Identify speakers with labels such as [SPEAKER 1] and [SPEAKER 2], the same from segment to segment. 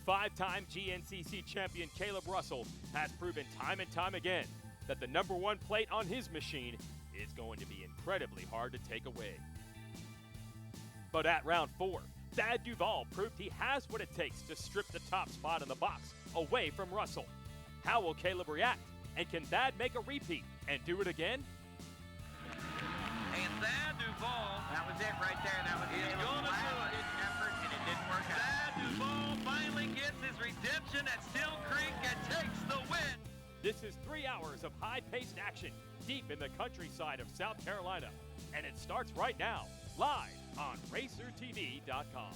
[SPEAKER 1] Five-time GNCC champion Caleb Russell has proven time and time again that the #1 plate on his machine is going to be incredibly hard to take away. But at round 4, Thad Duvall proved he has what it takes to strip the top spot in the box away from Russell. How will Caleb react? And can Thad make a repeat and do it again?
[SPEAKER 2] And Thad Duvall,
[SPEAKER 3] that was it right there. That was
[SPEAKER 2] Caleb's
[SPEAKER 3] last effort, and it didn't work out.
[SPEAKER 2] Thad Duvall finally gets his redemption at Still Creek and takes the win.
[SPEAKER 1] This is 3 hours of high-paced action deep in the countryside of South Carolina. And it starts right now, live on RacerTV.com.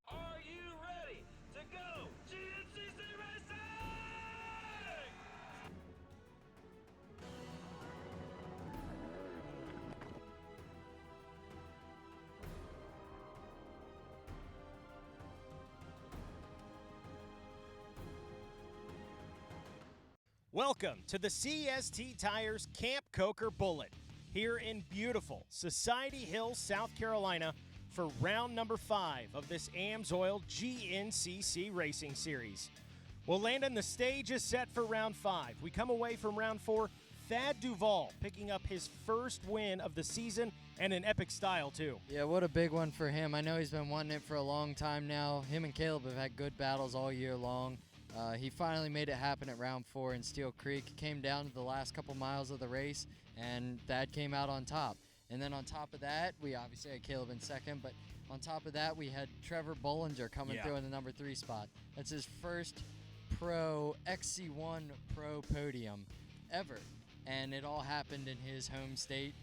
[SPEAKER 2] Are you ready to go GNCC Racing?
[SPEAKER 4] Welcome to the CST Tires Camp Coker Bullet here in beautiful Society Hill, South Carolina for round number 5 of this AMSOIL GNCC Racing Series. Well, Landon, the stage is set for round 5. We come away from round 4, Thad Duvall picking up his first win of the season and in epic style too.
[SPEAKER 5] Yeah, what a big one for him. I know he's been wanting it for a long time now. Him and Caleb have had good battles all year long. He finally made it happen at round 4 in Steel Creek. Came down to the last couple miles of the race, and Thad came out on top. And then on top of that, we obviously had Caleb in second, but on top of that, we had Trevor Bollinger coming through in the number 3 spot. That's his first pro XC1 pro podium ever, and it all happened in his home state,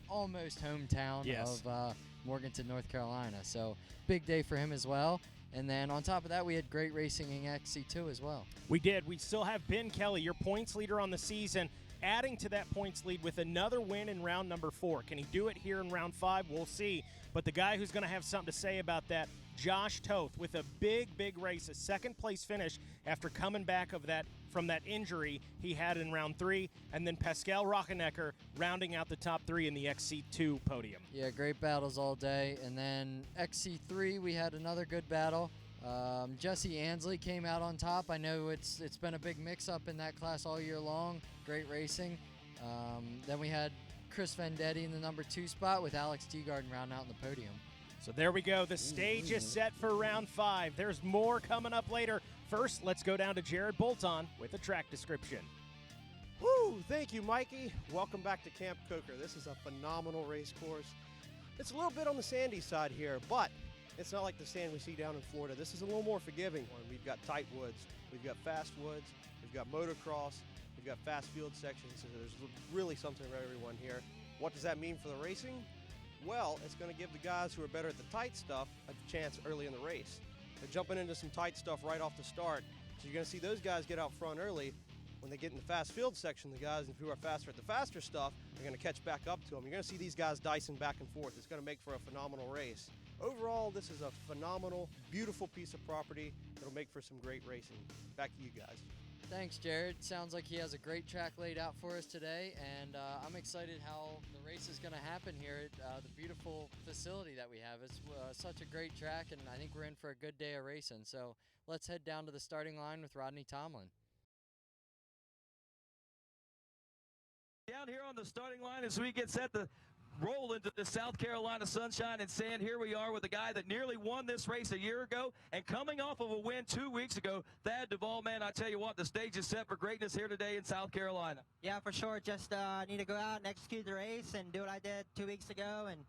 [SPEAKER 5] almost hometown of Morganton, North Carolina. So big day for him as well. And then on top of that, we had great racing in XC2 as well.
[SPEAKER 4] We did. We still have Ben Kelly, your points leader on the season, adding to that points lead with another win in round number 4. Can he do it here in round 5? We'll see. But the guy who's going to have something to say about that, Josh Toth, with a big race, a second-place finish after coming back from that injury he had in round 3, and then Pascal Rockenecker rounding out the top 3 in the XC2 podium.
[SPEAKER 5] Yeah, great battles all day. And then XC3, we had another good battle. Jesse Ansley came out on top. I know it's been a big mix-up in that class all year long. Great racing. Then we had Chris Vendetti in the number 2 spot with Alex Teagarden rounding out in the podium.
[SPEAKER 4] So there we go. The stage is set for round 5. There's more coming up later. First, let's go down to Jared Bolton with a track description.
[SPEAKER 6] Woo! Thank you, Mikey. Welcome back to Camp Coker. This is a phenomenal race course. It's a little bit on the sandy side here, but it's not like the sand we see down in Florida. This is a little more forgiving one. We've got tight woods, we've got fast woods, we've got motocross, we've got fast field sections, so there's really something for everyone here. What does that mean for the racing? Well, it's going to give the guys who are better at the tight stuff a chance early in the race. They're jumping into some tight stuff right off the start, so you're going to see those guys get out front early. When they get in the fast field section, the guys who are faster at the faster stuff are going to catch back up to them. You're going to see these guys dicing back and forth. It's going to make for a phenomenal race. Overall, this is a phenomenal, beautiful piece of property that'll make for some great racing. Back to you guys.
[SPEAKER 5] Thanks, Jared. Sounds like he has a great track laid out for us today, and I'm excited how the race is going to happen here at the beautiful facility that we have. It's such a great track, and I think we're in for a good day of racing. So let's head down to the starting line with Rodney Tomlin.
[SPEAKER 2] Down here on the starting line as we get set to roll into the South Carolina sunshine and sand. Here we are with a guy that nearly won this race a year ago and coming off of a win 2 weeks ago, Thad Duvall. Man, I tell you what, the stage is set for greatness here today in South Carolina.
[SPEAKER 7] Yeah, for sure. Just need to go out and execute the race and do what I did 2 weeks ago. And,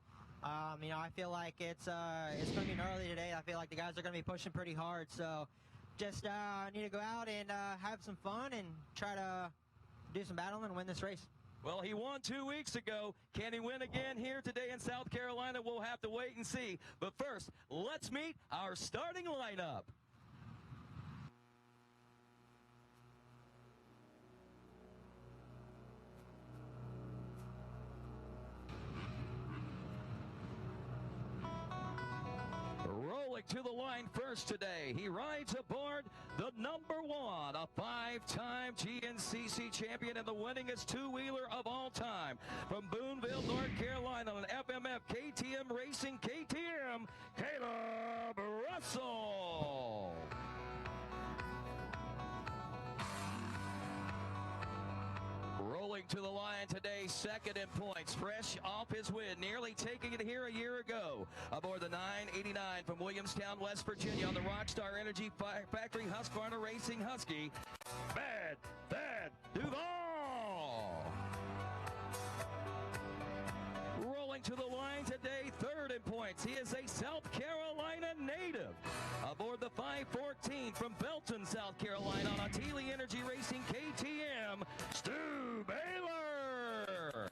[SPEAKER 7] I feel like it's going to be gnarly today. I feel like the guys are going to be pushing pretty hard. So just need to go out and have some fun and try to do some battling and win this race.
[SPEAKER 2] Well, he won 2 weeks ago. Can he win again here today in South Carolina? We'll have to wait and see. But first, let's meet our starting lineup. Rolling to the line first today, he rides aboard the number 1, a 5-time GNCC champion and the winningest two-wheeler of all time. From Boonville, North Carolina, on FMF KTM Racing KTM, Caleb Russell. Rolling to the line today, second in points, fresh off his win, nearly taking it here a year ago. Aboard the 989 from Williamstown, West Virginia on the Rockstar Energy Factory Husqvarna Racing Husky, Bad Duval. Rolling to the line today, third in points. He is a South Carolina native. Aboard the 514 from Belton, South Carolina on Atili Energy Racing KTM, Stu Baylor.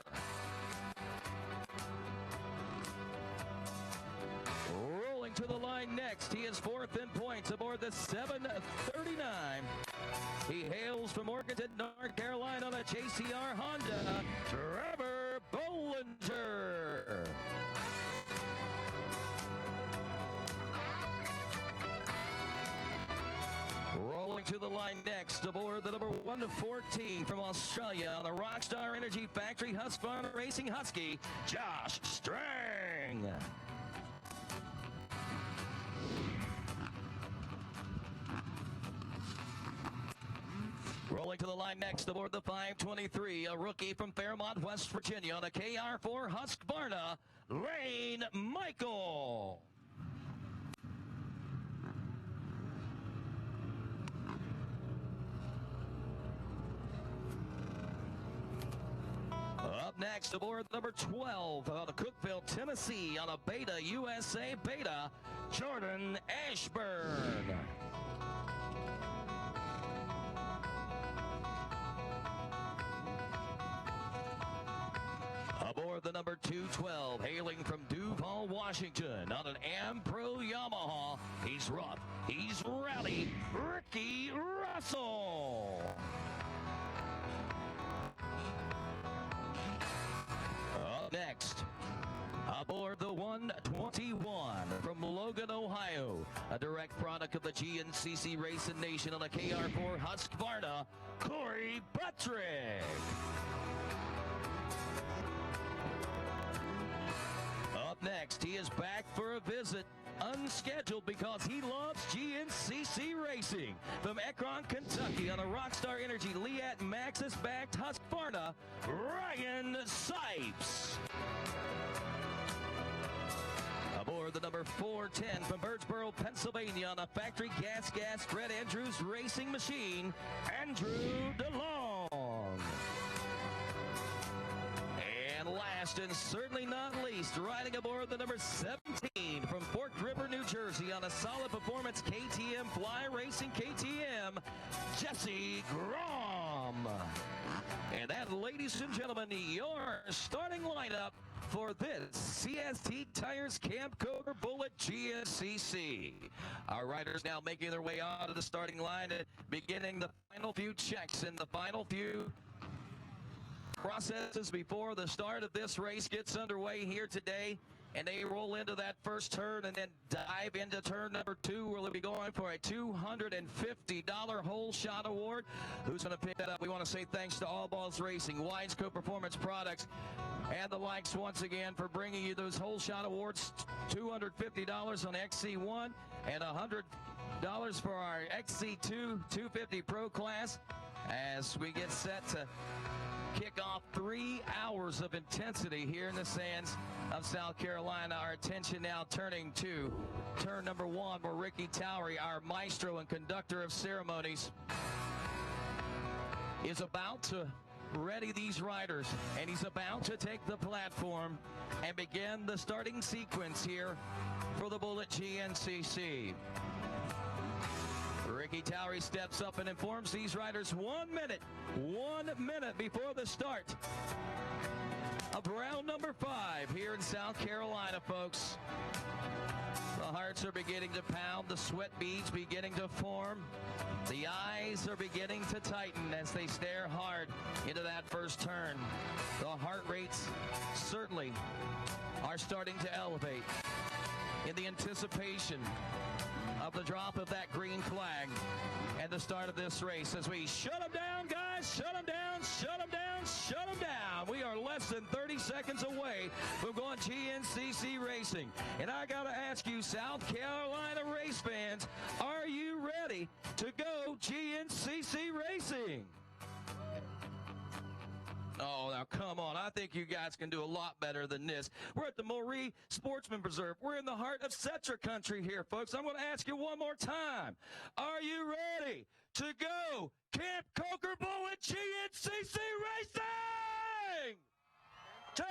[SPEAKER 2] Rolling to the line next, he is fourth in points aboard the 739. He hails from Morganton, North Carolina on a JCR Honda, Trevor Bollinger. Rolling to the line next aboard the number 114 from Australia on the Rockstar Energy Factory Husqvarna Racing Husky, Josh Strang. Rolling to the line next aboard the 523, a rookie from Fairmont, West Virginia on a KR4 Husqvarna, Lane Michael. Up next aboard number 12 on a Cookeville, Tennessee on a Beta USA Beta, Jordan Ashburn. Aboard the number 212, hailing from Duval, Washington, on an Am-Pro Yamaha, he's rough, he's rowdy, Ricky Russell. Up next, aboard the 121 from Logan, Ohio, a direct product of the GNCC Racing Nation on a KR4 Husqvarna, Corey Buttrick. Up next, he is back for a visit, unscheduled because he loves GNCC Racing. From Ekron, Kentucky on a Rockstar Energy Liat Maxxis-backed Husqvarna, Ryan Sipes. Aboard the number 410 from Birdsboro, Pennsylvania on a factory gas Fred Andrews racing machine, Andrew DeLong. And last and certainly not least, riding aboard the number 17 from Fork River, New Jersey on a solid performance KTM Fly Racing KTM, Jesse Grom. And that, ladies and gentlemen, your starting lineup for this CST Tires Camp Coker Bullet GNCC. Our riders now making their way out of the starting line and beginning the final few checks and the final few processes before the start of this race gets underway here today. And they roll into that first turn and then dive into turn number 2, where they'll be going for a $250 whole shot award. Who's going to pick that up? We want to say thanks to All Balls Racing, Winesco Performance Products, and the likes once again for bringing you those whole shot awards. $250 on XC1 and $100 for our XC2 250 Pro class as we get set to kick off 3 hours of intensity here in the sands of South Carolina. Our attention now turning to turn number 1, where Ricky Towery, our maestro and conductor of ceremonies, is about to ready these riders, and he's about to take the platform and begin the starting sequence here for the Bullet GNCC. Ricky Towery steps up and informs these riders 1 minute before the start of round number 5 here in South Carolina, folks. The hearts are beginning to pound, the sweat beads beginning to form. The eyes are beginning to tighten as they stare hard into that first turn. The heart rates certainly are starting to elevate in the anticipation of the drop of that green flag and the start of this race as we shut them down, guys. Shut them down, shut them down, shut them down. We are less than 30 seconds away from going GNCC racing. And I got to ask you, South Carolina race fans, are you ready to go GNCC racing? Oh, now come on. I think you guys can do a lot better than this. We're at the Moree Sportsman Preserve. We're in the heart of Setra country here, folks. I'm going to ask you one more time. Are you ready to go Camp Coker Bullet GNCC racing? 10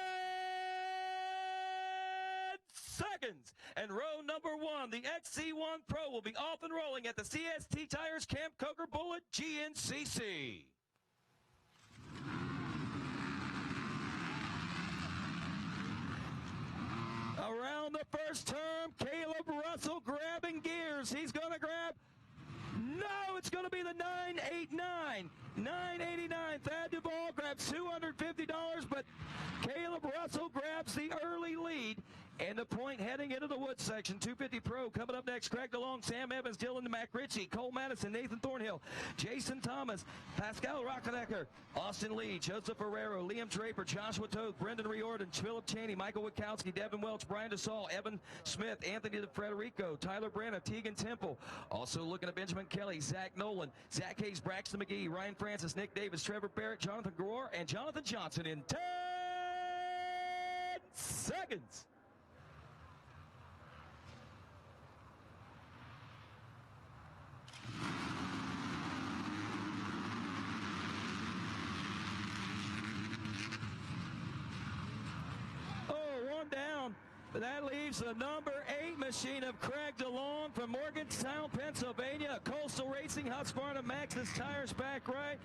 [SPEAKER 2] seconds. And row number 1, the XC1 Pro, will be off and rolling at the CST Tires Camp Coker Bullet GNCC. Around the first turn, Caleb Russell grabbing gears. He's going to grab. No, it's going to be the 989. 989. Thad Duvall grabs $250, but Caleb Russell grabs the early lead. And the point heading into the wood section. 250 Pro coming up next. Craig DeLong, Sam Evans, Dylan McRitchie, Cole Madison, Nathan Thornhill, Jason Thomas, Pascal Rockenecker, Austin Lee, Joseph Ferrero, Liam Draper, Joshua Toth, Brendan Riordan, Philip Cheney, Michael Witkowski, Devin Welch, Brian DeSalle, Evan Smith, Anthony DeFrederico, Tyler Branna, Tegan Temple. Also looking at Benjamin Kelly, Zach Nolan, Zach Hayes, Braxton McGee, Ryan Francis, Nick Davis, Trevor Barrett, Jonathan Grohr, and Jonathan Johnson in 10 seconds. Down. But that leaves the number 8 machine of Craig DeLong from Morgantown, Pennsylvania. Coastal Racing, Husqvarna Maxxis Tires back right.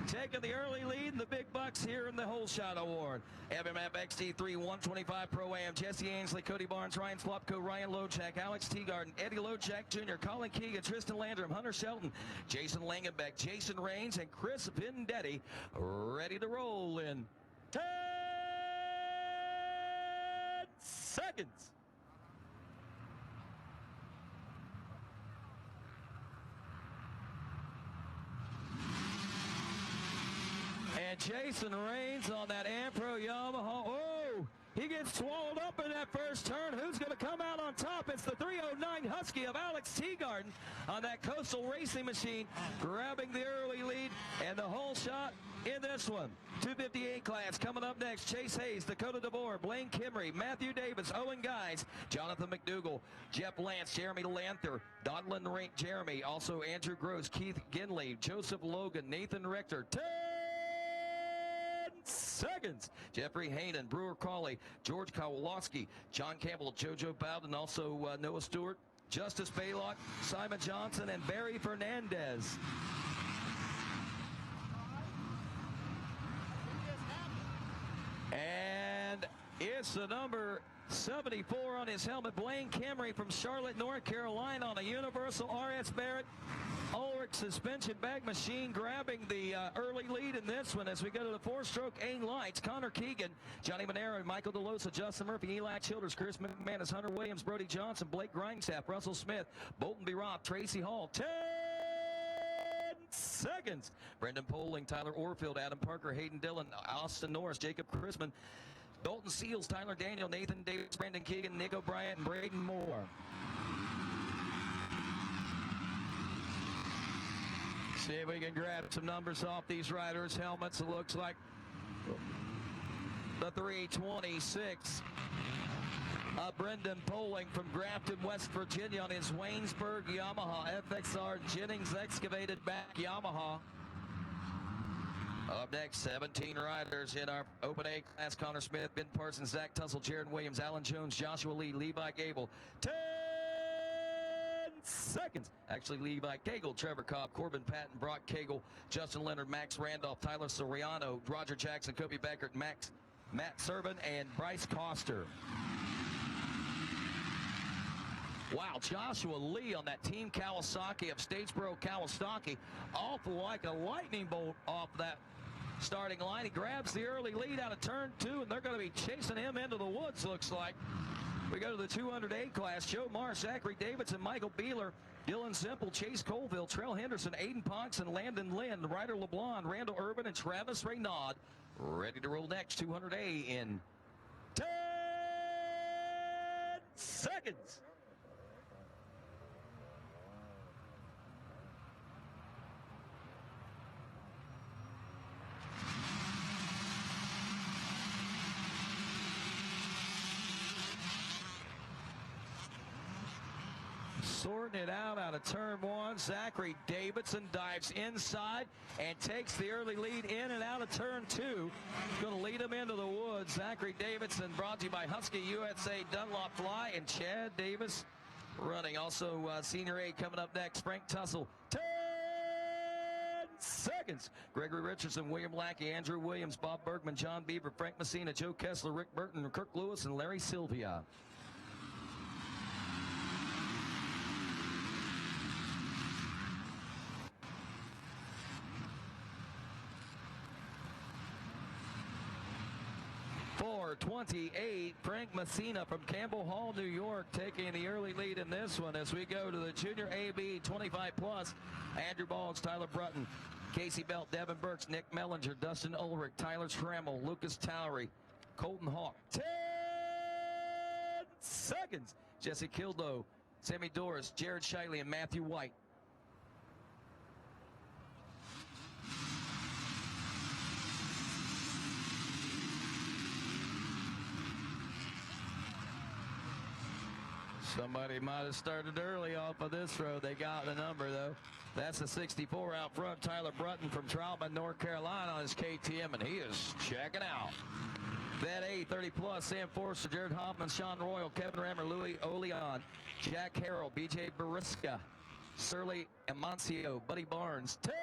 [SPEAKER 2] Taking the early lead in the big bucks here in the Whole Shot Award. FMF XT3 125 Pro-Am. Jesse Ainsley, Cody Barnes, Ryan Flopko, Ryan Lochak, Alex Teagarden, Eddie Lochak Jr., Colin Keegan, Tristan Landrum, Hunter Shelton, Jason Langenbeck, Jason Raines, and Chris Vendetti ready to roll in 10 seconds. And Jason Raines on that Ampro Yamaha. Oh, he gets swallowed up in that first turn. Who's going to come out on top? It's the 309 Husky of Alex Teagarden on that Coastal Racing machine, grabbing the early lead and the whole shot in this one. 258 class coming up next. Chase Hayes, Dakota DeVore, Blaine Kimry, Matthew Davis, Owen Guys, Jonathan McDougall, Jeff Lance, Jeremy Lanther, Donlin Rank Jeremy, also Andrew Gross, Keith Ginley, Joseph Logan, Nathan Richter. 10 seconds. Jeffrey Hayden, Brewer Cawley, George Kowalowski, John Campbell, JoJo Bowden, also Noah Stewart, Justice Baylock, Simon Johnson, and Barry Fernandez. And it's the number 74 on his helmet, Blaine Kimry from Charlotte, North Carolina, on a Universal RS Barrett Ulrich suspension bag machine, grabbing the early lead in this one as we go to the four-stroke A lights. Connor Keegan, Johnny Monero, Michael DeLosa, Justin Murphy, Eli Childers, Chris McManus, Hunter Williams, Brody Johnson, Blake Grindstaff, Russell Smith, Bolton B. Roth, Tracy Hall. 10 seconds. Brendan Poling, Tyler Orfield, Adam Parker, Hayden Dillon, Austin Norris, Jacob Chrisman, Dalton Seals, Tyler Daniel, Nathan Davis, Brandon Keegan, Nick O'Brien, and Braden Moore. See if we can grab some numbers off these riders' helmets. It looks like the 326. Brendan Poling from Grafton, West Virginia, on his Waynesburg Yamaha FXR Jennings excavated back Yamaha. Up next, 17 riders in our Open A class. Connor Smith, Ben Parsons, Zach Tussle, Jared Williams, Alan Jones, Joshua Lee, Levi Gable. 10 seconds. Actually, Levi Cagle, Trevor Cobb, Corbin Patton, Brock Cagle, Justin Leonard, Max Randolph, Tyler Soriano, Roger Jackson, Kobe Beckert, Matt Serban, and Bryce Coster. Wow, Joshua Lee on that Team Kawasaki of Statesboro, Kawasaki, awful like a lightning bolt off that starting line. He grabs the early lead out of turn 2, and they're going to be chasing him into the woods, looks like. We go to the 200A class. Joe Marsh, Zachary Davidson, Michael Beeler, Dylan Simple, Chase Colville, Trell Henderson, Aiden Ponks, and Landon Lynn, Ryder LeBlanc, Randall Urban, and Travis Raynaud Ready to roll next. 200A in 10 seconds. Sorting it out of turn one. Zachary Davidson dives inside and takes the early lead in and out of turn two. Going to lead him into the woods. Zachary Davidson brought to you by Husky USA Dunlop Fly and Chad Davis running. Also Senior A coming up next. Frank Tussle. 10 seconds. Gregory Richardson, William Lackey, Andrew Williams, Bob Bergman, John Beaver, Frank Messina, Joe Kessler, Rick Burton, Kirk Lewis, and Larry Sylvia. For 28, Frank Messina from Campbell Hall, New York, taking the early lead in this one as we go to the Junior AB 25 plus. Andrew Boggs, Tyler Brutton, Casey Belt, Devin Burks, Nick Mellinger, Dustin Ulrich, Tyler Schrammel, Lucas Towery, Colton Hawk. 10 seconds. Jesse Kildo, Sammy Doris, Jared Shiley, and Matthew White. Somebody might have started early off of this road. They got the number, though. That's the 64 out front. Tyler Brutton from Troutman, North Carolina on his KTM, and he is checking out. That A, 30 plus, Sam Forster, Jared Hoffman, Sean Royal, Kevin Rammer, Louis Oleon, Jack Harrell, BJ Bariska, Surly Amancio, Buddy Barnes. 10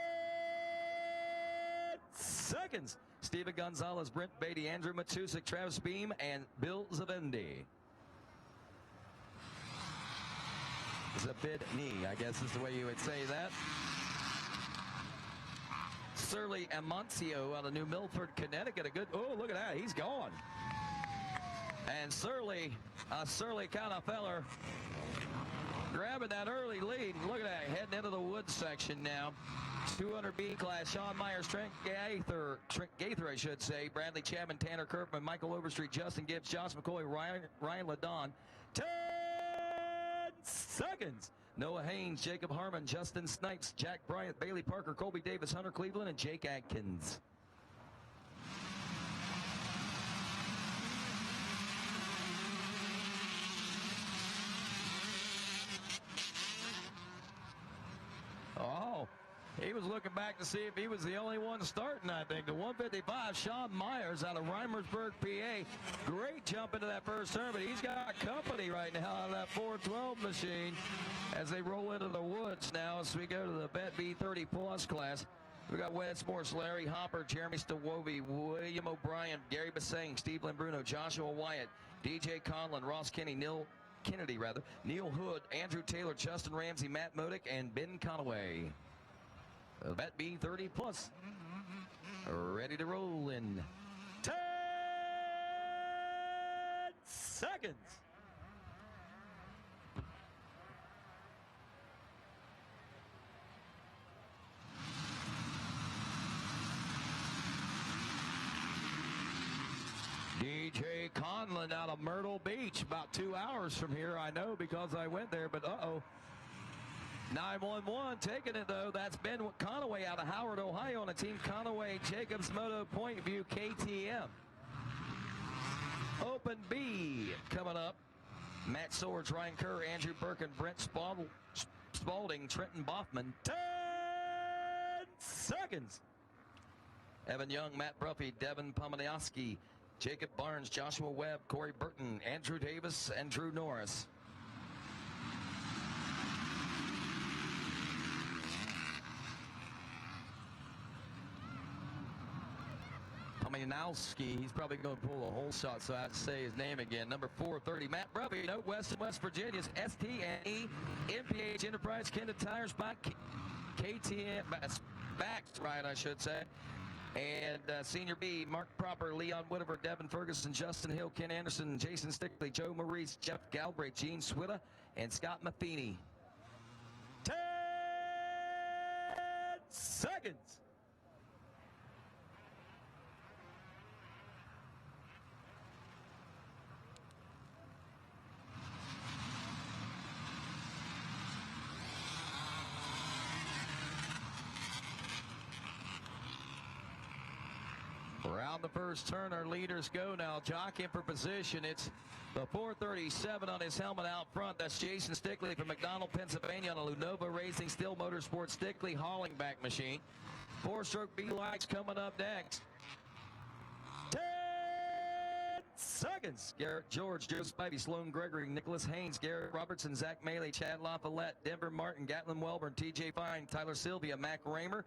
[SPEAKER 2] seconds. Steven Gonzalez, Brent Beatty, Andrew Matusik, Travis Beam, and Bill Zavendi. Zabidny, I guess is the way you would say that. Surly Amancio out of New Milford, Connecticut. A good, oh, look at that, he's gone. And Surly, a surly kind of feller, grabbing that early lead. Look at that, heading into the woods section now. 200B class, Sean Myers, Trent Gaither, I should say, Bradley Chapman, Tanner Kerfman, Michael Overstreet, Justin Gibbs, Josh McCoy, Ryan Ladon. 10 seconds. Noah Haynes, Jacob Harmon, Justin Snipes, Jack Bryant, Bailey Parker, Colby Davis, Hunter Cleveland, and Jake Adkins. Oh, he was looking back to see if he was the only one starting, I think. The 155, Sean Myers out of Reimersburg, PA. Great jump into that first turn, but he's got company right now out of that 412 machine as they roll into the woods now as we go to the Bet B 30 plus class. We got Wes Morse, Larry Hopper, Jeremy Stawovi, William O'Brien, Gary Basang, Steve Lambrino, Joshua Wyatt, DJ Conlon, Ross Kennedy, Neil Hood, Andrew Taylor, Justin Ramsey, Matt Modick, and Ben Conaway. Bet B 30 plus. Ready to roll in 10 seconds. DJ Conlon out of Myrtle Beach, about 2 hours from here, I know because I went there, but uh-oh. 911 taking it, though. That's Ben Conaway out of Howard, Ohio on a Team Conaway Jacobs Moto Point View KTM. Open B coming up. Matt Swords, Ryan Kerr, Andrew Birkin, Brent Spalding, Trenton Boffman. 10 seconds. Evan Young, Matt Bruffy, Devin Pomaniowski, Jacob Barnes, Joshua Webb, Corey Burton, Andrew Davis, and Drew Norris. Pomanowski, he's probably going to pull a whole shot, so I have to say his name again. Number 430, Matt Bruffy, Note West Virginia's ST&E, MPH Enterprise, Kenda Tires, KTM, Backs, right, I should say. And Senior B, Mark Proper, Leon Whitaker, Devin Ferguson, Justin Hill, Ken Anderson, Jason Stickley, Joe Maurice, Jeff Galbraith, Gene Switta, and Scott Matheny. 10 seconds. on the first turn. Our leaders go now. Jockeying for position. It's the 437 on his helmet out front. That's Jason Stickley from McDonald, Pennsylvania on a Lunova Racing Steel Motorsports Stickley hauling back machine. 4-stroke B-Lights coming up next. 10 seconds. Garrett George, Joe Spivey, Sloan Gregory, Nicholas Haynes, Garrett Robertson, Zach Maley, Chad LaFollette, Denver Martin, Gatlin Welburn, TJ Fine, Tyler Sylvia, Mac Raymer,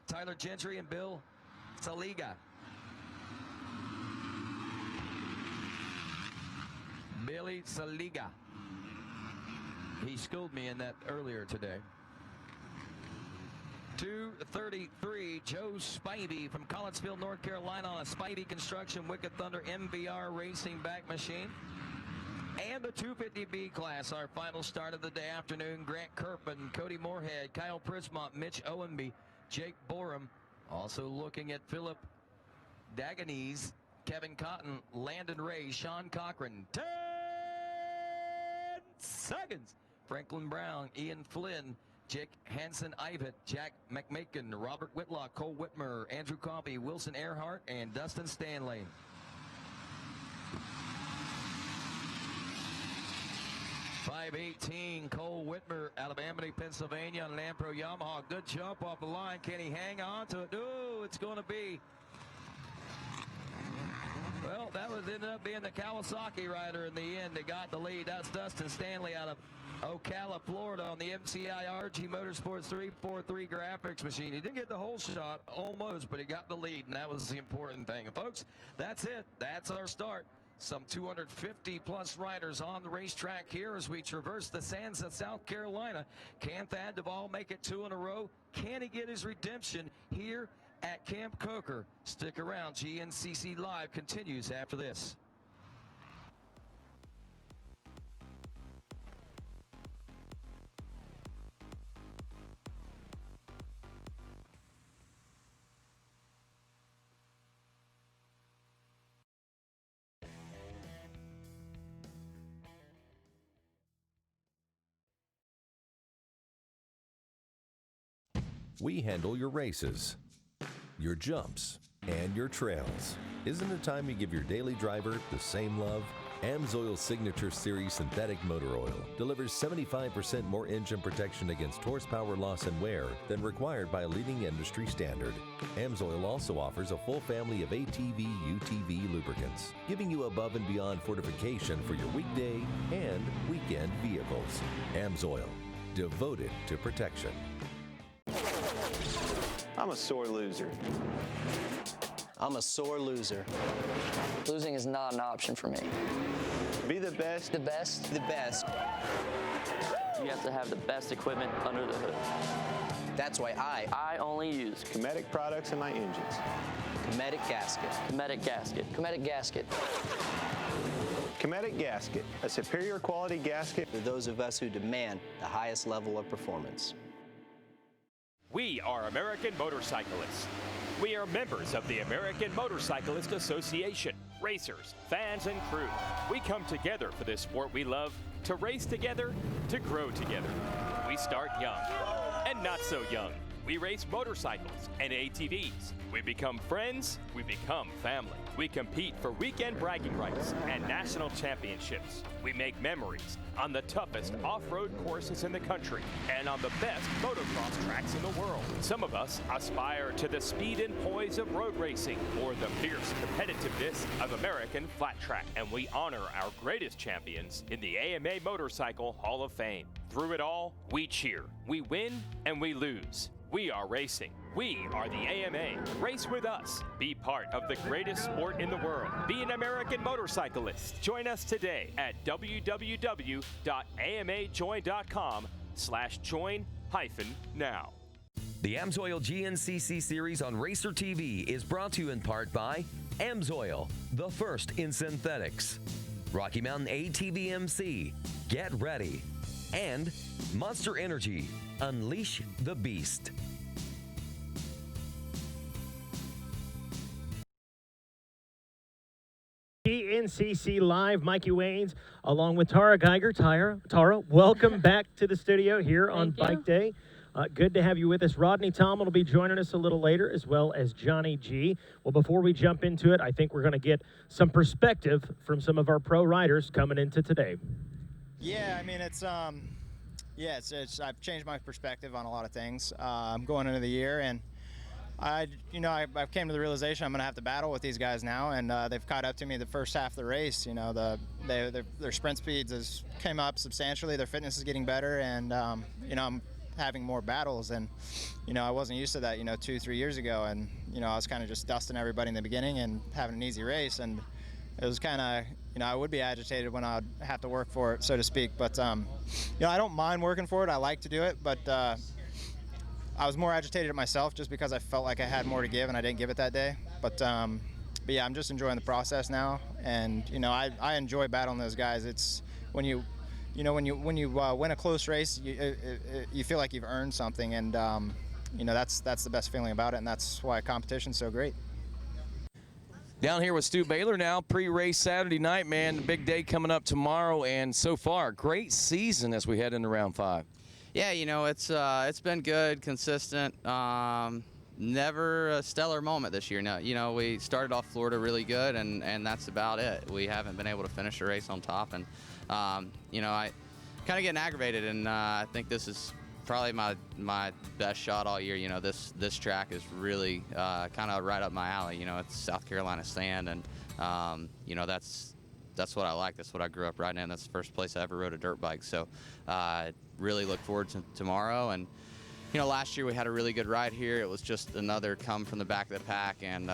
[SPEAKER 2] Tyler Gentry, and Bill Saliga. Billy Saliga. He schooled me in that earlier today. 2:33, Joe Spivey from Collinsville, North Carolina on a Spivey Construction Wicked Thunder MVR Racing back machine. And the 250B class, our final start of the day afternoon. Grant Kirpin, Cody Moorhead, Kyle Prismont, Mitch Owenby, Jake Borum. Also looking at Philip Daganese, Kevin Cotton, Landon Ray, Sean Cochran. 10 seconds. Franklin Brown, Ian Flynn, Jake Hansen-Ivet, Jack McMakin, Robert Whitlock, Cole Whitmer, Andrew Coffey, Wilson Earhart, and Dustin Stanley. .518, Cole Whitmer, Alabama, Pennsylvania, on Lampro Yamaha. Good jump off the line. Can he hang on to it? No, it's going to be. Well, that was ended up being the Kawasaki rider in the end that got the lead. That's Dustin Stanley out of Ocala, Florida on the MCI RG Motorsports 343 graphics machine. He didn't get the whole shot, almost, but he got the lead, and that was the important thing. And folks, that's it. That's our start. Some 250-plus riders on the racetrack here as we traverse the sands of South Carolina. Can Thad Duvall make it 2 in a row? Can he get his redemption here at Camp Coker? Stick around. GNCC Live continues after this.
[SPEAKER 8] We handle your races, your jumps, and your trails. Isn't it time you give your daily driver the same love? AMSOIL Signature Series Synthetic Motor Oil delivers 75% more engine protection against horsepower loss and wear than required by a leading industry standard. AMSOIL also offers a full family of ATV, UTV lubricants, giving you above and beyond fortification for your weekday and weekend vehicles. AMSOIL, devoted to protection.
[SPEAKER 9] I'm a sore loser.
[SPEAKER 10] I'm a sore loser.
[SPEAKER 11] Losing is not an option for me.
[SPEAKER 9] Be the best.
[SPEAKER 11] The best?
[SPEAKER 10] The best.
[SPEAKER 11] You have to have the best equipment under the hood.
[SPEAKER 10] That's why
[SPEAKER 11] I only use
[SPEAKER 9] Cometic products in my engines.
[SPEAKER 10] Cometic gasket.
[SPEAKER 11] Cometic gasket. Cometic gasket.
[SPEAKER 9] Cometic gasket, a superior quality gasket
[SPEAKER 10] For those of us who demand the highest level of performance.
[SPEAKER 1] We are American motorcyclists. We are members of the American Motorcyclist Association. Racers, fans, and crew. We come together for this sport we love, to race together, to grow together. We start young and not so young. We race motorcycles and ATVs. We become friends, we become family. We compete for weekend bragging rights and national championships. We make memories on the toughest off-road courses in the country and on the best motocross tracks in the world. Some of us aspire to the speed and poise of road racing or the fierce competitiveness of American flat track. And we honor our greatest champions in the AMA Motorcycle Hall of Fame. Through it all, we cheer, we win, and we lose. We are racing. We are the AMA. Race with us. Be part of the greatest sport in the world. Be an American motorcyclist. Join us today at www.amajoin.com/join-now.
[SPEAKER 12] The AMSOIL GNCC series on RacerTV is brought to you in part by AMSOIL, the first in synthetics. Rocky Mountain ATVMC, get ready. And Monster Energy, unleash the beast.
[SPEAKER 4] GNCC Live, Mikey Waynes, along with Tara Geiger. Tara, welcome back to the studio here on Bike Day. Good to have you with us. Rodney Tom will be joining us a little later, as well as Johnny G. Well, before we jump into it, I think we're going to get some perspective from some of our pro riders coming into today.
[SPEAKER 13] Yeah, I mean, I've changed my perspective on a lot of things going into the year, and I came to the realization I'm going to have to battle with these guys now, and they've caught up to me the first half of the race. You know, their sprint speeds came up substantially. Their fitness is getting better, and I'm having more battles, and I wasn't used to that 2-3 years ago, and I was kind of just dusting everybody in the beginning and having an easy race, and it was kind of I would be agitated when I'd have to work for it, so to speak. But I don't mind working for it. I like to do it, but I was more agitated at myself just because I felt like I had more to give and I didn't give it that day. But yeah, I'm just enjoying the process now, and I enjoy battling those guys. It's when you win a close race, you feel like you've earned something, and that's the best feeling about it, and that's why competition's so great.
[SPEAKER 14] Down here with Stu Baylor now, pre-race Saturday night, man. Big day coming up tomorrow, and so far, great season as we head into round 5.
[SPEAKER 15] Yeah, it's been good, consistent. Never a stellar moment this year. No, we started off Florida really good, and that's about it. We haven't been able to finish the race on top, and I kind of getting aggravated, and I think this is probably my best shot all year. This track is really kind of right up my alley. It's South Carolina sand, and that's what I like. That's what I grew up riding in. That's the first place I ever rode a dirt bike. So really look forward to tomorrow. And last year we had a really good ride here. It was just another come from the back of the pack and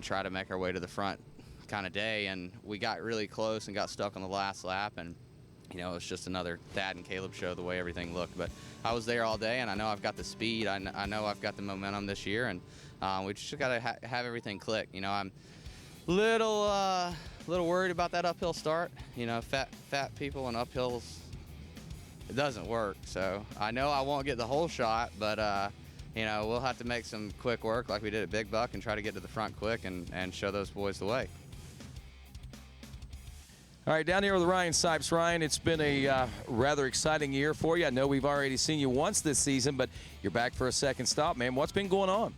[SPEAKER 15] try to make our way to the front kind of day. And we got really close and got stuck on the last lap. And it was just another Thad and Caleb show the way everything looked. But I was there all day, and I know I've got the speed. I know I've got the momentum this year, and we just got to have everything click. I'm little worried about that uphill start. Fat people and uphills, it doesn't work. So I know I won't get the whole shot, but we'll have to make some quick work like we did at Big Buck and try to get to the front quick and show those boys the way.
[SPEAKER 14] All right, down here with Ryan Sipes. Ryan, it's been a rather exciting year for you. I know we've already seen you once this season, but you're back for a second stop, man. What's been going on?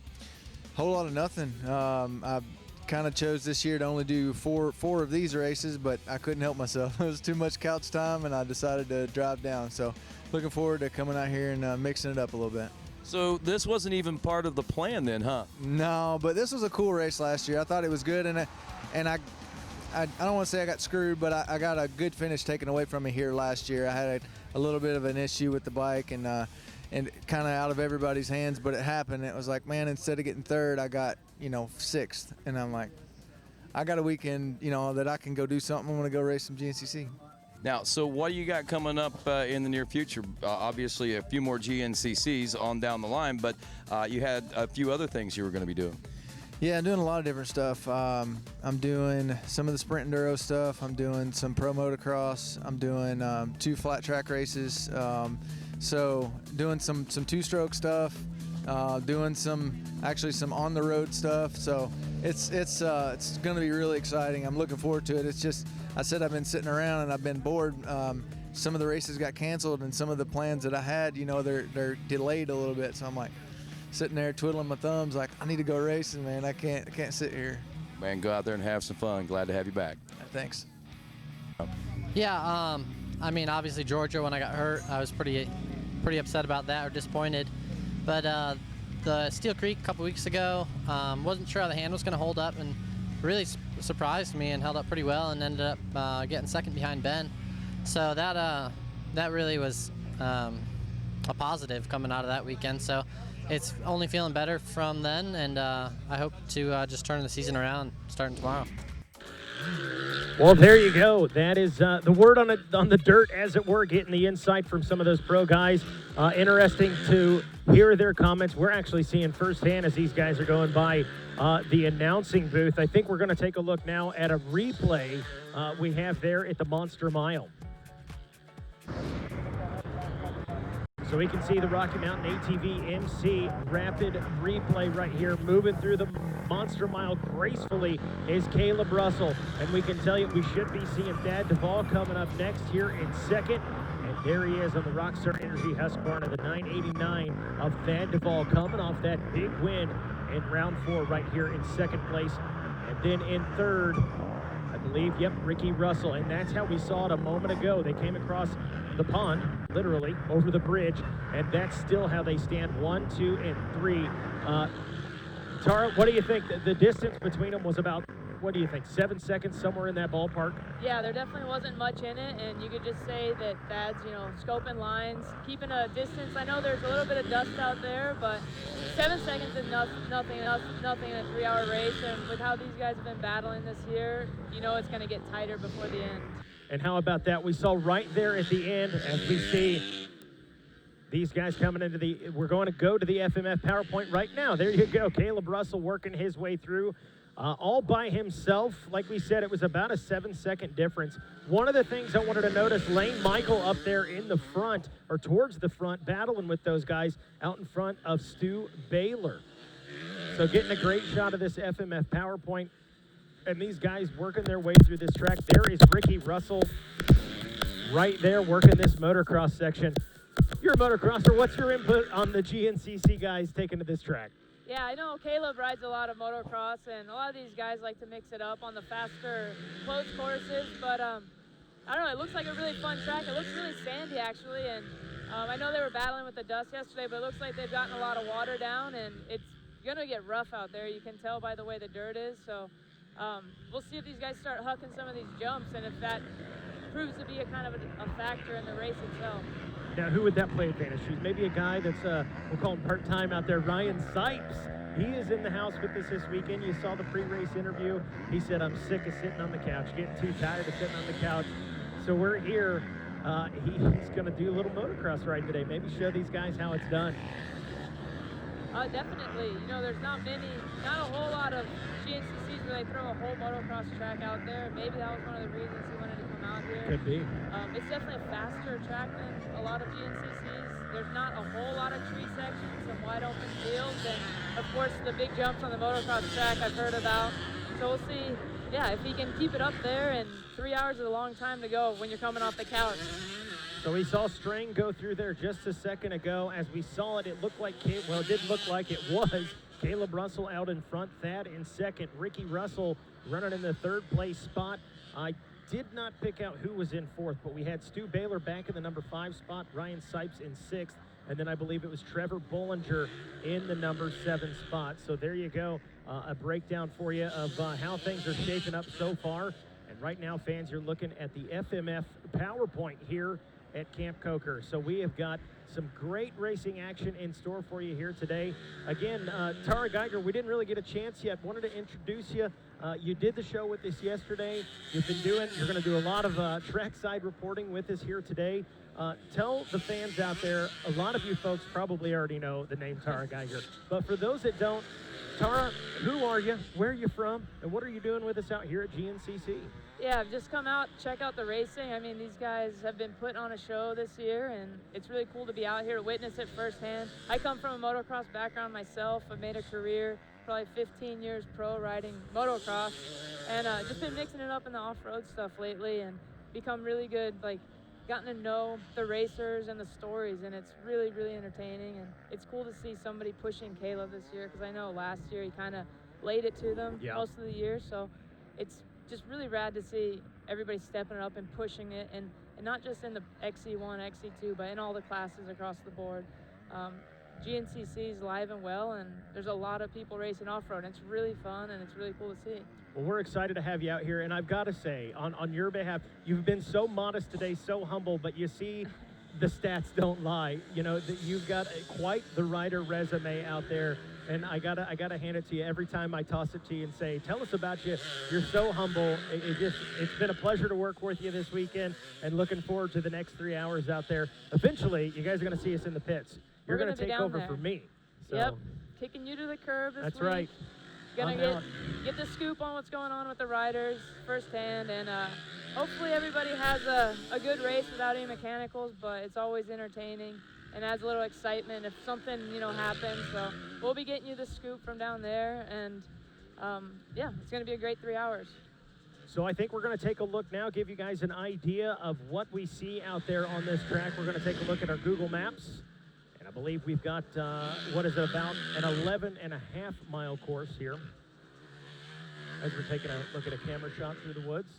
[SPEAKER 16] Whole lot of nothing. I kind of chose this year to only do four of these races, but I couldn't help myself. It was too much couch time, and I decided to drive down. So looking forward to coming out here and mixing it up a little bit.
[SPEAKER 14] So this wasn't even part of the plan then, huh?
[SPEAKER 16] No, but this was a cool race last year. I thought it was good, and I don't want to say I got screwed, but I got a good finish taken away from me here last year. I had a little bit of an issue with the bike and kind of out of everybody's hands, but it happened. It was like, man, instead of getting third, I got, 6th. And I'm like, I got a weekend, that I can go do something. I'm going to go race some GNCC.
[SPEAKER 14] Now, so what do you got coming up in the near future? Obviously, a few more GNCCs on down the line, but you had a few other things you were going to be doing.
[SPEAKER 16] Yeah, I'm doing a lot of different stuff. I'm doing some of the sprint enduro stuff. I'm doing some pro motocross. I'm doing 2 flat track races. So doing some two-stroke stuff. Doing some on the road stuff. So it's going to be really exciting. I'm looking forward to it. It's just, I said I've been sitting around and I've been bored. Some of the races got canceled, and some of the plans that I had, they're delayed a little bit. So I'm like, sitting there twiddling my thumbs like, I need to go racing, man. I can't sit here.
[SPEAKER 14] Man, go out there and have some fun. Glad to have you back.
[SPEAKER 16] Thanks.
[SPEAKER 17] Yeah, I mean, obviously Georgia, when I got hurt, I was pretty upset about that, or disappointed. But the Steel Creek a couple weeks ago, wasn't sure how the hand was going to hold up, and really surprised me and held up pretty well, and ended up getting second behind Ben. So that really was a positive coming out of that weekend. So it's only feeling better from then, and I hope to just turn the season around starting tomorrow.
[SPEAKER 4] Well, there you go. That is the word on the dirt, as it were, getting the insight from some of those pro guys. Interesting to hear their comments. We're actually seeing firsthand as these guys are going by the announcing booth. I think we're going to take a look now at a replay we have there at the Monster Mile. So we can see the Rocky Mountain ATV MC rapid replay right here. Moving through the Monster Mile gracefully is Caleb Russell. And we can tell you we should be seeing Thad Duvall coming up next here in second. And
[SPEAKER 18] There he is on the Rockstar Energy Husqvarna, the 989 of Thad Duvall, coming off that big win in round 4 right here in second place. And then in third, I believe, Ricky Russell. And that's how we saw it a moment ago. They came across the pond, literally, over the bridge, and that's still how they stand, 1, 2, and 3. Tara, what do you think? The distance between them was about, what do you think, 7 seconds, somewhere in that ballpark?
[SPEAKER 19] Yeah, there definitely wasn't much in it, and you could just say that Thad's, scoping lines, keeping a distance. I know there's a little bit of dust out there, but 7 seconds is nothing in a 3-hour race, and with how these guys have been battling this year, it's going to get tighter before the end.
[SPEAKER 18] And how about that? We saw right there at the end, as we see these guys coming into we're going to go to the FMF PowerPoint right now. There you go. Caleb Russell working his way through all by himself. Like we said, it was about a 7-second difference. One of the things I wanted to notice, Lane Michael up there in the front, or towards the front, battling with those guys out in front of Stu Baylor. So getting a great shot of this FMF PowerPoint. And these guys working their way through this track. There is Ricky Russell right there working this motocross section. You're a motocrosser. What's your input on the GNCC guys taking to this track?
[SPEAKER 19] Yeah, I know Caleb rides a lot of motocross, and a lot of these guys like to mix it up on the faster closed courses. But I don't know, it looks like a really fun track. It looks really sandy, actually. And I know they were battling with the dust yesterday, but it looks like they've gotten a lot of water down, and it's going to get rough out there. You can tell by the way the dirt is. So we'll see if these guys start hucking some of these jumps, and if that proves to be a kind of a factor in the race itself.
[SPEAKER 18] Now, who would that play advantage to? Maybe a guy that's, we'll call him part-time out there, Ryan Sipes. He is in the house with us this weekend. You saw the pre-race interview. He said, I'm sick of sitting on the couch, getting too tired of sitting on the couch. So we're here. He's going to do a little motocross ride today. Maybe show these guys how it's done.
[SPEAKER 19] Definitely. There's not a whole lot of GNCCs where they throw a whole motocross track out there. Maybe that was one of the reasons he wanted to come out here.
[SPEAKER 18] Could be.
[SPEAKER 19] It's definitely a faster track than a lot of GNCCs. There's not a whole lot of tree sections, some wide open fields, and of course the big jumps on the motocross track I've heard about. So we'll see, if he can keep it up there, and 3 hours is a long time to go when you're coming off the couch.
[SPEAKER 18] So we saw Strang go through there just a second ago. As we saw it, it looked like, it didn't look like it was. Caleb Russell out in front, Thad in second, Ricky Russell running in the third place spot. I did not pick out who was in fourth, but we had Stu Baylor back in the number 5 spot, Ryan Sipes in sixth, and then I believe it was Trevor Bollinger in the number 7 spot. So there you go, a breakdown for you of how things are shaping up so far. And right now, fans, you're looking at the FMF PowerPoint here at Camp Coker. So we have got some great racing action in store for you here today. Again, Tara Geiger, we didn't really get a chance yet. Wanted to introduce you. You did the show with us yesterday. You're going to do a lot of trackside reporting with us here today. Tell the fans out there, a lot of you folks probably already know the name Tara Geiger, but for those that don't, Tara, who are you, where are you from, and what are you doing with us out here at GNCC?
[SPEAKER 19] Yeah, I've just come out, check out the racing. I mean, these guys have been putting on a show this year, and it's really cool to be out here to witness it firsthand. I come from a motocross background myself. I've made a career, probably 15 years pro riding motocross, and just been mixing it up in the off-road stuff lately and become really good, gotten to know the racers and the stories, and it's really, really entertaining. And it's cool to see somebody pushing Caleb this year, because I know last year he kind of laid it to them most of the year, so it's just really rad to see everybody stepping it up and pushing it, and not just in the XC1, XC2, but in all the classes across the board. GNCC is live and well, and there's a lot of people racing off-road. It's really fun, and it's really cool to see.
[SPEAKER 18] Well, we're excited to have you out here, and I've got to say, on your behalf, you've been so modest today, so humble, but you see, the stats don't lie. You've got quite the rider resume out there. And I gotta hand it to you every time I toss it to you and say, tell us about you. You're so humble. It's been a pleasure to work with you this weekend, and looking forward to the next 3 hours out there. Eventually, you guys are gonna see us in the pits. You're gonna take over for me. So.
[SPEAKER 19] Yep, kicking you to the curb this week.
[SPEAKER 18] That's right.
[SPEAKER 19] Gonna get the scoop on what's going on with the riders firsthand, and hopefully everybody has a good race without any mechanicals, but it's always entertaining and adds a little excitement if something happens. So we'll be getting you the scoop from down there, and it's going to be a great 3 hours.
[SPEAKER 18] So I think we're going to take a look now, give you guys an idea of what we see out there on this track. We're going to take a look at our Google Maps. And I believe we've got, what is it, about an 11.5-mile course here. As we're taking a look at a camera shot through the woods.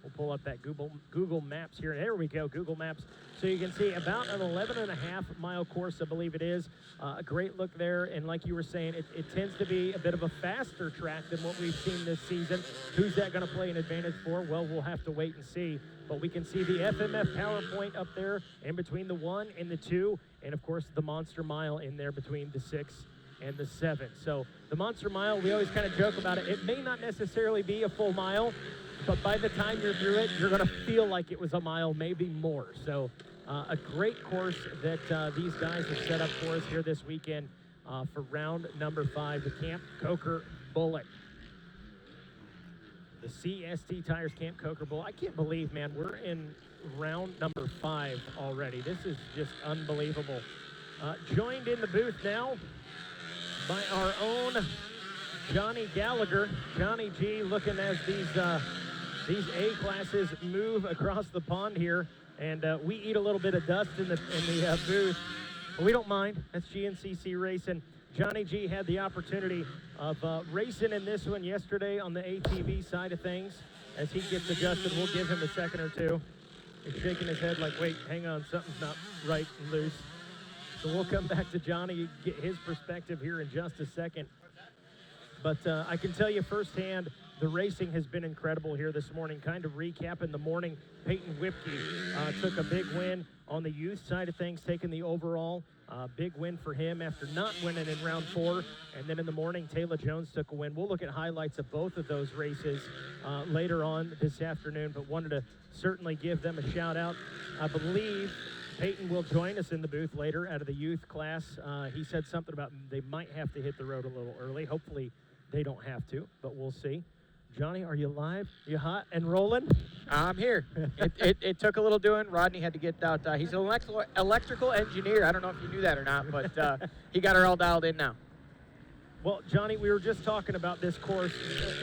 [SPEAKER 18] We'll pull up that Google Maps here. There we go, Google Maps. So you can see about an 11.5-mile course, I believe it is. A great look there, and like you were saying, it tends to be a bit of a faster track than what we've seen this season. Who's that going to play an advantage for? Well, we'll have to wait and see. But we can see the FMF Power Point up there in between the 1 and the 2, and of course the Monster Mile in there between the 6 and the 7. So the Monster Mile, we always kind of joke about it. It may not necessarily be a full mile, but by the time you're through it, you're going to feel like it was a mile, maybe more. So a great course that these guys have set up for us here this weekend for round number 5, the Camp Coker Bullet. The CST Tires Camp Coker Bullet. I can't believe, man, we're in round number 5 already. This is just unbelievable. Joined in the booth now by our own Johnny Gallagher. Johnny G looking as these A-classes move across the pond here, and we eat a little bit of dust in the booth. But we don't mind. That's GNCC Racing. Johnny G had the opportunity of racing in this one yesterday on the ATV side of things. As he gets adjusted, we'll give him a second or two. He's shaking his head like, wait, hang on, something's not right and loose. So we'll come back to Johnny, get his perspective here in just a second. But I can tell you firsthand, the racing has been incredible here this morning. Kind of recapping the morning, Peyton Whipke took a big win on the youth side of things, taking the overall. Big win for him after not winning in round 4. And then in the morning, Taylor Jones took a win. We'll look at highlights of both of those races later on this afternoon, but wanted to certainly give them a shout out. I believe Peyton will join us in the booth later out of the youth class. He said something about they might have to hit the road a little early. Hopefully they don't have to, but we'll see. Johnny, are you live? You hot and rolling?
[SPEAKER 20] I'm here. It took a little doing. Rodney had to get out. He's an electrical engineer. I don't know if you knew that or not, but he got her all dialed in now.
[SPEAKER 18] Well, Johnny, we were just talking about this course.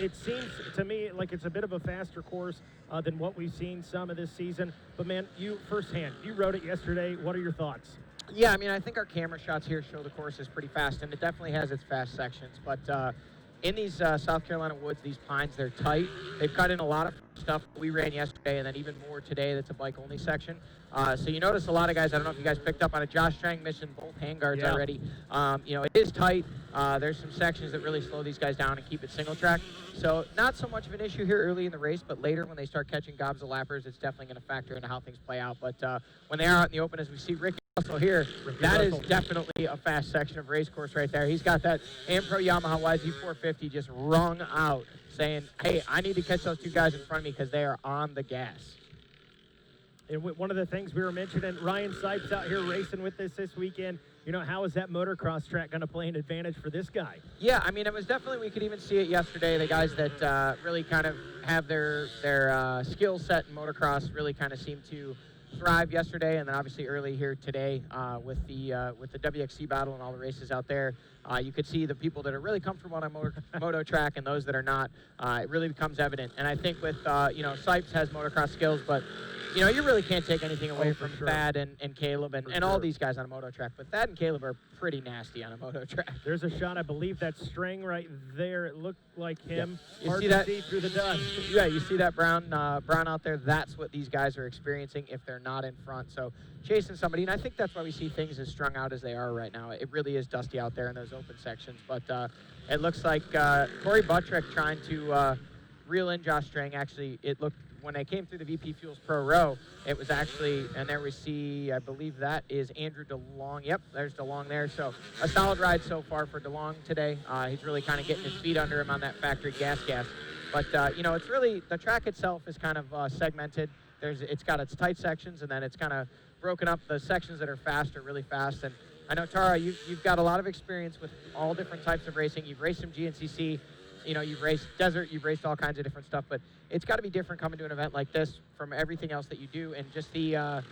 [SPEAKER 18] It seems to me like it's a bit of a faster course than what we've seen some of this season. But, man, you firsthand, you rode it yesterday. What are your thoughts?
[SPEAKER 20] Yeah, I mean, I think our camera shots here show the course is pretty fast, and it definitely has its fast sections. But in these South Carolina woods, these pines, they're tight. They've cut in a lot of stuff we ran yesterday, and then even more today that's a bike-only section. So you notice a lot of guys, I don't know if you guys picked up on it, Josh Strang missing both handguards already. You know, it is tight. There's some sections that really slow these guys down and keep it single track. So not so much of an issue here early in the race, but later when they start catching gobs of lappers, it's definitely going to factor into how things play out. But when they are out in the open, as we see Ricky Russell here, that is definitely a fast section of race course right there. He's got that Ampro Yamaha YZ450 just wrung out, saying, hey, I need to catch those two guys in front of me because they are on the gas.
[SPEAKER 18] And one of the things we were mentioning, Ryan Sipes out here racing with us this weekend. You know, how is that motocross track going to play an advantage for this guy?
[SPEAKER 20] Yeah, I mean, it was definitely, we could even see it yesterday. The guys that really kind of have their skill set in motocross really kind of seem to thrive yesterday, and then obviously early here today with the WXC battle and all the races out there. You could see the people that are really comfortable on a moto track and those that are not. It really becomes evident. And I think with, you know, Sipes has motocross skills, but you know, you really can't take anything away from Thad and Caleb and all these guys on a moto track. But Thad and Caleb are pretty nasty on a moto track.
[SPEAKER 18] There's a shot, I believe that's Strang right there. It looked like him.
[SPEAKER 20] Yeah.
[SPEAKER 18] Hard to see through the dust.
[SPEAKER 20] Yeah, you see that brown out there. That's what these guys are experiencing if they're not in front. So chasing somebody, and I think that's why we see things as strung out as they are right now. It really is dusty out there in those open sections. But it looks like Corey Buttrick trying to reel in Josh Strang. Actually, it looked, when they came through the VP Fuels Pro Row, it was actually, and there we see, I believe that is Andrew DeLong. Yep, there's DeLong there. So a solid ride so far for DeLong today. He's really kind of getting his feet under him on that factory gas. But, you know, it's really, the track itself is kind of segmented. It's got its tight sections, and then it's kind of broken up. The sections that are fast are really fast. And I know, Tara, you've got a lot of experience with all different types of racing. You've raced some GNCC. You know, you've raced desert, you've raced all kinds of different stuff, but it's got to be different coming to an event like this from everything else that you do, and just the,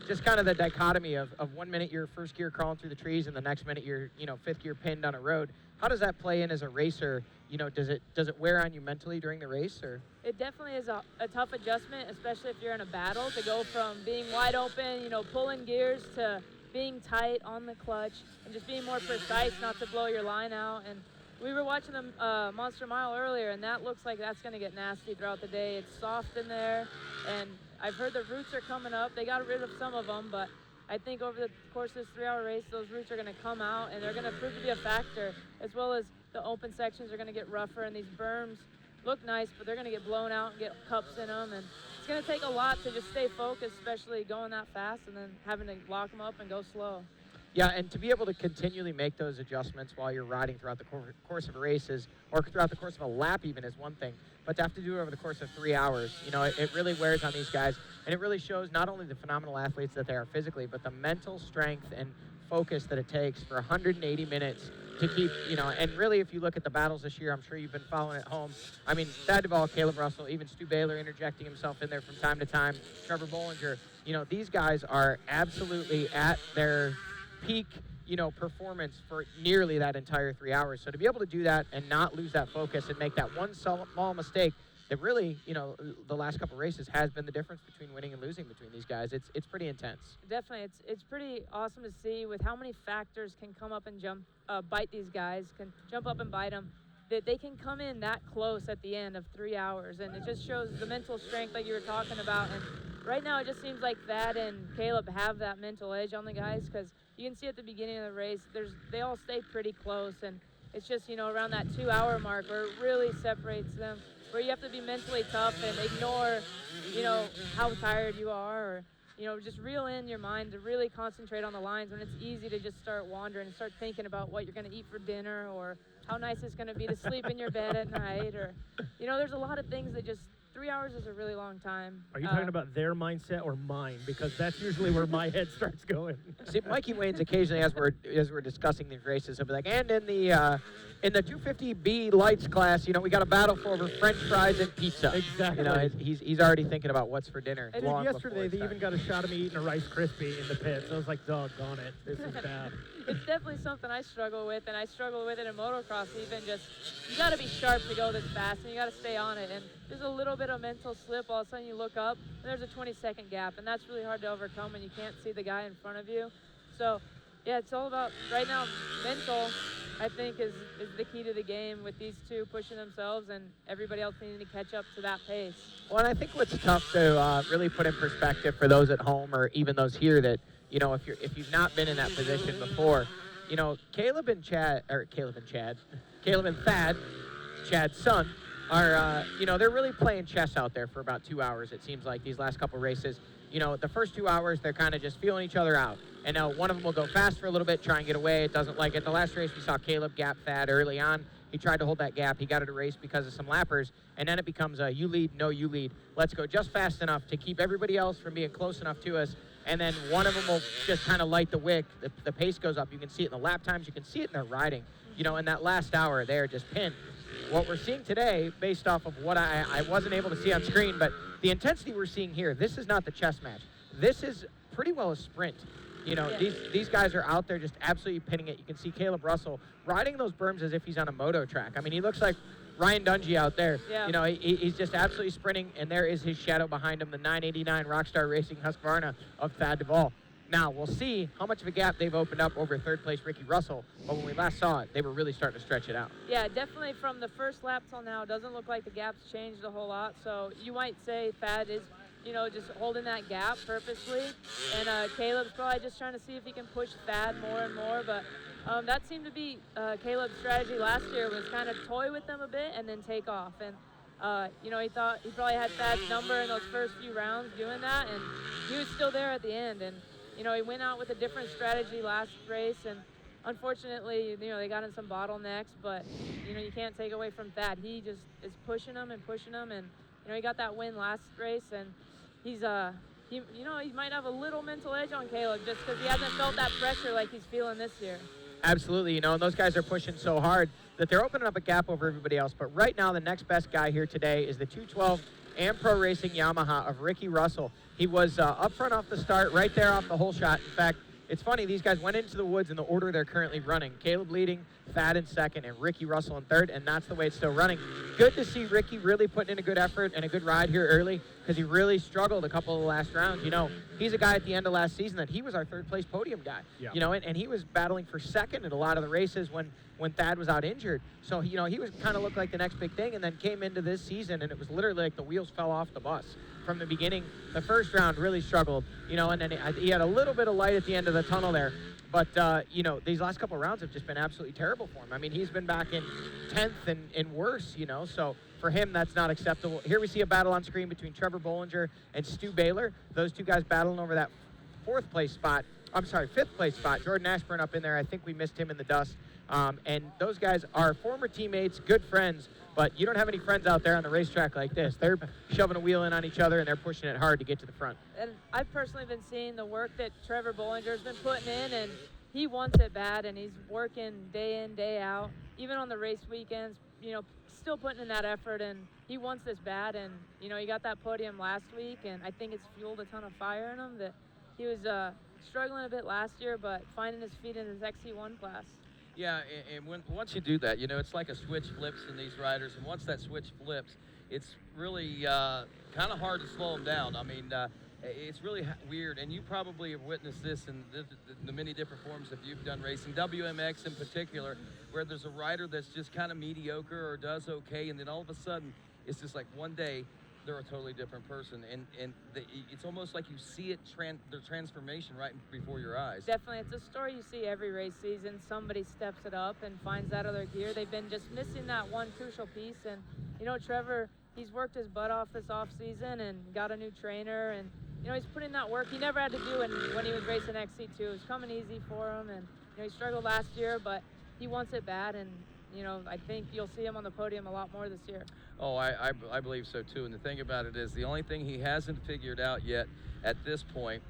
[SPEAKER 20] just kind of the dichotomy of 1 minute you're first gear crawling through the trees, and the next minute you're, you know, fifth gear pinned on a road. How does that play in as a racer? You know, does it wear on you mentally during the race, or?
[SPEAKER 19] It definitely is a tough adjustment, especially if you're in a battle, to go from being wide open, you know, pulling gears, to being tight on the clutch and just being more precise not to blow your line out. And we were watching the Monster Mile earlier, and that looks like that's going to get nasty throughout the day. It's soft in there, and I've heard the roots are coming up. They got rid of some of them, but I think over the course of this 3-hour race, those roots are going to come out, and they're going to prove to be a factor, as well as the open sections are going to get rougher, and these berms look nice, but they're going to get blown out and get cups in them, and it's going to take a lot to just stay focused, especially going that fast and then having to lock them up and go slow.
[SPEAKER 20] Yeah, and to be able to continually make those adjustments while you're riding throughout the course of a race or throughout the course of a lap even is one thing, but to have to do it over the course of 3 hours, you know, it really wears on these guys, and it really shows not only the phenomenal athletes that they are physically, but the mental strength and focus that it takes for 180 minutes to keep, you know, and really if you look at the battles this year, I'm sure you've been following at home. I mean, Thad Duvall, Caleb Russell, even Stu Baylor interjecting himself in there from time to time, Trevor Bollinger, you know, these guys are absolutely at their peak, you know, performance for nearly that entire 3 hours. So to be able to do that and not lose that focus and make that one small mistake that really, you know, the last couple races has been the difference between winning and losing between these guys. It's pretty intense.
[SPEAKER 19] Definitely, it's pretty awesome to see with how many factors can come up and bite these guys, can jump up and bite them, that they can come in that close at the end of 3 hours, and it just shows the mental strength like you were talking about. And right now, it just seems like Thad and Caleb have that mental edge on the guys, because you can see at the beginning of the race, they all stay pretty close, and it's just, you know, around that 2 hour mark where it really separates them, where you have to be mentally tough and ignore, you know, how tired you are, or, you know, just reel in your mind to really concentrate on the lines when it's easy to just start wandering and start thinking about what you're going to eat for dinner, or how nice it's going to be to sleep in your bed at night, or, you know, there's a lot of things that just, 3 hours is a really long time.
[SPEAKER 18] Are you talking about their mindset or mine? Because that's usually where my head starts going.
[SPEAKER 20] See, Mikey Wayne's occasionally, as we're discussing these races, he'll be like, and in the 250B lights class, you know, we got a battle for over French fries and pizza.
[SPEAKER 18] Exactly.
[SPEAKER 20] You know, he's already thinking about what's for dinner.
[SPEAKER 18] And yesterday, they even got a shot of me eating a Rice Krispie in the pits. I was like, doggone it, this is bad.
[SPEAKER 19] It's definitely something I struggle with, and I struggle with it in motocross. Even just, you got to be sharp to go this fast, and you got to stay on it. And there's a little bit of mental slip. All of a sudden, you look up, and there's a 20-second gap, and that's really hard to overcome when you can't see the guy in front of you. So, yeah, it's all about, right now, mental, I think, is the key to the game, with these two pushing themselves and everybody else needing to catch up to that pace.
[SPEAKER 20] Well, and I think what's tough to really put in perspective for those at home, or even those here, that, you know, if you've not been in that position before, you know, Caleb and Thad, Chad's son, are, you know, they're really playing chess out there for about 2 hours, it seems like, these last couple races. You know, the first 2 hours, they're kind of just feeling each other out. And now one of them will go fast for a little bit, try and get away. It doesn't like it. The last race, we saw Caleb gap Thad early on. He tried to hold that gap. He got it erased because of some lappers. And then it becomes a you lead, no, you lead. Let's go just fast enough to keep everybody else from being close enough to us. And then one of them will just kind of light the wick. The pace goes up. You can see it in the lap times. You can see it in their riding. You know, in that last hour, they're just pinned. What we're seeing today, based off of what I wasn't able to see on screen, but the intensity we're seeing here, this is not the chess match. This is pretty well a sprint. You know, these guys are out there just absolutely pinning it. You can see Caleb Russell riding those berms as if he's on a moto track. I mean, he looks like Ryan Dungey out there.
[SPEAKER 19] Yeah.
[SPEAKER 20] You know, he's just absolutely sprinting, and there is his shadow behind him, the 989 Rockstar Racing Husqvarna of Thad Duvall. Now, we'll see how much of a gap they've opened up over third place Ricky Russell, but when we last saw it, they were really starting to stretch it out.
[SPEAKER 19] Yeah, definitely from the first lap till now, it doesn't look like the gap's changed a whole lot. So you might say Thad is, you know, just holding that gap purposely. And Caleb's probably just trying to see if he can push Thad more and more. But that seemed to be Caleb's strategy last year, was kind of toy with them a bit and then take off. And, you know, he thought he probably had Thad's number in those first few rounds doing that. And he was still there at the end. And, you know, he went out with a different strategy last race. And unfortunately, you know, they got in some bottlenecks. But, you know, you can't take away from Thad. He just is pushing them and pushing them. And, you know, he got that win last race. And he's, you know, he might have a little mental edge on Caleb just because he hasn't felt that pressure like he's feeling this year.
[SPEAKER 20] Absolutely, you know, and those guys are pushing so hard that they're opening up a gap over everybody else. But right now, the next best guy here today is the 212 and Pro Racing Yamaha of Ricky Russell. He was up front off the start, right there off the hole shot. In fact, it's funny, these guys went into the woods in the order they're currently running. Caleb leading, Thad in second, and Ricky Russell in third, and that's the way it's still running. Good to see Ricky really putting in a good effort and a good ride here early, because he really struggled a couple of the last rounds. You know, he's a guy at the end of last season that he was our third-place podium guy.
[SPEAKER 18] Yeah.
[SPEAKER 20] You know, and he was battling for second in a lot of the races when Thad was out injured. So, you know, he was kind of looked like the next big thing, and then came into this season, and it was literally like the wheels fell off the bus. From the beginning, the first round really struggled, you know, and then he had a little bit of light at the end of the tunnel there. But, you know, these last couple of rounds have just been absolutely terrible for him. I mean, he's been back in 10th and worse, you know, so for him, that's not acceptable. Here we see a battle on screen between Trevor Bollinger and Stu Baylor. Those two guys battling over that fifth place spot. Jordan Ashburn up in there. I think we missed him in the dust. And those guys are former teammates, good friends, but you don't have any friends out there on the racetrack like this. They're shoving a wheel in on each other, and they're pushing it hard to get to the front.
[SPEAKER 19] And I've personally been seeing the work that Trevor Bollinger's been putting in, and he wants it bad, and he's working day in, day out. Even on the race weekends, you know, still putting in that effort, and he wants this bad. And, you know, he got that podium last week, and I think it's fueled a ton of fire in him. That he was struggling a bit last year, but finding his feet in his XC1 class.
[SPEAKER 14] Yeah, and once you do that, you know, it's like a switch flips in these riders, and once that switch flips, it's really kind of hard to slow them down. I mean, it's really weird, and you probably have witnessed this in the many different forms that you've done racing, WMX in particular, where there's a rider that's just kind of mediocre or does okay, and then all of a sudden, it's just like one day, they're a totally different person, and it's almost like you see it, their transformation right before your eyes.
[SPEAKER 19] Definitely, it's a story you see every race season. Somebody steps it up and finds that other gear. They've been just missing that one crucial piece, and you know, Trevor, he's worked his butt off this off season and got a new trainer, and you know, he's putting that work he never had to do when he was racing XC2. It was coming easy for him, and you know, he struggled last year, but he wants it bad, and you know, I think you'll see him on the podium a lot more this year.
[SPEAKER 14] Oh, I believe so too. And the thing about it is, the only thing he hasn't figured out yet at this point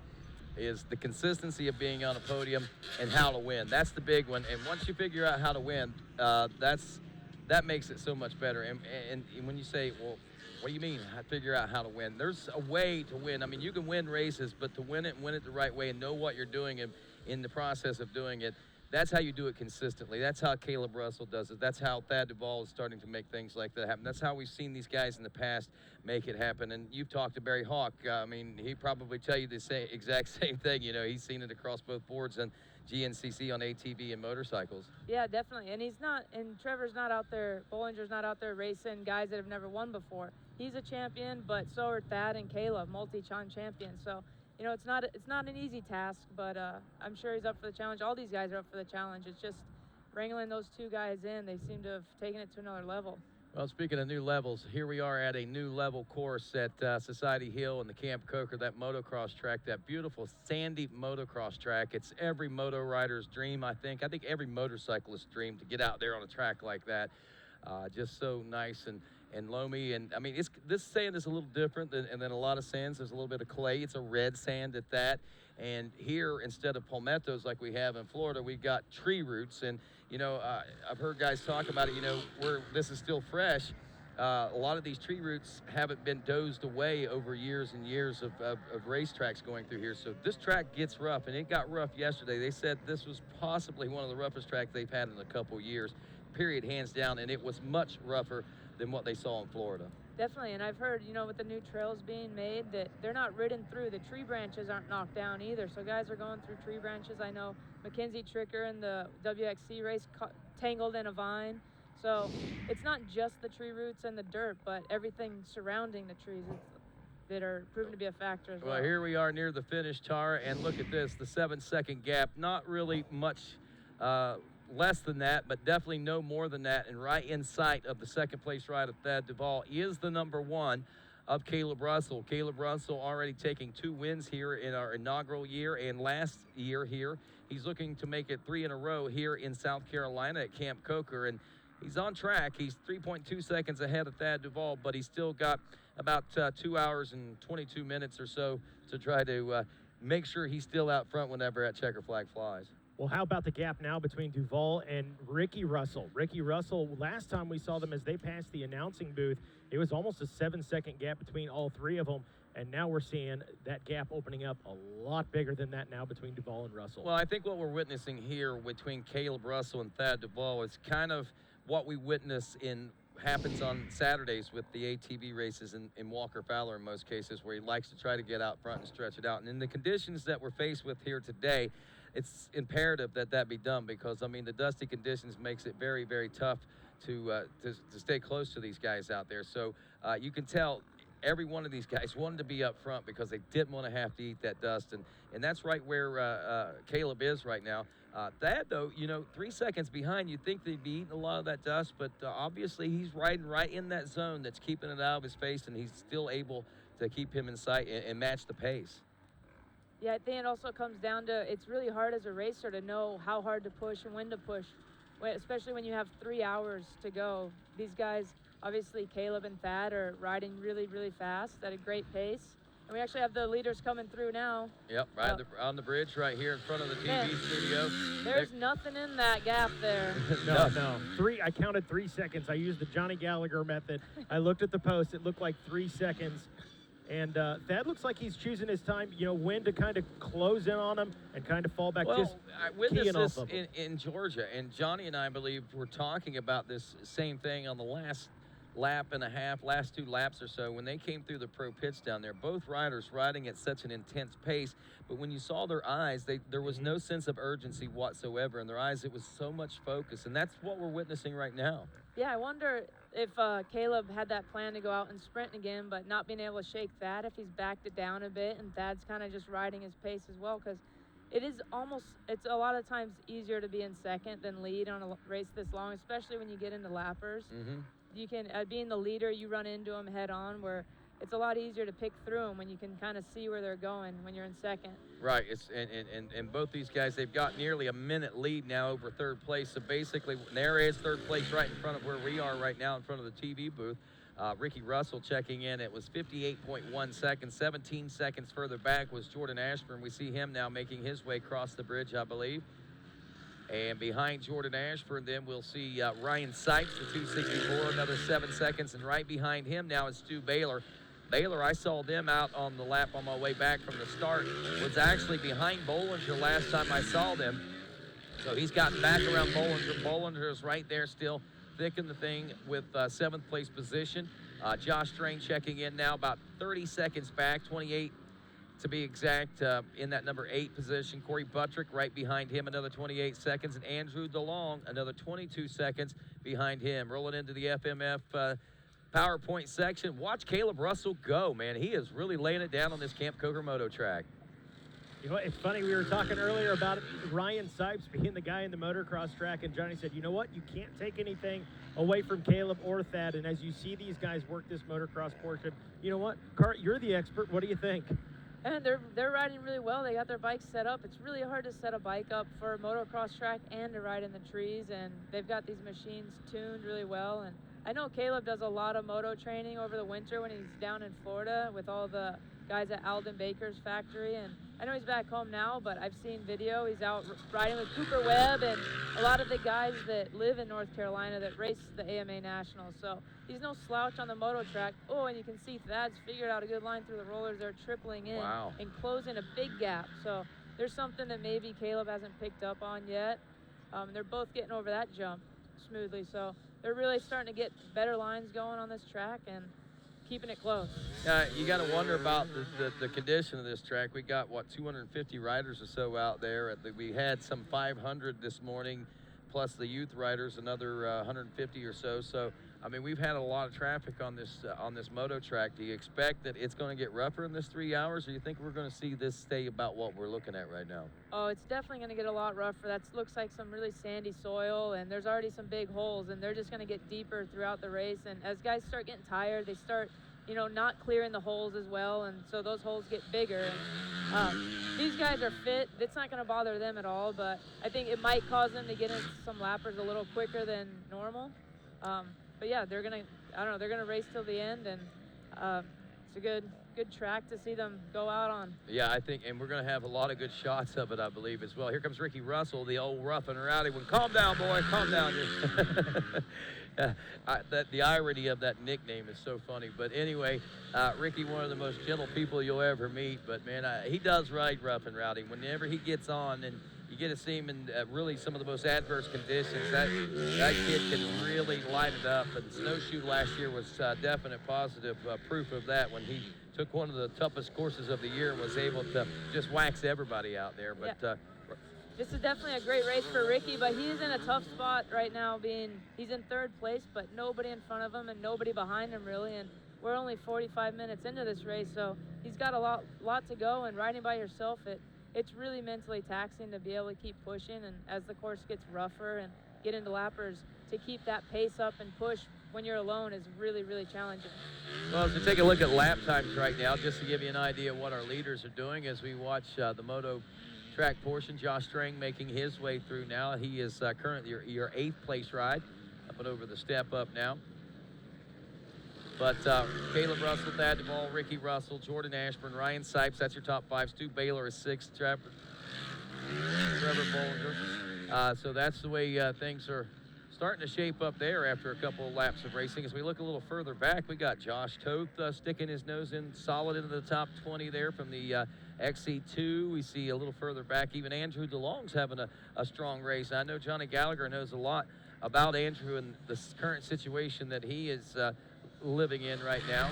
[SPEAKER 14] is the consistency of being on a podium and how to win. That's the big one. And once you figure out how to win, that makes it so much better. And when you say, well, what do you mean figure out how to win? There's a way to win. I mean, you can win races, but to win it and win it the right way and know what you're doing and in the process of doing it, that's how you do it consistently. That's how Caleb Russell does it. That's how Thad Duvall is starting to make things like that happen. That's how we've seen these guys in the past make it happen. And you've talked to Barry Hawk. I mean, he'd probably tell you the exact same thing. You know, he's seen it across both boards and GNCC on ATV and motorcycles.
[SPEAKER 19] Yeah, definitely. And Trevor's not out there, Bollinger's not out there racing guys that have never won before. He's a champion, but so are Thad and Caleb, multi-time champions. So, you know, it's not an easy task, but I'm sure he's up for the challenge. All these guys are up for the challenge. It's just wrangling those two guys in. They seem to have taken it to another level.
[SPEAKER 14] Well, speaking of new levels, here we are at a new level course at Society Hill in the Camp Coker, that motocross track, that beautiful sandy motocross track. It's every moto rider's dream, I think. I think every motorcyclist's dream to get out there on a track like that. Just so nice and loamy, and I mean, this sand is a little different than a lot of sands. There's a little bit of clay. It's a red sand at that, and here, instead of palmettos like we have in Florida, we've got tree roots. And you know, I've heard guys talk about it, you know, where this is still fresh. A lot of these tree roots haven't been dozed away over years and years of racetracks going through here. So this track gets rough, and it got rough yesterday. They said this was possibly one of the roughest tracks they've had in a couple years, period, hands down, and it was much rougher than what they saw in Florida.
[SPEAKER 19] Definitely, and I've heard, you know, with the new trails being made, that they're not ridden through. The tree branches aren't knocked down either, so guys are going through tree branches. I know Mackenzie Tricker in the WXC race tangled in a vine. So it's not just the tree roots and the dirt, but everything surrounding the trees that are proven to be a factor as well.
[SPEAKER 14] Well, here we are near the finish, Tara, and look at this, the 7-second gap. Not really much less than that, but definitely no more than that. And right in sight of the second place ride of Thad Duvall is the number one of Caleb Russell. Caleb Russell already taking 2 wins here in our inaugural year, and last year here, he's looking to make it 3 in a row here in South Carolina at Camp Coker. And he's on track. He's 3.2 seconds ahead of Thad Duvall, but he's still got about 2 hours and 22 minutes or so to try to make sure he's still out front whenever that checker flag flies.
[SPEAKER 18] Well, how about the gap now between Duvall and Ricky Russell? Ricky Russell, last time we saw them as they passed the announcing booth, it was almost a 7-second gap between all three of them. And now we're seeing that gap opening up a lot bigger than that now between Duvall and Russell.
[SPEAKER 14] Well, I think what we're witnessing here between Caleb Russell and Thad Duvall is kind of what we witness happens on Saturdays with the ATV races in Walker Fowler in most cases, where he likes to try to get out front and stretch it out. And in the conditions that we're faced with here today, it's imperative that be done, because, I mean, the dusty conditions makes it very, very tough to stay close to these guys out there. So you can tell every one of these guys wanted to be up front because they didn't want to have to eat that dust. And that's right where Caleb is right now. Thad, though, 3 seconds behind, you'd think they'd be eating a lot of that dust, but obviously he's riding right in that zone that's keeping it out of his face, and he's still able to keep him in sight and match the pace.
[SPEAKER 19] Yeah, I think it also comes down to it's really hard as a racer to know how hard to push and when to push, especially when you have 3 hours to go. These guys, obviously Caleb and Thad, are riding really, really fast at a great pace. And we actually have the leaders coming through now.
[SPEAKER 14] Yep, right on the bridge right here in front of the TV studio.
[SPEAKER 19] There's nothing in that gap there.
[SPEAKER 18] No. I counted 3 seconds. I used the Johnny Gallagher method. I looked at the post. It looked like 3 seconds. And Thad looks like he's choosing his time, when to kind of close in on him and kind of fall back.
[SPEAKER 14] Well, I witnessed this in Georgia, and Johnny and I believe were talking about this same thing on the last lap and a half, last 2 laps or so, when they came through the pro pits down there. Both riders riding at such an intense pace, but when you saw their eyes, there was no sense of urgency whatsoever in their eyes. It was so much focus, and that's what we're witnessing right now.
[SPEAKER 19] Yeah, I wonder if Caleb had that plan to go out and sprint again, but not being able to shake Thad, if he's backed it down a bit, and Thad's kind of just riding his pace as well, because it's a lot of times easier to be in second than lead on a race this long, especially when you get into lappers. You can, being the leader, you run into them head on, where it's a lot easier to pick through them when you can kind of see where they're going when you're in second.
[SPEAKER 14] Right, and both these guys, they've got nearly a minute lead now over third place. So basically, there is third place right in front of where we are right now in front of the TV booth. Ricky Russell checking in. It was 58.1 seconds. 17 seconds further back was Jordan Ashburn. We see him now making his way across the bridge, I believe. And behind Jordan Ashburn, then we'll see Ryan Sipes, the 264, another 7 seconds. And right behind him now is Stu Baylor. Baylor, I saw them out on the lap on my way back from the start, was actually behind Bollinger last time I saw them. So he's gotten back around Bollinger. Bollinger is right there still, thick in the thing with 7th place position. Josh Strain checking in now about 30 seconds back, 28 to be exact, in that number 8 position. Corey Buttrick right behind him, another 28 seconds. And Andrew DeLong, another 22 seconds behind him. Rolling into the FMF PowerPoint section. Watch Caleb Russell go, man. He is really laying it down on this Camp Coker Moto track.
[SPEAKER 18] It's funny, we were talking earlier about Ryan Sipes being the guy in the motocross track, and Johnny said, you know what, you can't take anything away from Caleb or Thad, and as you see these guys work this motocross portion, you know what, Cart, you're the expert. What do you think?
[SPEAKER 19] And they're riding really well. They got their bikes set up. It's really hard to set a bike up for a motocross track and to ride in the trees, and they've got these machines tuned really well. And I know Caleb does a lot of moto training over the winter when he's down in Florida with all the guys at Alden Baker's factory, and I know he's back home now, but I've seen video. He's out riding with Cooper Webb and a lot of the guys that live in North Carolina that race the AMA Nationals. So he's no slouch on the moto track. Oh, and you can see Thad's figured out a good line through the rollers. They're tripling in and closing a big gap. So there's something that maybe Caleb hasn't picked up on yet. They're both getting over that jump smoothly. So they're really starting to get better lines going on this track and keeping it close.
[SPEAKER 14] You got to wonder about the condition of this track. We got, 250 riders or so out there. We had some 500 this morning, plus the youth riders, another 150 or so. So, I mean, we've had a lot of traffic on this moto track. Do you expect that it's going to get rougher in this 3 hours, or do you think we're going to see this stay about what we're looking at right now?
[SPEAKER 19] Oh, it's definitely going to get a lot rougher. That looks like some really sandy soil, and there's already some big holes, and they're just going to get deeper throughout the race. And as guys start getting tired, they start, not clearing the holes as well, and so those holes get bigger. And these guys are fit. It's not going to bother them at all, but I think it might cause them to get into some lappers a little quicker than normal. But yeah, they're gonna race till the end, and it's a good track to see them go out on.
[SPEAKER 14] Yeah, I think, and we're going to have a lot of good shots of it, I believe, as well. Here comes Ricky Russell, the old rough and rowdy one. Calm down, boy, calm down. The irony of that nickname is so funny. But anyway, Ricky, one of the most gentle people you'll ever meet. But, man, he does ride rough and rowdy. Whenever he gets on, and you get to see him in really some of the most adverse conditions, that kid can really light it up. And Snowshoe last year was definite positive proof of that when he took one of the toughest courses of the year and was able to just wax everybody out there. But
[SPEAKER 19] yeah. This is definitely a great race for Ricky, but he's in a tough spot right now. He's in third place, but nobody in front of him and nobody behind him really. And we're only 45 minutes into this race, so he's got a lot to go. And riding by yourself, it's really mentally taxing to be able to keep pushing. And as the course gets rougher and get into lappers, to keep that pace up and push when you're alone is really, really challenging.
[SPEAKER 14] Well, as we take a look at lap times right now, just to give you an idea of what our leaders are doing as we watch the Moto track portion, Josh Strang making his way through now. He is currently your 8th place ride, up and over the step up now. But Caleb Russell, Thad Duvall, Ricky Russell, Jordan Ashburn, Ryan Sipes, that's your top 5. Stu Baylor is 6th, Trevor Bollinger. So that's the way things are starting to shape up there after a couple of laps of racing. As we look a little further back, we got Josh Toth sticking his nose in solid into the top 20 there from the XC2. We see a little further back, even Andrew DeLong's having a strong race. I know Johnny Gallagher knows a lot about Andrew and the current situation that he is living in right now.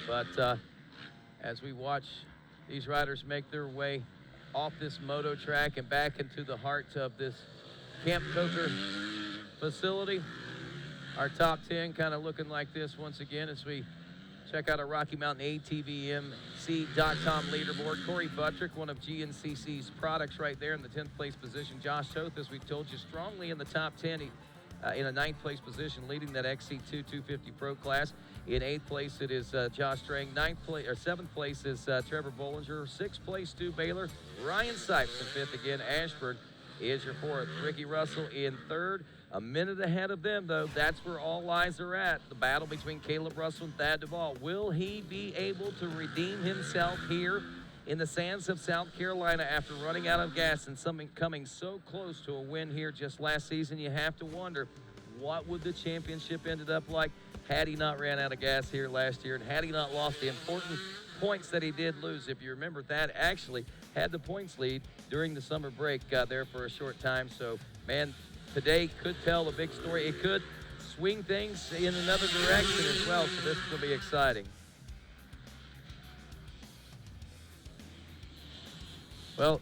[SPEAKER 14] But as we watch these riders make their way off this moto track and back into the heart of this Camp Coker facility, our top 10 kind of looking like this once again as we check out our Rocky Mountain ATVMC.com leaderboard. Corey Buttrick, one of GNCC's products right there in the 10th place position. Josh Toth, as we told you, strongly in the top 10 in a 9th place position, leading that XC2 250 Pro class. In 8th place, it is Josh Strang. 7th place is Trevor Bollinger. 6th place, Stu Baylor. Ryan Sipes in 5th again. Ashford is your 4th. Ricky Russell in 3rd. A minute ahead of them, though. That's where all eyes are at. The battle between Caleb Russell and Thad Duvall. Will he be able to redeem himself here in the sands of South Carolina after running out of gas and coming so close to a win here just last season? You have to wonder, what would the championship ended up like had he not ran out of gas here last year and had he not lost the important points that he did lose? If you remember, Thad actually had the points lead during the summer break there for a short time. So, man, today could tell a big story. It could swing things in another direction as well, so this will be exciting. Well,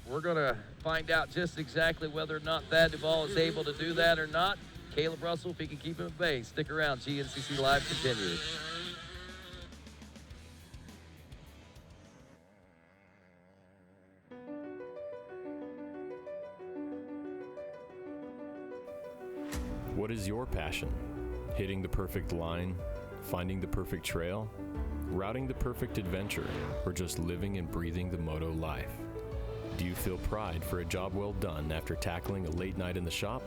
[SPEAKER 14] we're going to find out just exactly whether or not Thad Duvall is able to do that or not. Caleb Russell, if he can keep him at bay. Stick around. GNCC Live continues.
[SPEAKER 21] What is your passion? Hitting the perfect line, finding the perfect trail, routing the perfect adventure, or just living and breathing the moto life? Do you feel pride for a job well done after tackling a late night in the shop?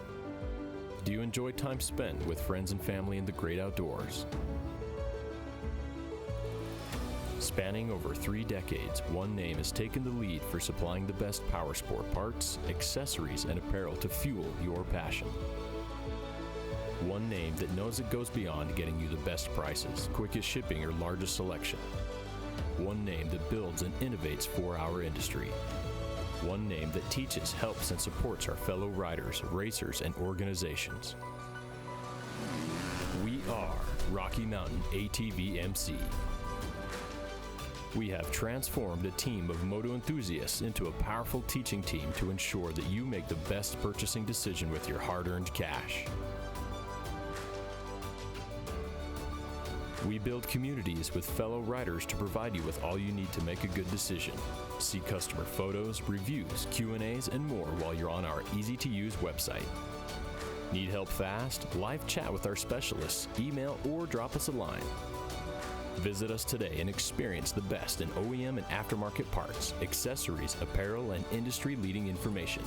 [SPEAKER 21] Do you enjoy time spent with friends and family in the great outdoors? Spanning over 3 decades, one name has taken the lead for supplying the best powersport parts, accessories, and apparel to fuel your passion. One name that knows it goes beyond getting you the best prices, quickest shipping, or largest selection. One name that builds and innovates for our industry. One name that teaches, helps, and supports our fellow riders, racers, and organizations. We are Rocky Mountain ATVMC. We have transformed a team of moto enthusiasts into a powerful teaching team to ensure that you make the best purchasing decision with your hard-earned cash. We build communities with fellow riders to provide you with all you need to make a good decision. See customer photos, reviews, Q&As, and more while you're on our easy-to-use website. Need help fast? Live chat with our specialists, email, or drop us a line. Visit us today and experience the best in OEM and aftermarket parts, accessories, apparel, and industry-leading information.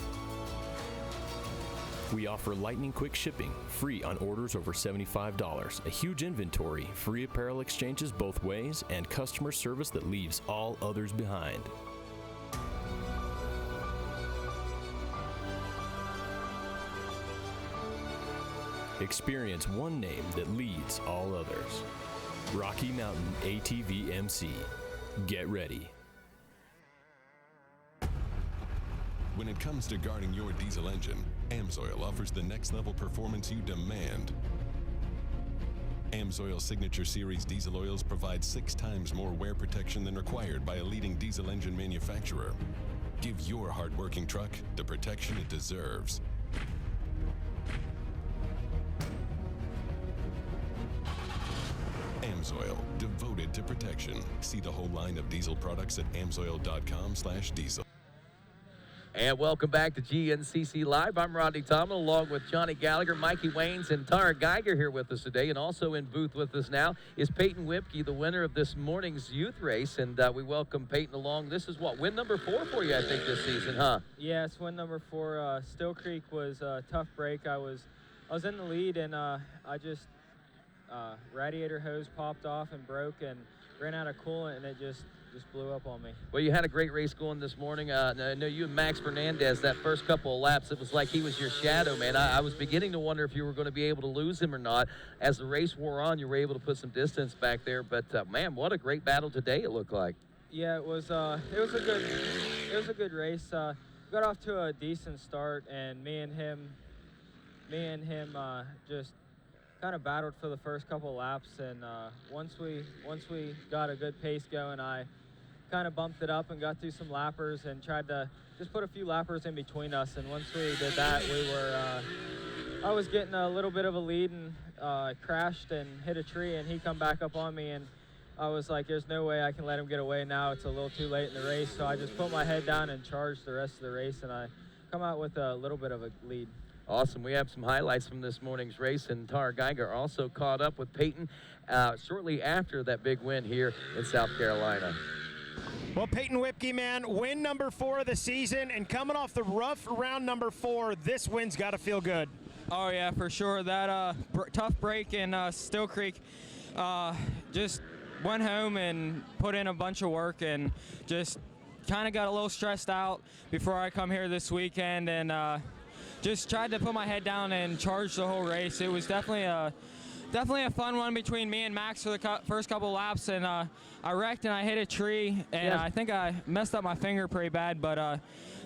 [SPEAKER 21] We offer lightning quick shipping, free on orders over $75, a huge inventory, free apparel exchanges both ways, and customer service that leaves all others behind. Experience one name that leads all others. Rocky Mountain ATV MC. Get ready.
[SPEAKER 3] When it comes to guarding your diesel engine, AMSOIL offers the next level performance you demand. AMSOIL Signature Series diesel oils provide 6 times more wear protection than required by a leading diesel engine manufacturer. Give your hard-working truck the protection it deserves. AMSOIL, devoted to protection. See the whole line of diesel products at amsoil.com/diesel.
[SPEAKER 14] And welcome back to GNCC Live. I'm Rodney Tomlin, along with Johnny Gallagher, Mikey Waynes, and Tara Geiger here with us today. And also in booth with us now is Peyton Whipke, the winner of this morning's youth race. And we welcome Peyton along. This is what, win number 4 for you, I think, this season, huh?
[SPEAKER 22] Yeah, it's win number 4. Still Creek was a tough break. I was in the lead, and I just radiator hose popped off and broke and ran out of coolant, and it just blew up on me.
[SPEAKER 14] Well, you had a great race going this morning. I know you and Max Fernandez, that first couple of laps, it was like he was your shadow, man. I was beginning to wonder if you were going to be able to lose him or not. As the race wore on, you were able to put some distance back there. But, man, what a great battle today it looked like.
[SPEAKER 22] Yeah, it was a good race. Got off to a decent start, and me and him just kind of battled for the first couple of laps, and once we got a good pace going, I kind of bumped it up and got through some lappers and tried to just put a few lappers in between us. And once we did that, I was getting a little bit of a lead, and crashed and hit a tree, and he come back up on me, and I was like, there's no way I can let him get away now. It's a little too late in the race. So I just put my head down and charged the rest of the race, and I come out with a little bit of a lead.
[SPEAKER 14] Awesome. We have some highlights from this morning's race, and Tara Geiger also caught up with Peyton shortly after that big win here in South Carolina.
[SPEAKER 4] Well, Peyton Whipke, man, win number 4 of the season, and coming off the rough round number 4, this win's got to feel good.
[SPEAKER 22] Oh, yeah, for sure. That tough break in Still Creek, just went home and put in a bunch of work, and just kind of got a little stressed out before I come here this weekend, and just tried to put my head down and charge the whole race. It was definitely a fun one between me and Max for the first couple laps, and I wrecked and I hit a tree, and I think I messed up my finger pretty bad, but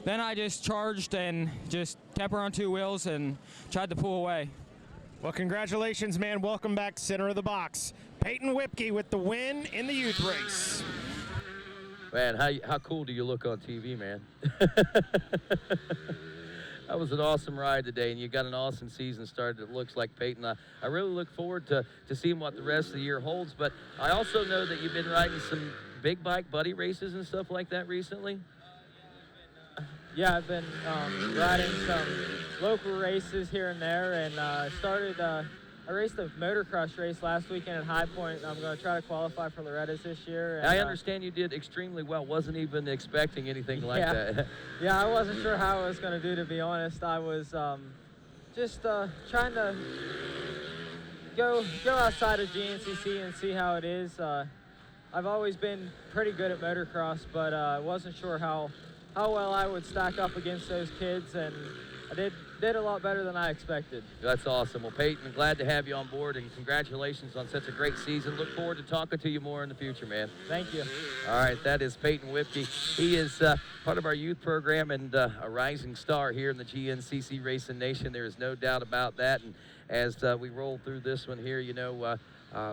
[SPEAKER 22] then I just charged and just kept her on 2 wheels and tried to pull away.
[SPEAKER 4] Well, congratulations, man. Welcome back to center of the box. Peyton Whipke with the win in the youth race.
[SPEAKER 14] Man, how cool do you look on TV, man? That was an awesome ride today, and you got an awesome season started. It looks like, Peyton. I really look forward to seeing what the rest of the year holds, but I also know that you've been riding some big bike buddy races and stuff like that recently.
[SPEAKER 22] Yeah, I've been riding some local races here and there, and I raced a motocross race last weekend at High Point. I'm going to try to qualify for Loretta's this year. And,
[SPEAKER 14] I understand you did extremely well. Wasn't even expecting anything like that.
[SPEAKER 22] Yeah, I wasn't sure how I was going to do, to be honest. I was just trying to go outside of GNCC and see how it is. I've always been pretty good at motocross, but I wasn't sure how well I would stack up against those kids, and I did a lot better than I expected.
[SPEAKER 14] That's awesome. Well, Peyton, glad to have you on board, and congratulations on such a great season. Look forward to talking to you more in the future, man.
[SPEAKER 22] Thank you.
[SPEAKER 14] All right, that is Peyton Whipke. He is part of our youth program and a rising star here in the GNCC Racing Nation. There is no doubt about that. And as we roll through this one here, you know,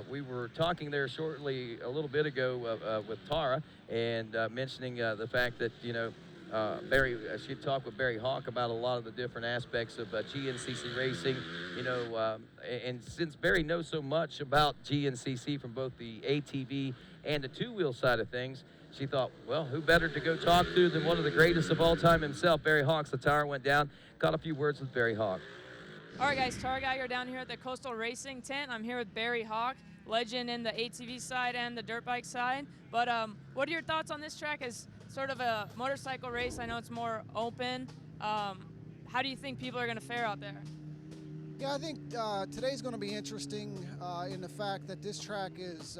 [SPEAKER 14] we were talking there shortly a little bit ago with Tara, and mentioning the fact that, you know, she talked with Barry Hawk about a lot of the different aspects of GNCC racing, you know, and since Barry knows so much about GNCC from both the ATV and the 2-wheel side of things, she thought, well, who better to go talk to than one of the greatest of all time himself, Barry Hawk. So Tara went down, got a few words with Barry Hawk.
[SPEAKER 19] All right, guys, Tara Geiger down here at the Coastal Racing Tent. I'm here with Barry Hawk, legend in the ATV side and the dirt bike side. But what are your thoughts on this track as sort of a motorcycle race? I know it's more open. how do you think people are going to fare out there?
[SPEAKER 5] Yeah, I think today's going to be interesting in the fact that this track is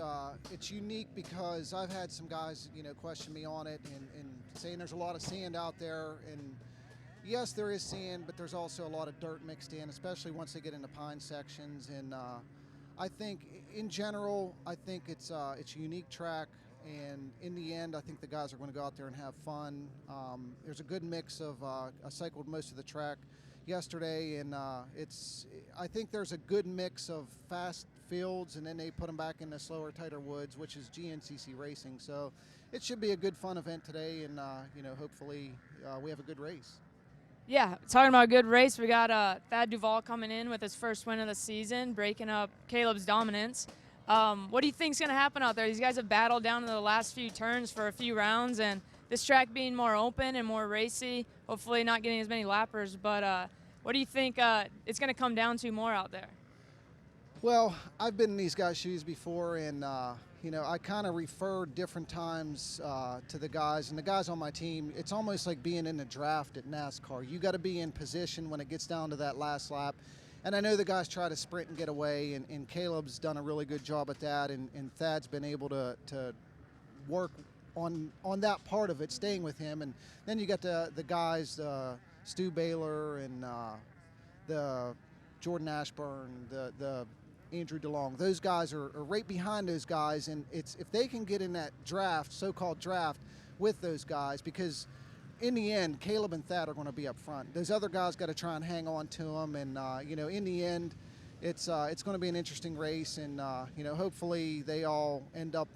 [SPEAKER 5] it's unique because I've had some guys, question me on it and saying there's a lot of sand out there. And yes, there is sand, but there's also a lot of dirt mixed in, especially once they get into pine sections. And I think, in general, I think it's a unique track. And in the end, I think the guys are going to go out there and have fun. There's a good mix of I cycled most of the track yesterday, and I think there's a good mix of fast fields, and then they put them back in the slower, tighter woods, which is GNCC racing. So it should be a good, fun event today, and hopefully we have a good race.
[SPEAKER 19] Yeah, talking about a good race, we got Thad Duvall coming in with his first win of the season, breaking up Caleb's dominance. What do you think's going to happen out there? These guys have battled down to the last few turns for a few rounds, and this track being more open and more racy, hopefully not getting as many lappers, but what do you think it's going to come down to more out there?
[SPEAKER 5] Well, I've been in these guys' shoes before, and I kind of refer different times to the guys, and the guys on my team, it's almost like being in the draft at NASCAR. You got to be in position when it gets down to that last lap. And I know the guys try to sprint and get away, and Caleb's done a really good job at that, and Thad's been able to work on that part of it, staying with him. And then you got the guys, Stu Baylor and the Jordan Ashburn, the Andrew DeLong. Those guys are right behind those guys, and it's if they can get in that draft, so-called draft, with those guys, because in the end, Caleb and Thad are going to be up front. Those other guys got to try and hang on to them, and in the end, it's going to be an interesting race, and hopefully they all end up.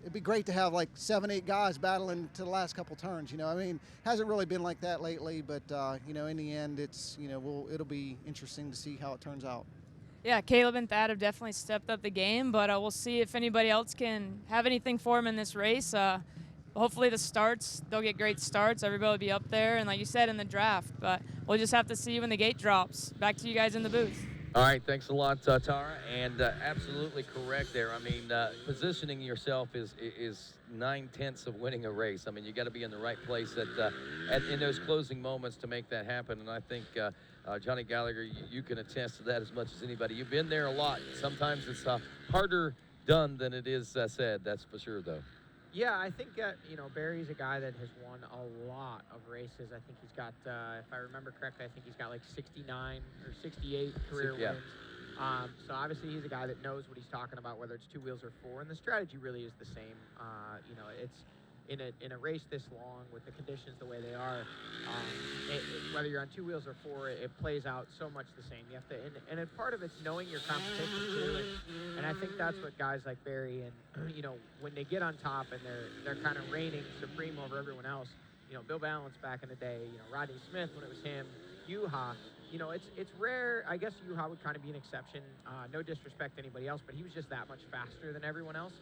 [SPEAKER 5] It'd be great to have like 7-8 guys battling to the last couple turns. Hasn't really been like that lately, but in the end, it's it'll be interesting to see how it turns out.
[SPEAKER 19] Yeah, Caleb and Thad have definitely stepped up the game, but we'll see if anybody else can have anything for them in this race. Hopefully the starts, they'll get great starts. Everybody will be up there, and like you said, in the draft. But we'll just have to see when the gate drops. Back to you guys in the booth.
[SPEAKER 14] All right, thanks a lot, Tara, and absolutely correct there. I mean, positioning yourself is 9/10 of winning a race. I mean, you got to be in the right place in those closing moments to make that happen. And I think Johnny Gallagher, you can attest to that as much as anybody. You've been there a lot. Sometimes it's harder done than it is said. That's for sure, though.
[SPEAKER 20] Yeah, I think, Barry's a guy that has won a lot of races. I think he's got, if I remember correctly, I think he's got like 69 or 68 career wins. So obviously he's a guy that knows what he's talking about, whether it's 2 wheels or 4, and the strategy really is the same. It's in a race this long with the conditions the way they are, whether you're on 2 wheels or 4, it plays out so much the same. You have to, and part of it's knowing your competition too, and I think that's what guys like Barry and when they get on top and they're kind of reigning supreme over everyone else. Bill Balance back in the day, Rodney Smith when it was him, Yuha. It's rare. I guess Yuha would kind of be an exception. No disrespect to anybody else, but he was just that much faster than everyone else.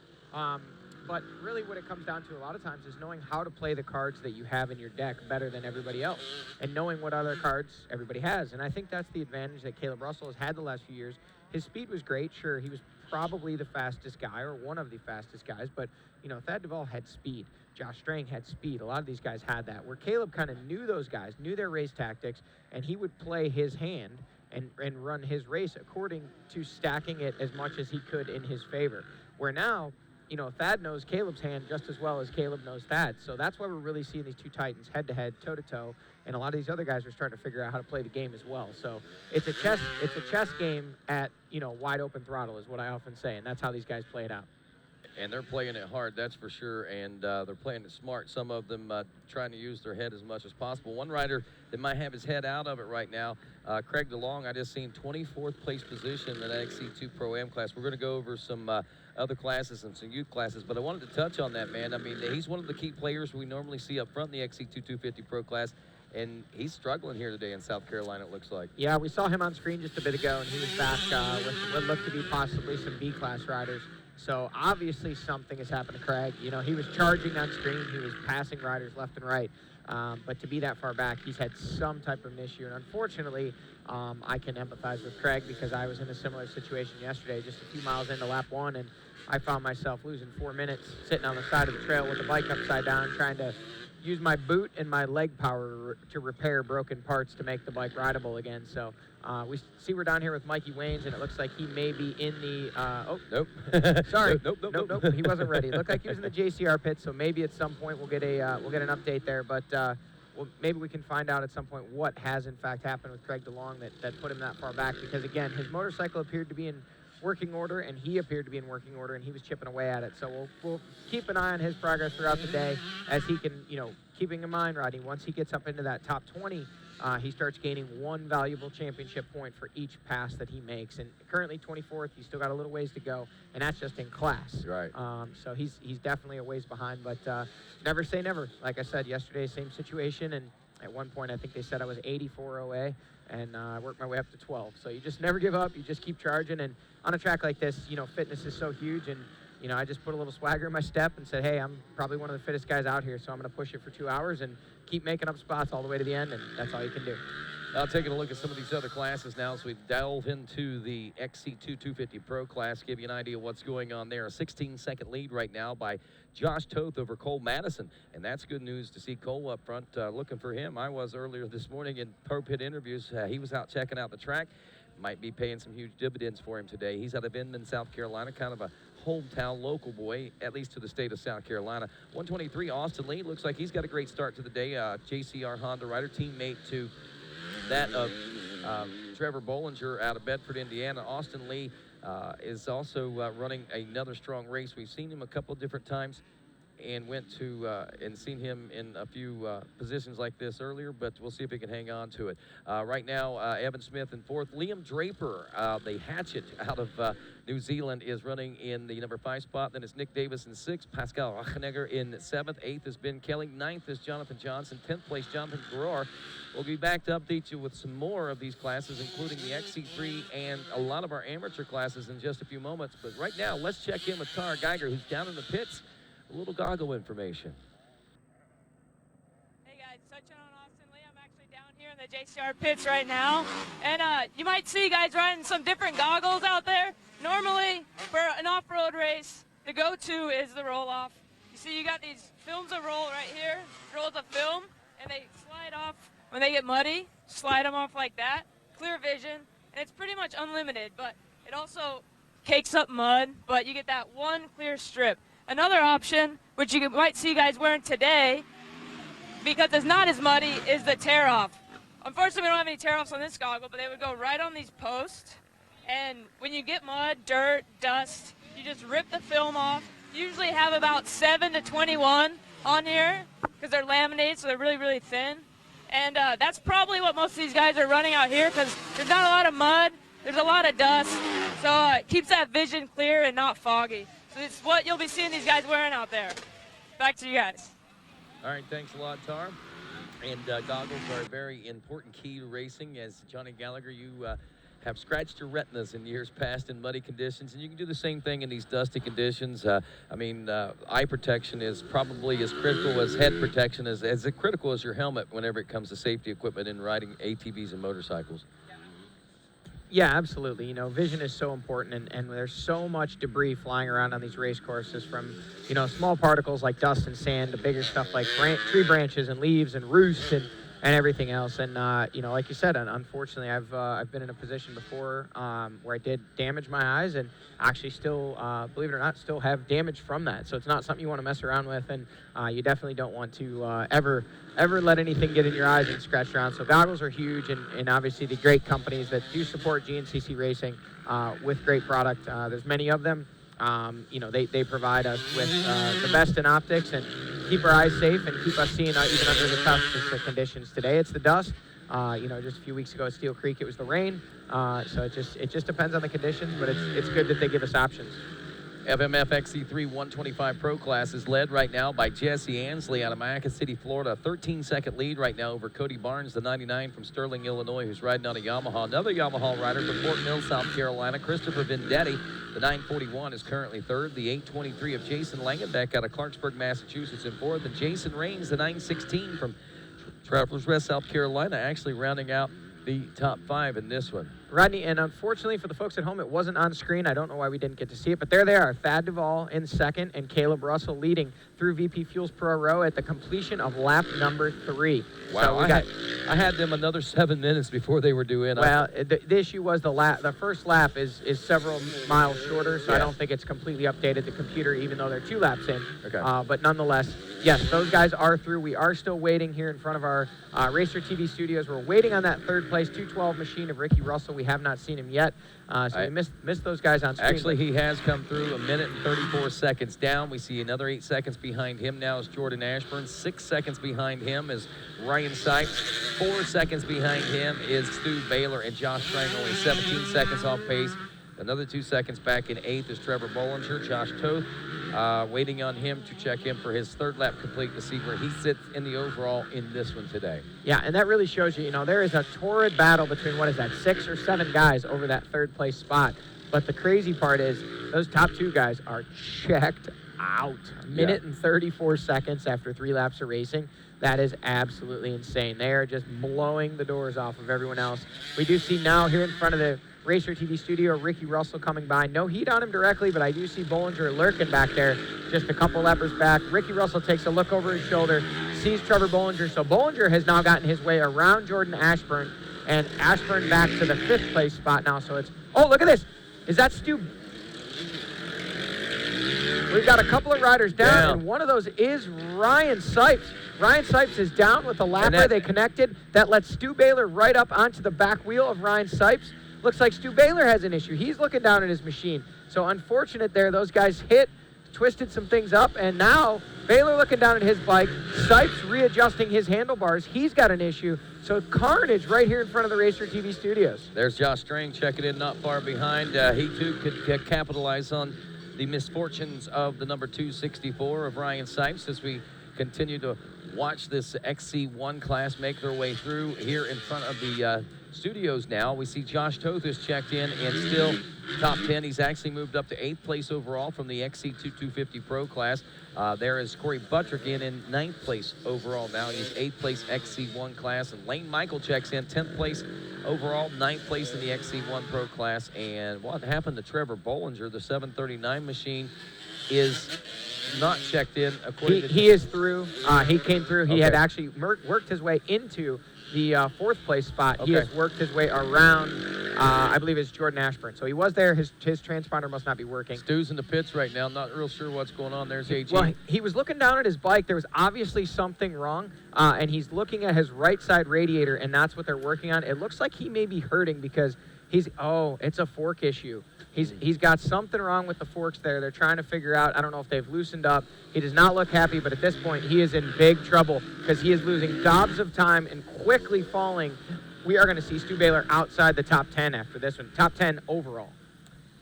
[SPEAKER 20] But really what it comes down to a lot of times is knowing how to play the cards that you have in your deck better than everybody else and knowing what other cards everybody has. And I think that's the advantage that Caleb Russell has had the last few years. His speed was great. Sure, he was probably the fastest guy or one of the fastest guys, but Thad Duvall had speed. Josh Strang had speed. A lot of these guys had that, where Caleb kind of knew those guys, knew their race tactics, and he would play his hand and run his race according to stacking it as much as he could in his favor. Where now, Thad knows Caleb's hand just as well as Caleb knows Thad. So that's why we're really seeing these two titans head-to-head, toe-to-toe, and a lot of these other guys are starting to figure out how to play the game as well. So it's a chess game at, wide open throttle is what I often say, and that's how these guys play it out.
[SPEAKER 14] And they're playing it hard, that's for sure, and they're playing it smart. Some of them trying to use their head as much as possible. One rider that might have his head out of it right now, Craig DeLong, I just seen 24th place position in the XC2 Pro-Am class. We're going to go over some other classes and some youth classes, but I wanted to touch on that, man. I mean, he's one of the key players we normally see up front in the XC2 250 Pro class, and he's struggling here today in South Carolina, it looks like.
[SPEAKER 20] Yeah, we saw him on screen just a bit ago, and he was back with what looked to be possibly some B-class riders. So obviously something has happened to Craig. He was charging on screen. He was passing riders left and right. But to be that far back, he's had some type of an issue. And unfortunately, I can empathize with Craig because I was in a similar situation yesterday, just a few miles into lap 1, and I found myself losing 4 minutes sitting on the side of the trail with the bike upside down, trying to use my boot and my leg power to repair broken parts to make the bike rideable again. So we see we're down here with Mikey Waynes, and it looks like he may be in the, oh, nope. Sorry. Nope. He wasn't ready. It looked like he was in the JCR pit, so maybe at some point we'll get an update there. But well, maybe we can find out at some point what has in fact happened with Craig DeLong that put him that far back, because again, his motorcycle appeared to be in working order, and he appeared to be in working order, and he was chipping away at it. So we'll keep an eye on his progress throughout the day, as he can, keeping in mind, Rodney, once he gets up into that top 20, he starts gaining one valuable championship point for each pass that he makes. And currently 24th, he's still got a little ways to go, and that's just in class.
[SPEAKER 6] Right.
[SPEAKER 20] So he's definitely a ways behind, but never say never. Like I said, yesterday, same situation, and at one point, I think they said I was 84 OA, and I worked my way up to 12. So you just never give up. You just keep charging, and on a track like this, fitness is so huge, and I just put a little swagger in my step and said, hey, I'm probably one of the fittest guys out here, so I'm going to push it for 2 hours and keep making up spots all the way to the end, and that's all you can do.
[SPEAKER 14] Now taking a look at some of these other classes now, so we delve into the XC2 250 Pro class, give you an idea of what's going on there. A 16-second lead right now by Josh Toth over Cole Madison, and that's good news to see Cole up front. Looking for him. I was earlier this morning in Pro Pit interviews. He was out checking out the track. Might be paying some huge dividends for him today. He's out of Inman, South Carolina, kind of a hometown local boy, at least to the state of South Carolina. 123, Austin Lee, looks like he's got a great start to the day. JCR Honda rider, teammate to that of Trevor Bollinger out of Bedford, Indiana. Austin Lee is also running another strong race. We've seen him a couple different times and went to and seen him in a few positions like this earlier, but we'll see if he can hang on to it. Right now, Evan Smith in fourth. Liam Draper, the Hatchet out of New Zealand, is running in the number 5 spot. Then it's Nick Davis in 6th, Pascal Rachenegger in 7th, 8th is Ben Kelly, 9th is Jonathan Johnson, 10th place Jonathan Garor. We'll be back to update you with some more of these classes, including the XC3 and a lot of our amateur classes in just a few moments. But right now, let's check in with Tara Geiger, who's down in the pits. A little goggle information.
[SPEAKER 19] Hey guys, touching on Austin Lee, I'm actually down here in the JCR pits right now, and you might see guys riding some different goggles out there. Normally, for an off-road race, the go-to is the roll-off. You see, you got these films of roll right here, rolls of film, and they slide off when they get muddy. Slide them off like that, clear vision, and it's pretty much unlimited. But it also cakes up mud, but you get that one clear strip. Another option, which you might see guys wearing today, because it's not as muddy, is the tear-off. Unfortunately, we don't have any tear-offs on this goggle, but they would go right on these posts. And when you get mud, dirt, dust, you just rip the film off. You usually have about 7 to 21 on here, because they're laminated, so they're really, really thin. And that's probably what most of these guys are running out here, because there's not a lot of mud, there's a lot of dust, so it keeps that vision clear and not foggy. So it's what you'll be seeing these guys wearing out there. Back to you guys.
[SPEAKER 14] All right, thanks a lot, Tar. And goggles are a very important key to racing. As Johnny Gallagher, you have scratched your retinas in years past in muddy conditions, and you can do the same thing in these dusty conditions. Eye protection is probably as critical as head protection, as critical as your helmet whenever it comes to safety equipment in riding ATVs and motorcycles.
[SPEAKER 20] Yeah, absolutely. Vision is so important, and there's so much debris flying around on these race courses, from, small particles like dust and sand to bigger stuff like tree branches and leaves and roosts and everything else. And, like you said, unfortunately, I've been in a position before where I did damage my eyes, and actually still, believe it or not, still have damage from that. So it's not something you want to mess around with, and you definitely don't want to ever let anything get in your eyes and scratch around. So goggles are huge, and obviously the great companies that do support GNCC Racing with great product. There's many of them. They provide us with the best in optics and keep our eyes safe and keep us seeing even under the toughest of conditions. Today it's the dust. Just a few weeks ago at Steel Creek it was the rain. So it just depends on the conditions, but it's good that they give us options.
[SPEAKER 14] FMF XC3 125 Pro class is led right now by Jesse Ansley out of Mayaca City, Florida. 13-second lead right now over Cody Barnes, the 99 from Sterling, Illinois, who's riding on a Yamaha. Another Yamaha rider from Fort Mill, South Carolina, Christopher Vendetti. The 941 is currently third. The 823 of Jason Langenbeck out of Clarksburg, Massachusetts in fourth. And Jason Raines, the 916 from Travelers Rest, South Carolina, actually rounding out the top 5 in this one.
[SPEAKER 20] Rodney, and unfortunately for the folks at home, it wasn't on screen. I don't know why we didn't get to see it, but there they are. Thad Duvall in second and Caleb Russell leading through VP Fuels Pro Row at the completion of lap number 3.
[SPEAKER 14] Wow,
[SPEAKER 20] So
[SPEAKER 14] I had them another 7 minutes before they were due in.
[SPEAKER 20] Well, the issue was the first lap is several miles shorter, so I don't think it's completely updated the computer, even though they're 2 laps in.
[SPEAKER 14] Okay.
[SPEAKER 20] But nonetheless, yes, those guys are through. We are still waiting here in front of our Racer TV studios. We're waiting on that third place 212 machine of Ricky Russell. We have not seen him yet, so we missed those guys on screen.
[SPEAKER 14] Actually, he has come through 1 minute and 34 seconds down. We see another 8 seconds behind him now is Jordan Ashburn. 6 seconds behind him is Ryan Sipes. 4 seconds behind him is Stu Baylor, and Josh Strang only 17 seconds off pace. Another 2 seconds back in 8th is Trevor Bollinger. Josh Toth waiting on him to check in for his third lap complete to see where he sits in the overall in this one today.
[SPEAKER 20] Yeah, and that really shows you, there is a torrid battle between, 6 or 7 guys over that third place spot. But the crazy part is those top 2 guys are checked out. A minute and 34 seconds after 3 laps of racing. That is absolutely insane. They are just blowing the doors off of everyone else. We do see now here in front of the Racer TV studio, Ricky Russell coming by. No heat on him directly, but I do see Bollinger lurking back there, just a couple lappers back. Ricky Russell takes a look over his shoulder, sees Trevor Bollinger. So Bollinger has now gotten his way around Jordan Ashburn, and Ashburn back to the 5th place spot now. So it's, oh, look at this. Is that Stu? We've got a couple of riders down, and one of those is Ryan Sipes. Ryan Sipes is down with the lapper. They connected. That lets Stu Baylor right up onto the back wheel of Ryan Sipes. Looks like Stu Baylor has an issue. He's looking down at his machine. So unfortunate there. Those guys twisted some things up, and now Baylor looking down at his bike. Sipes readjusting his handlebars. He's got an issue. So carnage right here in front of the Racer TV studios.
[SPEAKER 14] There's Josh Strang checking in not far behind. He too could capitalize on the misfortunes of the number 264 of Ryan Sipes as we continue to watch this XC1 class make their way through here in front of the studios now. We see Josh Toth is checked in and still top 10. He's actually moved up to 8th place overall from the XC2 250 Pro class. There is Corey Buttrick in 9th place overall now. He's 8th place XC1 class. And Lane Michael checks in 10th place overall, 9th place in the XC1 Pro class. And what happened to Trevor Bollinger, the 739 machine, is not checked in according to...
[SPEAKER 20] He is through. He came through. He had actually worked his way into the 4th place spot. He has worked his way around, I believe it's Jordan Ashburn. So he was there. His transponder must not be working.
[SPEAKER 14] Stu's in the pits right now. Not real sure what's going on. There's AG.
[SPEAKER 20] Well, he was looking down at his bike. There was obviously something wrong, and he's looking at his right side radiator, and that's what they're working on. It looks like he may be hurting because it's a fork issue. He's got something wrong with the forks there. They're trying to figure out. I don't know if they've loosened up. He does not look happy, but at this point, he is in big trouble because he is losing gobs of time and quickly falling. We are going to see Stu Baylor outside the top 10 after this one. Top 10 overall.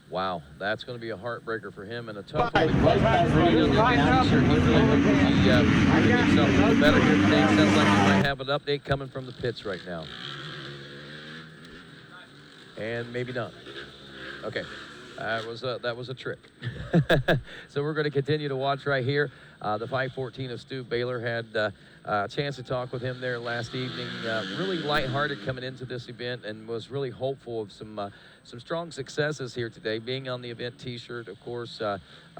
[SPEAKER 14] Wow, that's going to be a heartbreaker for him and a tough one. He really hopes he gets something a little better here today. Sounds like we might have an update coming from the pits right now. And maybe not. Okay, that was a trick. So we're going to continue to watch right here. The 514 of Stu Baylor had a chance to talk with him there last evening. Really lighthearted coming into this event and was really hopeful of some strong successes here today. Being on the event T-shirt, of course,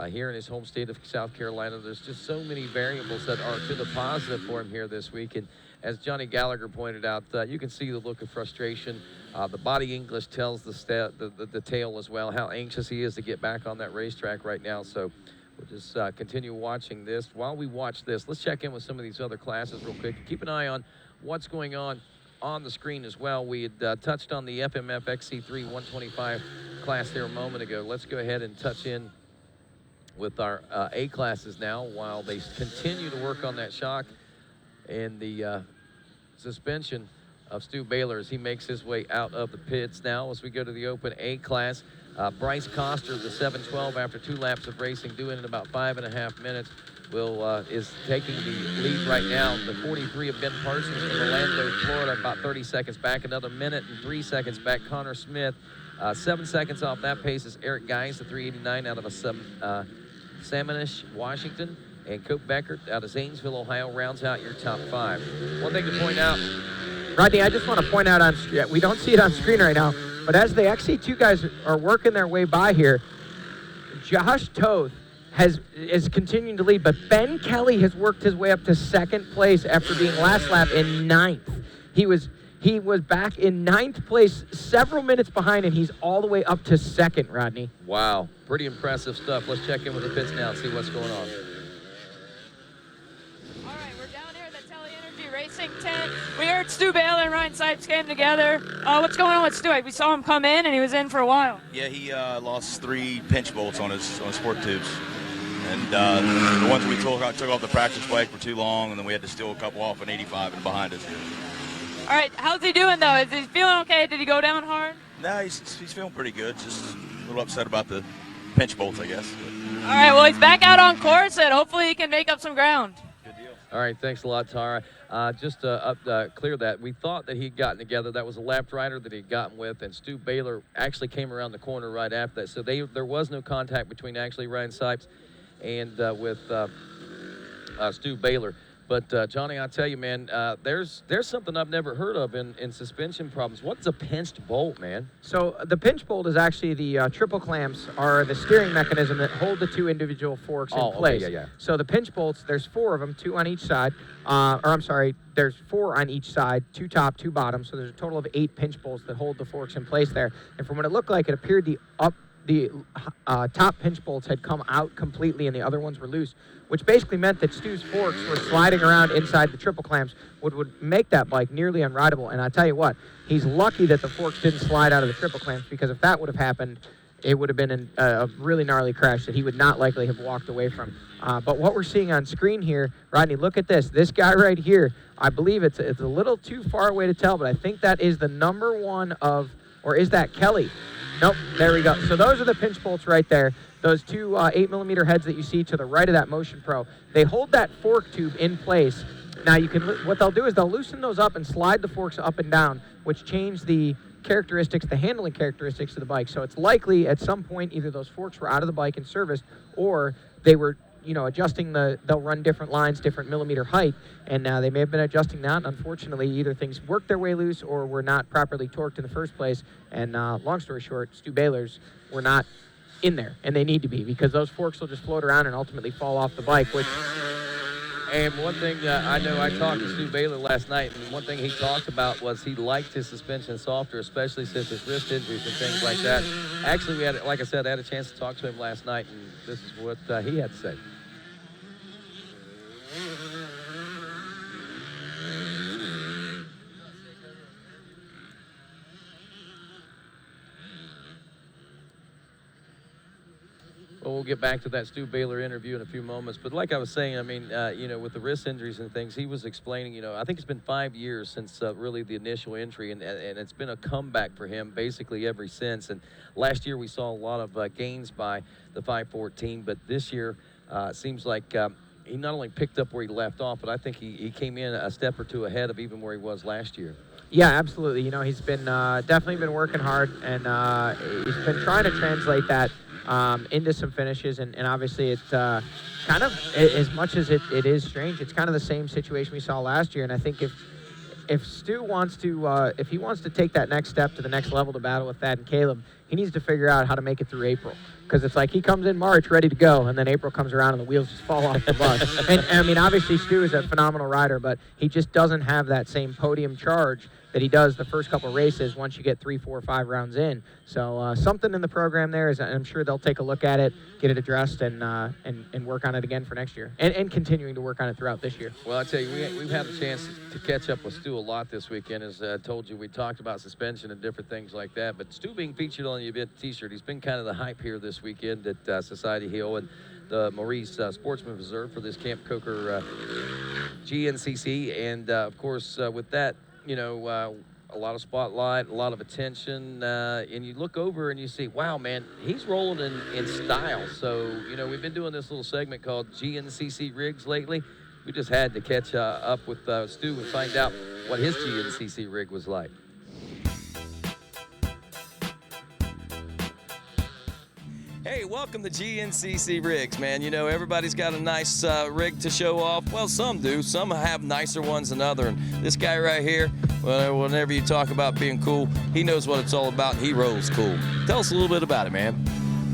[SPEAKER 14] here in his home state of South Carolina, there's just so many variables that are to the positive for him here this week. And as Johnny Gallagher pointed out, you can see the look of frustration. The body English tells the tale as well, how anxious he is to get back on that racetrack right now. So we'll just continue watching this. While we watch this, let's check in with some of these other classes real quick. Keep an eye on what's going on the screen as well. We had touched on the FMF XC3 125 class there a moment ago. Let's go ahead and touch in with our A classes now while they continue to work on that shock and the suspension of Stu Baylor as he makes his way out of the pits now. As we go to the Open A class, Bryce Coster, the 712, after 2 laps of racing, doing in about 5.5 minutes, is taking the lead right now. The 43 of Ben Parsons from Orlando, Florida, about 30 seconds back. Another minute and 3 seconds back. Connor Smith, 7 seconds off that pace is Eric Geis, the 389 out of Sammamish, Washington. And Cope Beckert out of Zanesville, Ohio, rounds out your top 5. One thing to point out,
[SPEAKER 20] Rodney, I just want to point out we don't see it on screen right now, But as the XC2 guys are working their way by here, Josh Toth is continuing to lead, but Ben Kelly has worked his way up to second place after being last lap in 9th. He was back in 9th place, several minutes behind, and he's all the way up to second, Rodney.
[SPEAKER 14] Wow, pretty impressive stuff. Let's check in with the pits now and see what's going on.
[SPEAKER 19] All right, we're down here at the Tele Energy Racing tent. We heard Stu Baylor and Ryan Sipes came together. What's going on with Stu? We saw him come in, and he was in for a while.
[SPEAKER 6] Yeah, he lost 3 pinch bolts on his sport tubes. And the ones we took off the practice bike for too long, and then we had to steal a couple off an 85 and behind us.
[SPEAKER 19] All right, how's he doing, though? Is he feeling okay? Did he go down hard?
[SPEAKER 6] No, he's feeling pretty good. Just a little upset about the pinch bolts, I guess.
[SPEAKER 19] All right, well, he's back out on course, and hopefully he can make up some ground.
[SPEAKER 14] All right, thanks a lot, Tara. Just to clear that, we thought that he'd gotten together. That was a lap rider that he'd gotten with, and Stu Baylor actually came around the corner right after that. So there was no contact between actually Ryan Sipes and with Stu Baylor. But, Johnny, I'll tell you, man, there's something I've never heard of in suspension problems. What's a pinched bolt, man?
[SPEAKER 20] So the pinch bolt is actually the triple clamps are the steering mechanism that hold the 2 individual forks in place.
[SPEAKER 14] Okay, yeah.
[SPEAKER 20] So the pinch bolts, there's 4 of them, 2 on each side. There's 4 on each side, 2 top, 2 bottom. So there's a total of 8 pinch bolts that hold the forks in place there. And from what it looked like, it appeared the top pinch bolts had come out completely and the other ones were loose, which basically meant that Stu's forks were sliding around inside the triple clamps, would make that bike nearly unrideable. And I tell you what, he's lucky that the forks didn't slide out of the triple clamps, because if that would have happened, it would have been a really gnarly crash that he would not likely have walked away from. But what we're seeing on screen here, Rodney, look at this. This guy right here, I believe it's a little too far away to tell, but I think that is the number 1 of, or is that Kelly? Nope, there we go. So those are the pinch bolts right there. Those 2 8mm heads that you see to the right of that Motion Pro, they hold that fork tube in place. Now what they'll do is they'll loosen those up and slide the forks up and down, which change the characteristics, the handling characteristics of the bike. So it's likely at some point either those forks were out of the bike and serviced, or they were adjusting they'll run different lines, different millimeter height, and they may have been adjusting that. Unfortunately, either things worked their way loose or were not properly torqued in the first place. And long story short, Stu Baylor's were not in there, and they need to be, because those forks will just float around and ultimately fall off the bike.
[SPEAKER 14] And one thing I know, I talked to Stu Baylor last night, and one thing he talked about was he liked his suspension softer, especially since his wrist injuries and things like that. Actually, like I said, I had a chance to talk to him last night, and this is what he had to say. Well, we'll get back to that Stu Baylor interview in a few moments. But like I was saying, I mean, with the wrist injuries and things, he was explaining, I think it's been 5 years since really the initial injury, and it's been a comeback for him basically ever since. And last year we saw a lot of gains by the 514, but this year it seems like he not only picked up where he left off, but I think he came in a step or 2 ahead of even where he was last year.
[SPEAKER 20] Yeah, absolutely. He's been definitely been working hard, and he's been trying to translate that into some finishes, and obviously it's kind of, as much as it is strange, it's kind of the same situation we saw last year. And I think if Stu wants to, if he wants to take that next step to the next level to battle with Thad and Caleb, he needs to figure out how to make it through April. Because it's like he comes in March ready to go, and then April comes around and the wheels just fall off the bus. And I mean, obviously Stu is a phenomenal rider, but he just doesn't have that same podium charge that he does the first couple races once you get 3, 4, 5 rounds in. So something in the program there is, I'm sure they'll take a look at it, get it addressed, and work on it again for next year, and continuing to work on it throughout this year.
[SPEAKER 14] Well, I tell you, we've had a chance to catch up with Stu a lot this weekend. As I told you, we talked about suspension and different things like that. But Stu being featured on the event T-shirt, he's been kind of the hype here this weekend at Society Hill and the Maurice Sportsman Reserve for this Camp Coker GNCC. And of course, with that, a lot of spotlight, a lot of attention, and you look over and you see, wow, man, he's rolling in style. So, we've been doing this little segment called GNCC Rigs lately. We just had to catch up with Stu and find out what his GNCC rig was like. Hey, welcome to GNCC Rigs, man. Everybody's got a nice rig to show off. Well, some do. Some have nicer ones than others. And this guy right here,
[SPEAKER 2] Well, whenever you talk about being cool, he knows what it's all about. He rolls cool. Tell us a little bit about it, man.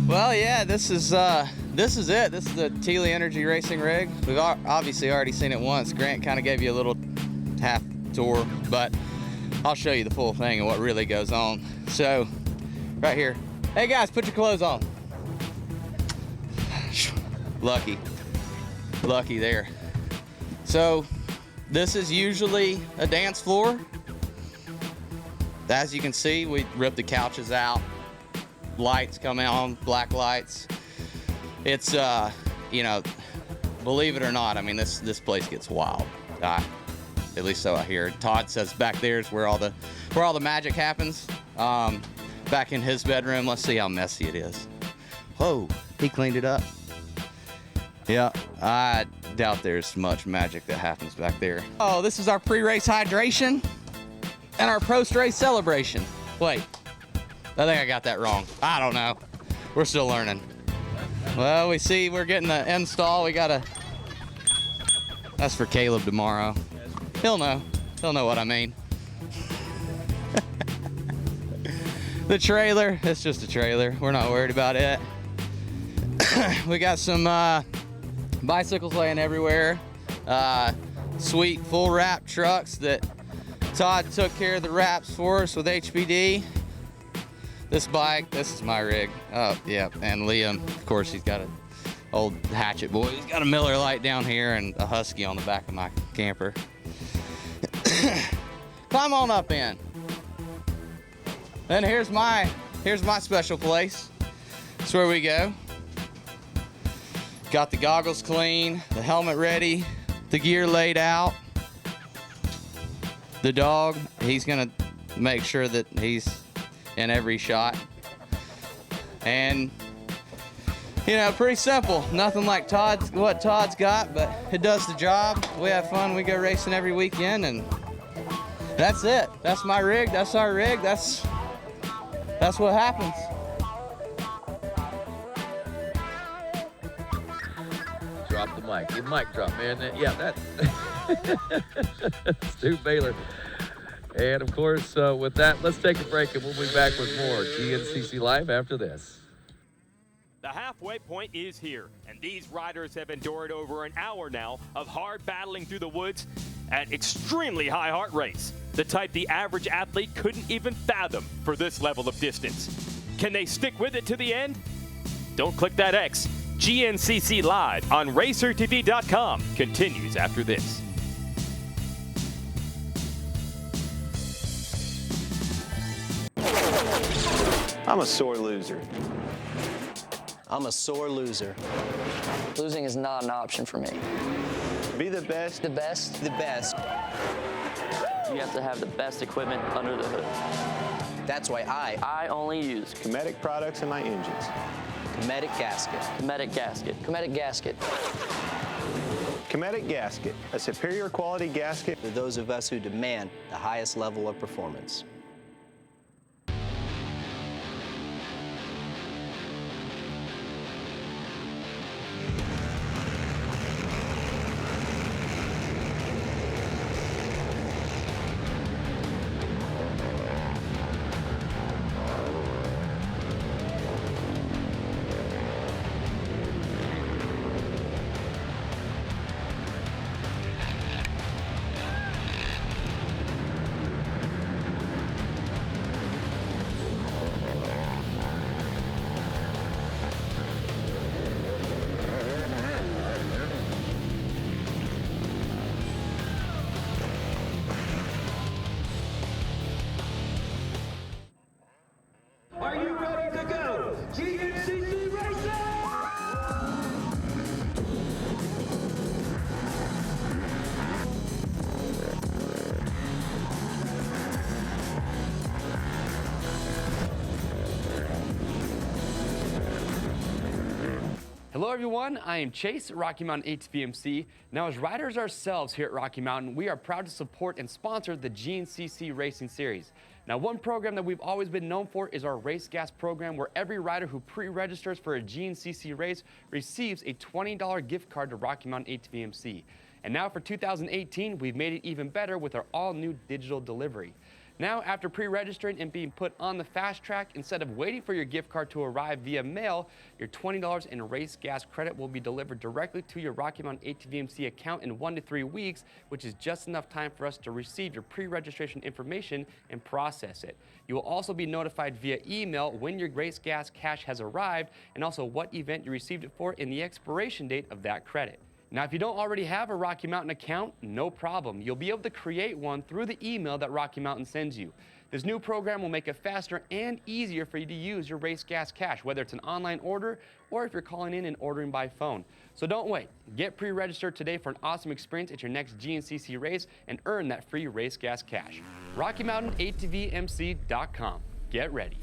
[SPEAKER 15] Well, yeah, this is it. This is the Teely Energy Racing rig. We've obviously already seen it once. Grant kind of gave you a little half tour, but I'll show you the full thing and what really goes on. So, right here. Hey guys, put your clothes on. Lucky there. So, this is usually a dance floor. As you can see, we ripped the couches out. Lights come on, black lights. It's, you know, believe it or not, I mean, this place gets wild. At least so I hear. Todd says back there is where all the magic happens. Back in his bedroom, let's see how messy it is. Whoa, he cleaned it up. Yeah, I doubt there's much magic that happens back there. Oh, this is our pre-race hydration and our post-race celebration. Wait, I think I got that wrong. I don't know. We're still learning. Well, we see we're getting the install. That's for Caleb tomorrow. He'll know what I mean. The trailer, it's just a trailer. We're not worried about it. We got some bicycles laying everywhere. Sweet full wrap trucks that Todd took care of the wraps for us with HPD. This bike, this is my rig. Oh, yeah, and Liam, of course, he's got an old hatchet boy. He's got a Miller Lite down here and a Husky on the back of my camper. Climb on up in. Then here's my special place. That's where we go. Got the goggles clean, the helmet ready, the gear laid out. The dog, he's gonna make sure that he's in every shot. And, you know, pretty simple. Nothing like what Todd's got, but it does the job. We have fun, we go racing every weekend, and that's it. That's my rig, that's our rig, that's what happens.
[SPEAKER 14] Drop the mic. Your mic drop, man. Yeah, that's Stu Baylor. And of course, with that, let's take a break and we'll be back with more GNCC Live after this.
[SPEAKER 1] The halfway point is here, and these riders have endured over an hour now of hard battling through the woods at extremely high heart rates, the type the average athlete couldn't even fathom for this level of distance. Can they stick with it to the end? Don't click that X. GNCC Live on RacerTV.com continues after this.
[SPEAKER 9] I'm a sore loser.
[SPEAKER 10] I'm a sore loser.
[SPEAKER 11] Losing is not an option for me.
[SPEAKER 9] Be the best.
[SPEAKER 11] The best.
[SPEAKER 10] The best.
[SPEAKER 11] You have to have the best equipment under the hood.
[SPEAKER 10] That's why
[SPEAKER 11] I only use
[SPEAKER 9] Cometic products in my engines.
[SPEAKER 10] Cometic gasket.
[SPEAKER 11] Cometic gasket. Cometic gasket.
[SPEAKER 9] Cometic gasket, a superior quality gasket
[SPEAKER 10] for those of us who demand the highest level of performance.
[SPEAKER 7] Are you ready to go? GNCC Racing!
[SPEAKER 23] Hello everyone, I am Chase at Rocky Mountain ATVMC. Now as riders ourselves here at Rocky Mountain, we are proud to support and sponsor the GNCC Racing Series. Now one program that we've always been known for is our Race Gas program, where every rider who pre-registers for a GNCC race receives a $20 gift card to Rocky Mountain ATVMC. And now for 2018, we've made it even better with our all-new digital delivery. Now, after pre-registering and being put on the fast track, instead of waiting for your gift card to arrive via mail, your $20 in race gas credit will be delivered directly to your Rocky Mountain ATVMC account in 1 to 3 weeks, which is just enough time for us to receive your pre-registration information and process it. You will also be notified via email when your race gas cash has arrived and also what event you received it for and the expiration date of that credit. Now, if you don't already have a Rocky Mountain account, no problem. You'll be able to create one through the email that Rocky Mountain sends you. This new program will make it faster and easier for you to use your race gas cash, whether it's an online order or if you're calling in and ordering by phone. So don't wait. Get pre-registered today for an awesome experience at your next GNCC race and earn that free race gas cash. RockyMountainATVMC.com. Get ready.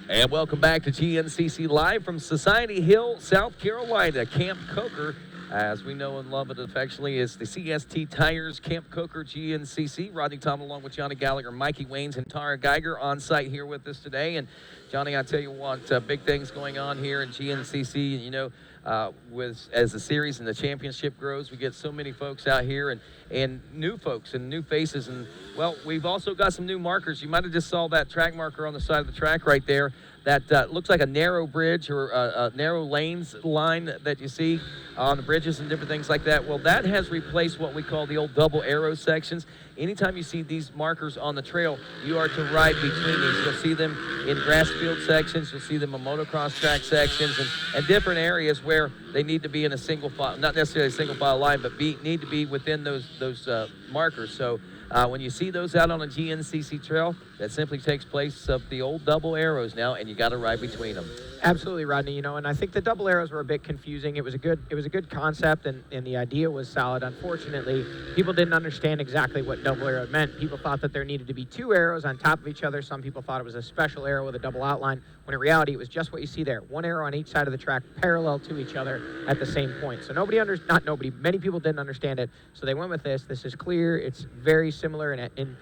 [SPEAKER 8] And welcome back to GNCC Live from Society Hill, South Carolina. Camp Coker, as we know and love it affectionately, is the CST Tires Camp Coker GNCC. Rodney Tom along with Johnny Gallagher, Mikey Waynes, and Tara Geiger on site here with us today. And Johnny, I tell you what, big things going on here in GNCC. You know, as the series and the championship grows, we get so many folks out here and new folks and new faces. And, well, we've also got some new markers. You might have just saw that track marker on the side of the track right there. That looks like a narrow bridge or a narrow lanes line that you see on the bridges and different things like that. Well, that has replaced what we call the old double arrow sections. Anytime you see these markers on the trail, you are to ride between these. You'll see them in grass field sections. You'll see them in motocross track sections and different areas where they need to be in a single file, not necessarily a single file line, but need to be within those markers. So when you see those out on a GNCC trail, that simply takes place of the old double arrows now, and you got to ride between them.
[SPEAKER 20] Absolutely, Rodney. You know, and I think the double arrows were a bit confusing. It was a good concept, and the idea was solid. Unfortunately, people didn't understand exactly what double arrow meant. People thought that there needed to be 2 arrows on top of each other. Some people thought it was a special arrow with a double outline, when in reality it was just what you see there. 1 arrow on each side of the track parallel to each other at the same point. So many people didn't understand it, so they went with this. This is clear. It's very similar and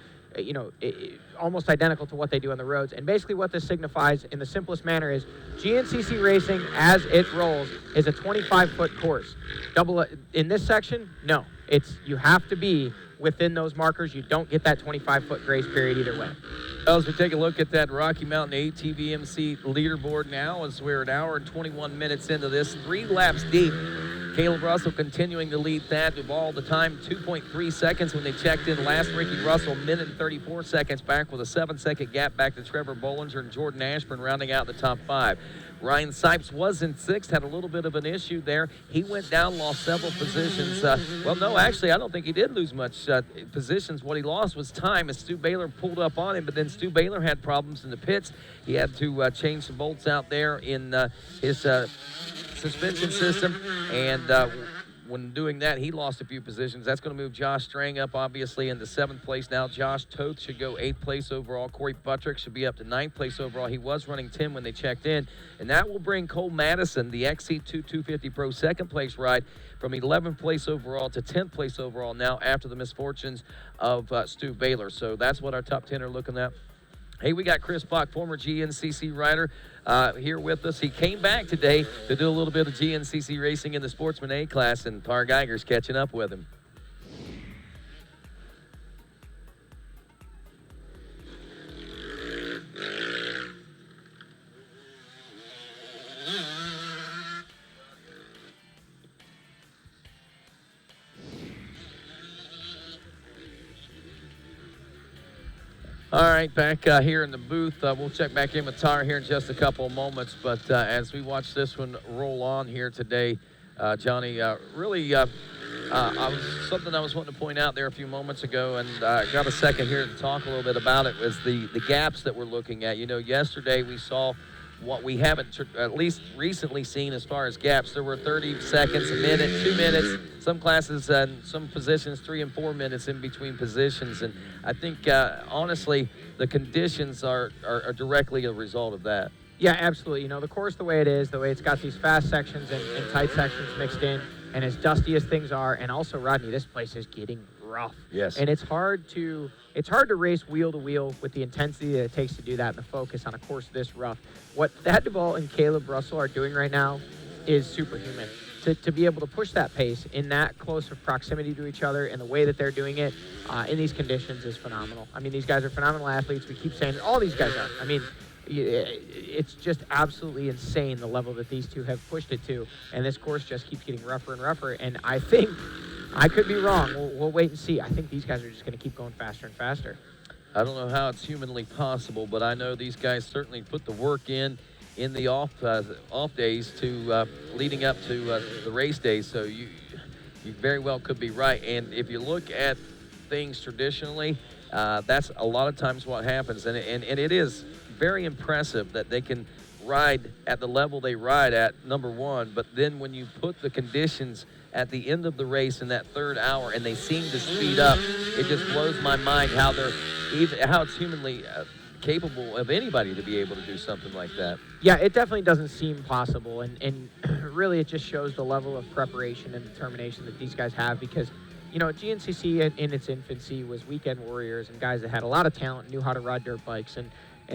[SPEAKER 20] almost identical to what they do on the roads. And basically what this signifies in the simplest manner is GNCC racing, as it rolls, is a 25-foot course. In this section, no. You have to be within those markers. You don't get that 25-foot grace period either way.
[SPEAKER 8] Well, as we take a look at that Rocky Mountain ATVMC leaderboard now, as we're an hour and 21 minutes into this, 3 laps deep. Caleb Russell continuing to lead Thad Duvall. The time, 2.3 seconds when they checked in last. Ricky Russell, minute and 34 seconds back with a 7-second gap back to Trevor Bollinger and Jordan Ashburn rounding out the top 5. Ryan Sipes was in 6th, had a little bit of an issue there. He went down, lost several positions. Well, no, actually, I don't think he did lose much positions. What he lost was time as Stu Baylor pulled up on him, but then Stu Baylor had problems in the pits. He had to change some bolts out there in his suspension system, and when doing that, he lost a few positions. That's going to move Josh Strang up, obviously, into 7th place now. Josh Toth should go 8th place overall. Corey Buttrick should be up to 9th place overall. He was running 10 when they checked in, and that will bring Cole Madison, the XC2 250 Pro 2nd place ride, from 11th place overall to 10th place overall now after the misfortunes of Stu Baylor. So that's what our top 10 are looking at. Hey, we got Chris Bach, former GNCC rider, here with us. He came back today to do a little bit of GNCC racing in the Sportsman A class, and Tar Geiger's catching up with him. All right, back here in the booth. We'll check back in with Tar here in just a couple of moments. But as we watch this one roll on here today, Johnny, really something I was wanting to point out there a few moments ago, and got a second here to talk a little bit about it, was the gaps that we're looking at. You know, yesterday we saw what we haven't at least recently seen as far as gaps. There were 30 seconds, a minute, 2 minutes, some classes and some positions 3 and 4 minutes in between positions. And I think, honestly, the conditions are directly a result of that.
[SPEAKER 20] Yeah, absolutely. You know, the course, the way it is, the way it's got these fast sections and tight sections mixed in, And as dusty as things are, and also, Rodney, this place is getting rough.
[SPEAKER 14] Yes.
[SPEAKER 20] And it's hard to race wheel to wheel with the intensity that it takes to do that and the focus on a course this rough. What Thad Duvall and Caleb Russell are doing right now is superhuman. To be able to push that pace in that close of proximity to each other and the way that they're doing it in these conditions is phenomenal. I mean, these guys are phenomenal athletes. We keep saying it. All these guys are. I mean, it's just absolutely insane the level that these two have pushed it to. And this course just keeps getting rougher and rougher. And I think, I could be wrong. We'll wait and see. I think these guys are just going to keep going faster and faster.
[SPEAKER 14] I don't know how it's humanly possible, but I know these guys certainly put the work in the off days to leading up to the race days. So you very well could be right. And if you look at things traditionally, that's a lot of times what happens. And it is very impressive that they can ride at the level they ride at, number one. But then when you put the conditions at the end of the race in that third hour and they seem to speed up, it just blows my mind how it's humanly capable of anybody to be able to do something like that.
[SPEAKER 20] Yeah, it definitely doesn't seem possible, and really it just shows the level of preparation and determination that these guys have, because, you know, GNCC in its infancy was weekend warriors and guys that had a lot of talent, knew how to ride dirt bikes, and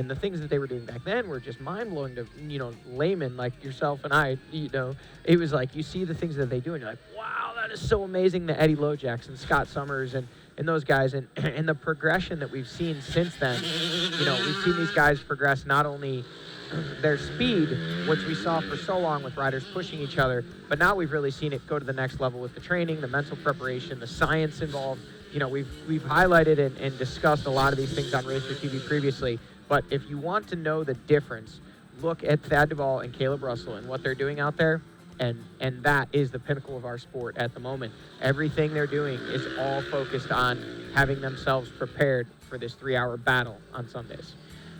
[SPEAKER 20] the things that they were doing back then were just mind-blowing to, you know, laymen like yourself and I. You know, it was like you see the things that they do and you're like, wow, that is so amazing. The Eddie Lojacks and Scott Summers and those guys, and the progression that we've seen since then. You know, we've seen these guys progress not only their speed, which we saw for so long with riders pushing each other, but now we've really seen it go to the next level with the training, the mental preparation, the science involved. You know, we've highlighted and discussed a lot of these things on RacerTV previously, but if you want to know the difference, look at Thad Duvall and Caleb Russell and what they're doing out there. And that is the pinnacle of our sport at the moment. Everything they're doing is all focused on having themselves prepared for this 3-hour battle on Sundays.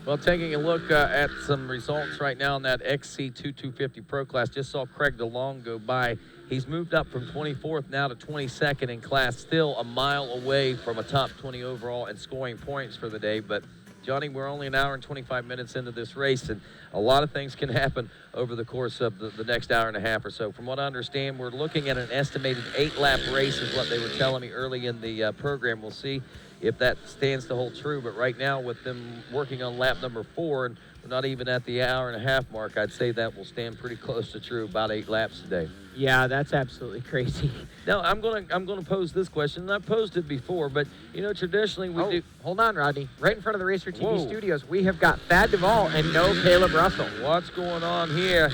[SPEAKER 14] Well, taking a look at some results right now in that XC2250 Pro class, just saw Craig DeLong go by. He's moved up from 24th now to 22nd in class, still a mile away from a top 20 overall and scoring points for the day. But Johnny, we're only an hour and 25 minutes into this race, and a lot of things can happen over the course of the next hour and a half or so. From what I understand, we're looking at an estimated 8-lap race is what they were telling me early in the program. We'll see if that stands to hold true. But right now, with them working on lap number 4, and we're not even at the hour and a half mark, I'd say that will stand pretty close to true, about 8 laps today.
[SPEAKER 20] Yeah, that's absolutely crazy.
[SPEAKER 14] Now, I'm gonna pose this question, and I've posed it before, but, you know, traditionally we do...
[SPEAKER 20] Hold on, Rodney. Right in front of the RacerTV studios, we have got Thad Duvall and no Caleb Russell.
[SPEAKER 14] What's going on here?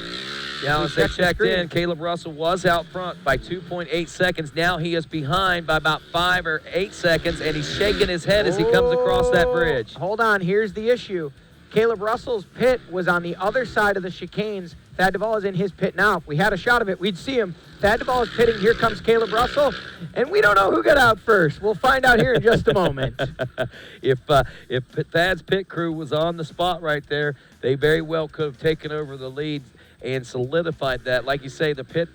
[SPEAKER 14] Yeah, as they checked in, Caleb Russell was out front by 2.8 seconds. Now he is behind by about 5 or 8 seconds, and he's shaking his head as he comes across that bridge.
[SPEAKER 20] Hold on, here's the issue. Caleb Russell's pit was on the other side of the chicanes. Thad Duvall is in his pit now. If we had a shot of it, we'd see him. Thad Duvall is pitting. Here comes Caleb Russell. And we don't know who got out first. We'll find out here in just a moment.
[SPEAKER 14] If Thad's pit crew was on the spot right there, they very well could have taken over the lead and solidified that. Like you say, the pit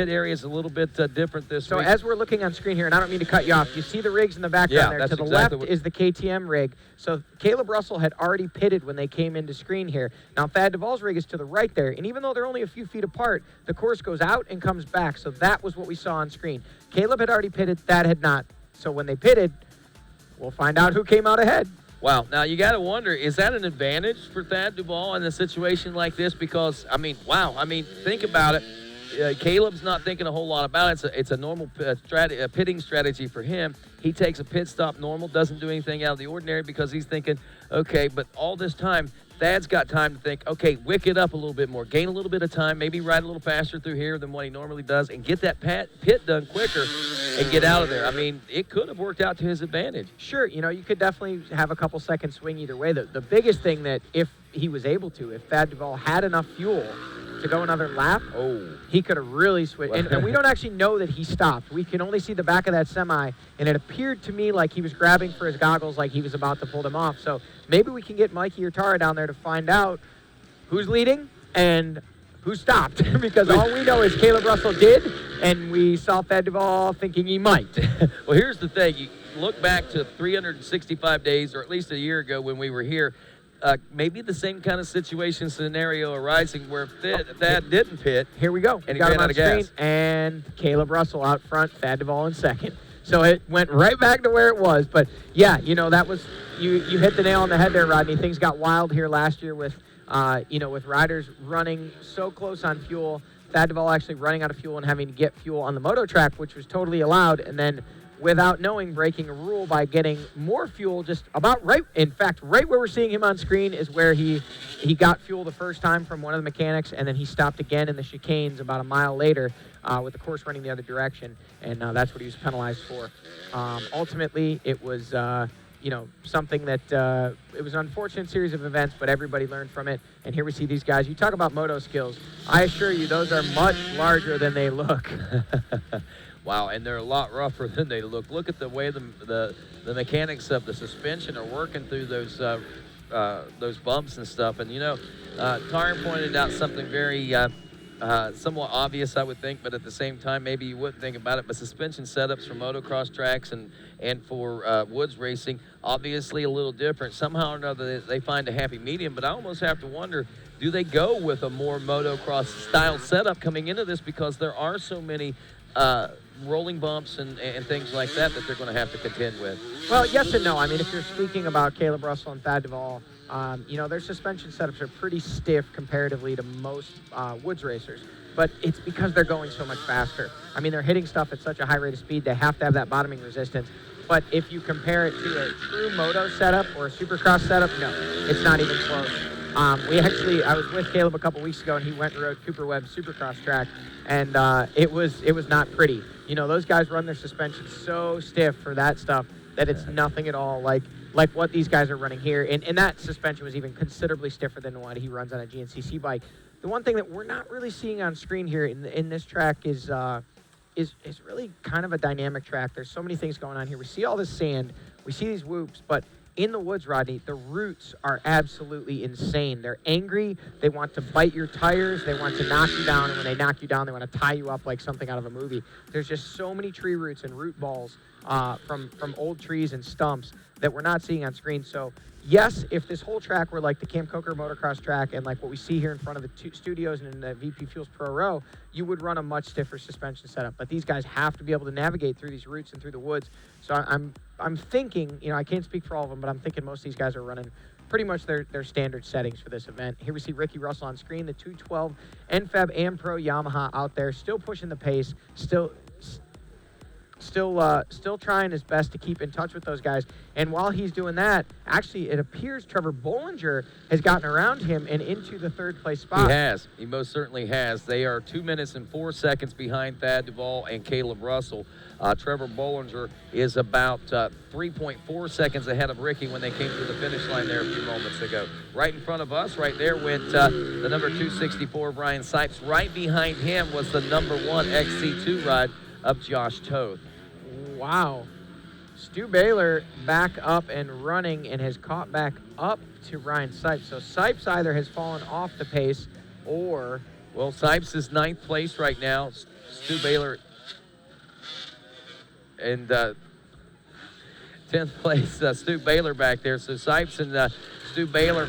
[SPEAKER 14] area is a little bit different this week.
[SPEAKER 20] So as we're looking on screen here, and I don't mean to cut you off, you see the rigs in the background there. To the left is the KTM rig. So Caleb Russell had already pitted when they came into screen here. Now Thad Duvall's rig is to the right there, and even though they're only a few feet apart, the course goes out and comes back. So that was what we saw on screen. Caleb had already pitted, Thad had not. So when they pitted, we'll find out who came out ahead.
[SPEAKER 14] Wow. Now, you got to wonder, is that an advantage for Thad Duvall in a situation like this? Because, I mean, wow. I mean, think about it. Caleb's not thinking a whole lot about it. It's a normal pitting strategy for him. He takes a pit stop normal, doesn't do anything out of the ordinary because he's thinking, okay, but all this time, Thad's got time to think, okay, wick it up a little bit more, gain a little bit of time, maybe ride a little faster through here than what he normally does, and get that pit done quicker and get out of there. I mean, it could have worked out to his advantage.
[SPEAKER 20] Sure, you know, you could definitely have a couple seconds swing either way. The biggest thing that if he was able to, if Thad Duvall had enough fuel to go another lap, he could have really switched. And we don't actually know that he stopped. We can only see the back of that semi, and it appeared to me like he was grabbing for his goggles like he was about to pull them off. So maybe we can get Mikey or Tara down there to find out who's leading and who stopped, because all we know is Caleb Russell did, and we saw Thad Duvall thinking he might.
[SPEAKER 14] Well, here's the thing. You look back to 365 days, or at least a year ago when we were here, maybe the same kind of situation scenario arising where Thad didn't pit.
[SPEAKER 20] Here we go.
[SPEAKER 14] And he
[SPEAKER 20] got
[SPEAKER 14] ran
[SPEAKER 20] him
[SPEAKER 14] out
[SPEAKER 20] on
[SPEAKER 14] of
[SPEAKER 20] screen,
[SPEAKER 14] gas.
[SPEAKER 20] and Caleb Russell out front, Thad Duvall in second. So it went right back to where it was. But yeah, that was you hit the nail on the head there, Rodney. Things got wild here last year with with riders running so close on fuel. Thad Duvall actually running out of fuel and having to get fuel on the moto track, which was totally allowed, and then without knowing, breaking a rule by getting more fuel just about right. In fact, right where we're seeing him on screen is where he got fuel the first time from one of the mechanics, and then he stopped again in the chicanes about a mile later with the course running the other direction, and that's what he was penalized for. Ultimately, it was something that it was an unfortunate series of events, but everybody learned from it. And here we see these guys. You talk about moto skills. I assure you, those are much larger than they look.
[SPEAKER 14] Wow, and they're a lot rougher than they look. Look at the way the mechanics of the suspension are working through those bumps and stuff. And Tyron pointed out something very somewhat obvious, I would think, but at the same time, maybe you wouldn't think about it. But suspension setups for motocross tracks and for woods racing, obviously a little different. Somehow or another, they find a happy medium. But I almost have to wonder, do they go with a more motocross style setup coming into this, because there are so many rolling bumps and things like that they're going to have to contend with?
[SPEAKER 20] Well, yes and no. I mean, if you're speaking about Caleb Russell and Thad Duvall, their suspension setups are pretty stiff comparatively to most woods racers, but it's because they're going so much faster. I mean, they're hitting stuff at such a high rate of speed, they have to have that bottoming resistance. But if you compare it to a true moto setup or a supercross setup, no, it's not even close. I was with Caleb a couple weeks ago, and he went and rode Cooper Webb's supercross track, and it was not pretty. Those guys run their suspension so stiff for that stuff that it's nothing at all like what these guys are running here. And that suspension was even considerably stiffer than what he runs on a GNCC bike. The one thing that we're not really seeing on screen here in this track is really kind of a dynamic track. There's so many things going on here. We see all this sand, we see these whoops, but in the woods, Rodney, the roots are absolutely insane. They're angry. They want to bite your tires. They want to knock you down. And when they knock you down, they want to tie you up like something out of a movie. There's just so many tree roots and root balls from old trees and stumps that we're not seeing on screen. So, yes, if this whole track were like the Camp Coker motocross track and like what we see here in front of the studios and in the VP Fuels Pro Row, you would run a much stiffer suspension setup. But these guys have to be able to navigate through these roots and through the woods. So I'm thinking, I can't speak for all of them, but I'm thinking most of these guys are running pretty much their standard settings for this event. Here we see Ricky Russell on screen, the 212 NFAB and Pro Yamaha out there, still pushing the pace, still trying his best to keep in touch with those guys. And while he's doing that, actually, it appears Trevor Bollinger has gotten around him and into the third place spot.
[SPEAKER 14] He has. He most certainly has. They are 2 minutes and 4 seconds behind Thad Duvall and Caleb Russell. Trevor Bollinger is about 3.4 seconds ahead of Ricky when they came to the finish line there a few moments ago. Right in front of us, right there, went the number 264, Brian Sipes. Right behind him was the number 1 XC2 ride of Josh Toth.
[SPEAKER 20] Wow. Stu Baylor back up and running and has caught back up to Ryan Sipes. So Sipes either has fallen off the pace or...
[SPEAKER 14] Well, Sipes is 9th place right now. Stu Baylor and 10th place, Stu Baylor back there. So Sipes and Stu Baylor,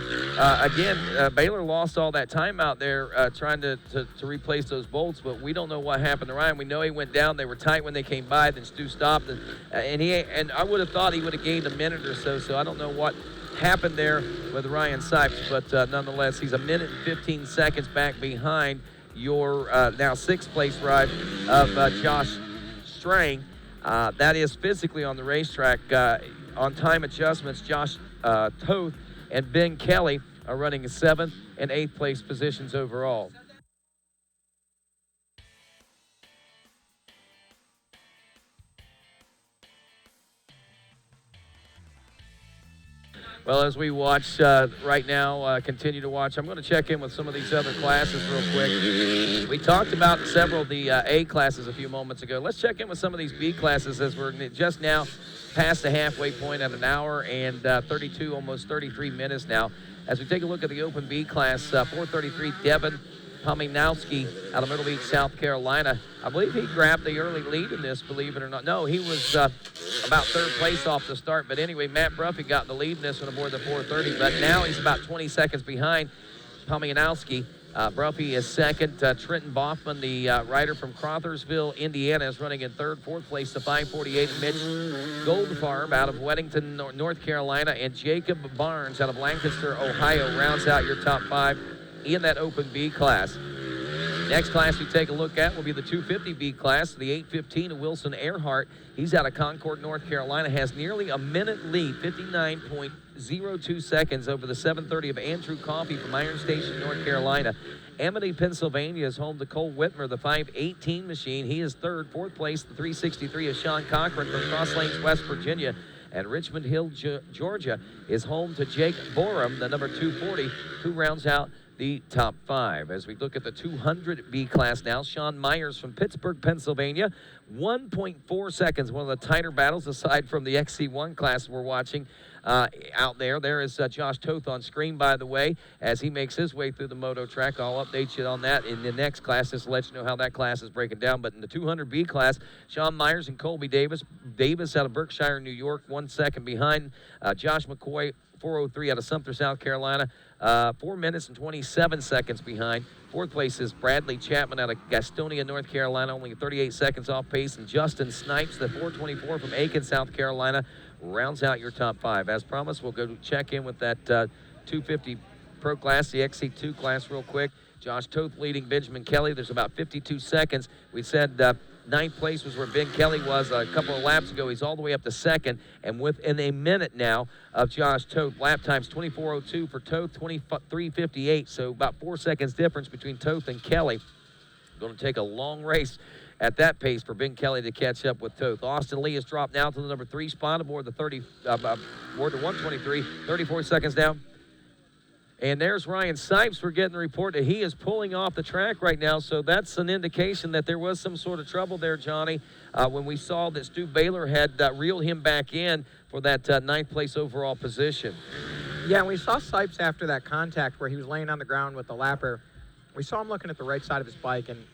[SPEAKER 14] Baylor lost all that time out there trying to replace those bolts, but we don't know what happened to Ryan. We know he went down. They were tight when they came by. Then Stu stopped, and I would have thought he would have gained a minute or so. So I don't know what happened there with Ryan Sipes, but nonetheless, he's a minute and 15 seconds back behind your now 6th place ride of Josh Strang. That is physically on the racetrack. On time adjustments, Josh Toth and Ben Kelly are running 7th and 8th place positions overall. Well, as we watch right now, continue to watch, I'm going to check in with some of these other classes real quick. We talked about several of the A classes a few moments ago. Let's check in with some of these B classes as we're just now past the halfway point at an hour and 32, almost 33 minutes now. As we take a look at the Open B class, 433 Devin
[SPEAKER 8] Pominowski out of Myrtle Beach, South Carolina. I believe he grabbed the early lead in this, believe it or not. No, he was about third place off the start. But anyway, Matt Bruffy got the lead in this one aboard the 430. But now he's about 20 seconds behind Pominowski. Bruffy is second. Trenton Boffman, the rider from Crothersville, Indiana, is running in third. Fourth place, the 548. Mitch Goldfarb out of Weddington, North Carolina, and Jacob Barnes out of Lancaster, Ohio, rounds out your top 5 in that Open B class. Next class we take a look at will be the 250B class, the 815 of Wilson Earhart. He's out of Concord, North Carolina, has nearly a minute lead, 59.02 seconds over the 730 of Andrew Coffey from Iron Station, North Carolina. Amity, Pennsylvania is home to Cole Whitmer, the 518 machine. He is third. Fourth place, the 363 of Sean Cochran from Cross Lanes, West Virginia. And Richmond Hill, Georgia is home to Jake Borum, the number 240, who rounds out the top 5. As we look at the 200B class now, Sean Myers from Pittsburgh, Pennsylvania, 1.4 seconds, one of the tighter battles aside from the XC1 class we're watching out there. There is Josh Toth on screen, by the way, as he makes his way through the moto track. I'll update you on that in the next class just to let you know how that class is breaking down. But in the 200B class, Sean Myers and Colby Davis out of Berkshire, New York, 1 second behind. Josh McCoy, 403 out of Sumter, South Carolina, 4 minutes and 27 seconds behind. Fourth place is Bradley Chapman out of Gastonia, North Carolina, only 38 seconds off pace. And Justin Snipes, the 424 from Aiken, South Carolina, rounds out your top 5. As promised, we'll go check in with that 250 Pro class, the XC2 class, real quick. Josh Toth leading Benjamin Kelly. There's about 52 seconds. We said ninth place was where Ben Kelly was a couple of laps ago. He's all the way up to second, and within a minute now of Josh Toth. Lap times 24:02 for Toth, 23:58, so about 4 seconds difference between Toth and Kelly. Going to take a long race at that pace for Ben Kelly to catch up with Toth. Austin Lee has dropped now to the number 3 spot aboard the 123, 34 seconds down. And there's Ryan Sipes. We're getting the report that he is pulling off the track right now, so that's an indication that there was some sort of trouble there, Johnny, when we saw that Stu Baylor had reeled him back in for that ninth place overall position.
[SPEAKER 20] Yeah, and we saw Sipes after that contact where he was laying on the ground with the lapper. We saw him looking at the right side of his bike, and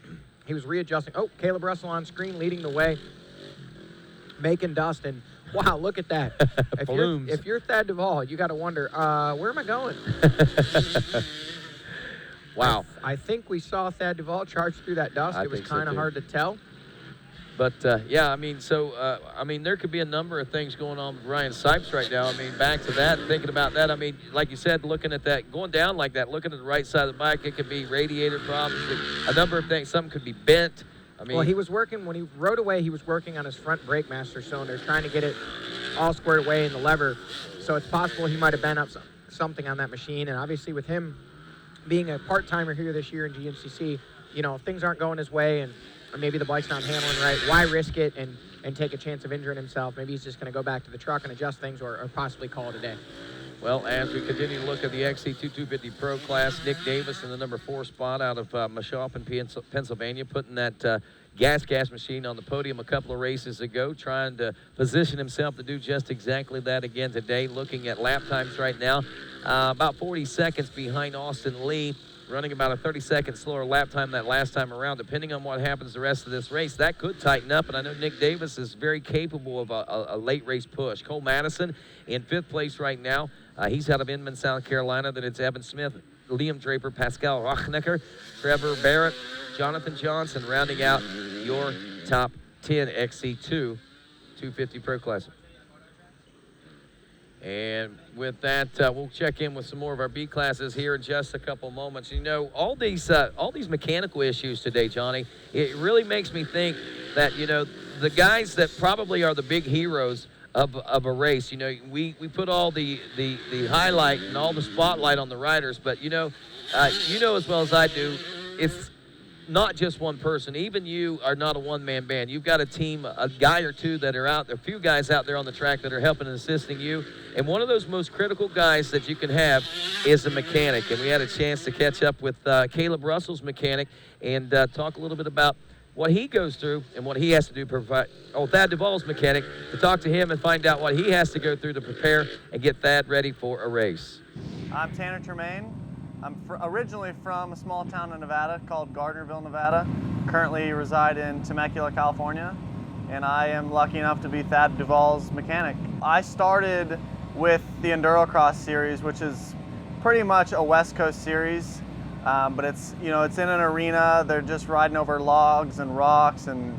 [SPEAKER 20] he was readjusting. Oh, Caleb Russell on screen leading the way, making dust, and wow, look at that. If you're Thad Duvall, you got to wonder, where am I going?
[SPEAKER 8] Wow.
[SPEAKER 20] I think we saw Thad Duvall charge through that dust. It was kind of hard to tell.
[SPEAKER 8] But, yeah, I mean, so, there could be a number of things going on with Ryan Sipes right now. I mean, back to that, thinking about that. I mean, like you said, looking at that, going down like that, looking at the right side of the bike, it could be radiator problems, a number of things. Something could be bent. I mean,
[SPEAKER 20] well, he was working, when he rode away, he was working on his front brake master cylinder, trying to get it all squared away in the lever. So it's possible he might have bent up something on that machine. And obviously with him being a part-timer here this year in GNCC, you know, if things aren't going his way and or maybe the bike's not handling right, why risk it and take a chance of injuring himself? Maybe he's just going to go back to the truck and adjust things or possibly call it a day.
[SPEAKER 8] Well, as we continue to look at the XC2 250 Pro class, Nick Davis in the number 4 spot out of Mashawin, Pennsylvania, putting that gas machine on the podium a couple of races ago, trying to position himself to do just exactly that again today. Looking at lap times right now, about 40 seconds behind Austin Lee, running about a 30-second slower lap time that last time around. Depending on what happens the rest of this race, that could tighten up, and I know Nick Davis is very capable of a late race push. Cole Madison in 5th place right now. He's out of Inman, South Carolina. Then it's Evan Smith, Liam Draper, Pascal Rochnecker, Trevor Barrett, Jonathan Johnson, rounding out your top 10 XC2 250 Pro Class. And with that, we'll check in with some more of our B classes here in just a couple moments. You know, all these mechanical issues today, Johnny, it really makes me think that, you know, the guys that probably are the big heroes of a race, you know, we put all the highlight and all the spotlight on the riders, but, you know as well as I do, it's not just one person. Even you are not a one-man band. You've got a team, a guy or two that are out there, a few guys out there on the track that are helping and assisting you. And one of those most critical guys that you can have is a mechanic. And we had a chance to catch up with Caleb Russell's mechanic and talk a little bit about what he goes through and what he has to do Thad Duvall's mechanic, to talk to him and find out what he has to go through to prepare and get Thad ready for a race.
[SPEAKER 12] I'm Tanner Tremaine. I'm originally from a small town in Nevada called Gardnerville, Nevada. Currently reside in Temecula, California, and I am lucky enough to be Thad Duvall's mechanic. I started with the Endurocross series, which is pretty much a West Coast series, but it's in an arena. They're just riding over logs and rocks and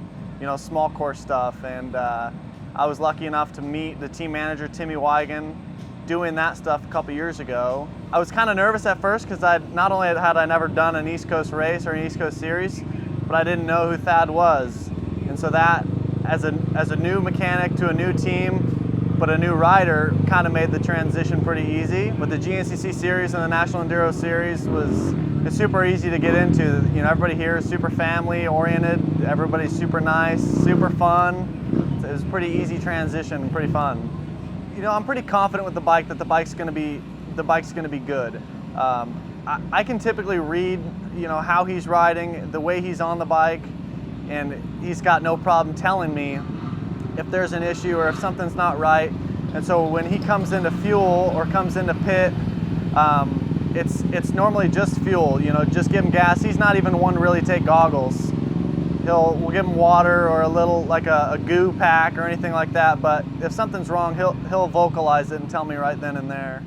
[SPEAKER 12] small course stuff. And I was lucky enough to meet the team manager, Timmy Wigan, doing that stuff a couple years ago. I was kind of nervous at first because not only had I never done an East Coast race or an East Coast series, but I didn't know who Thad was. And so that, as a new mechanic to a new team, but a new rider, kind of made the transition pretty easy. But the GNCC series and the National Enduro series it's super easy to get into. Everybody here is super family oriented. Everybody's super nice, super fun. It was a pretty easy transition, pretty fun. I'm pretty confident with the bike that the bike's going to be good. I can typically read, how he's riding, the way he's on the bike, and he's got no problem telling me if there's an issue or if something's not right. And so when he comes into fuel or comes into pit, it's normally just fuel. Just give him gas. He's not even one to really take goggles. We'll give him water or a little, like a goo pack or anything like that, but if something's wrong, he'll vocalize it and tell me right then and there.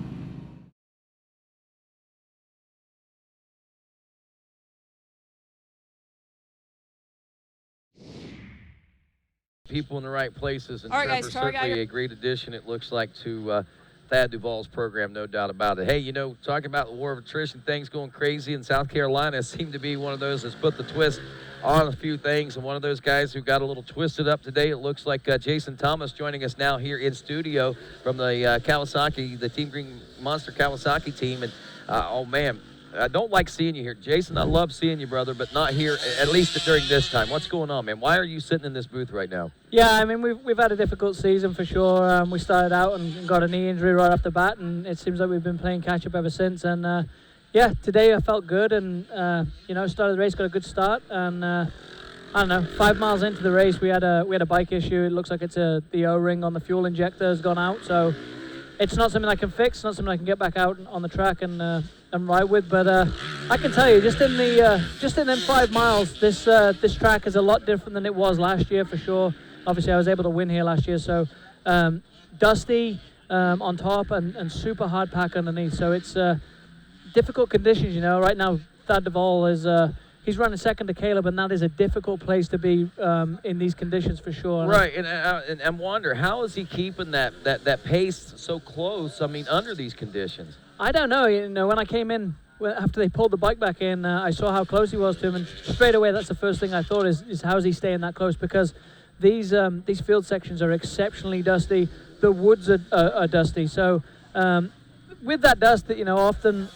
[SPEAKER 14] People in the right places, and
[SPEAKER 13] All right,
[SPEAKER 14] Trevor
[SPEAKER 13] guys,
[SPEAKER 14] certainly a great addition, it looks like, to Thad Duvall's program, no doubt about it. Hey, talking about the war of attrition, things going crazy in South Carolina seem to be one of those that's put the twist on a few things, and one of those guys who got a little twisted up today, it looks like Jason Thomas joining us now here in studio from the Kawasaki, the Team Green Monster Kawasaki team, and oh man, I don't like seeing you here. Jason, I love seeing you, brother, but not here, at least during this time. What's going on, man? Why are you sitting in this booth right now?
[SPEAKER 13] Yeah, I mean, we've had a difficult season for sure. We started out and got a knee injury right off the bat, and it seems like we've been playing catch-up ever since. And yeah, today I felt good, and started the race, got a good start, and I don't know, 5 miles into the race, we had a bike issue. It looks like it's the O-ring on the fuel injector has gone out, so it's not something I can fix, not something I can get back out on the track and ride with. But I can tell you, just in them 5 miles, this track is a lot different than it was last year for sure. Obviously, I was able to win here last year, so dusty on top and super hard pack underneath. So it's difficult conditions, Right now, Thad Duvall is he's running second to Caleb, and that is a difficult place to be in these conditions for sure.
[SPEAKER 14] Right, and I wonder, how is he keeping that pace so close, under these conditions?
[SPEAKER 13] I don't know. When I came in, after they pulled the bike back in, I saw how close he was to him, and straight away that's the first thing I thought is how's he staying that close, because these field sections are exceptionally dusty. The woods are dusty. So with that dust, often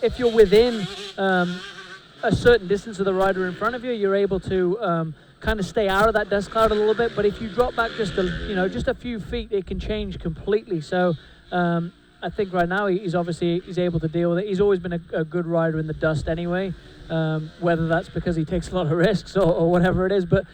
[SPEAKER 13] if you're within a certain distance of the rider in front of you, you're able to kind of stay out of that dust cloud a little bit. But if you drop back just a few feet, it can change completely. So I think right now he's able to deal with it. He's always been a good rider in the dust anyway, whether that's because he takes a lot of risks or whatever it is. But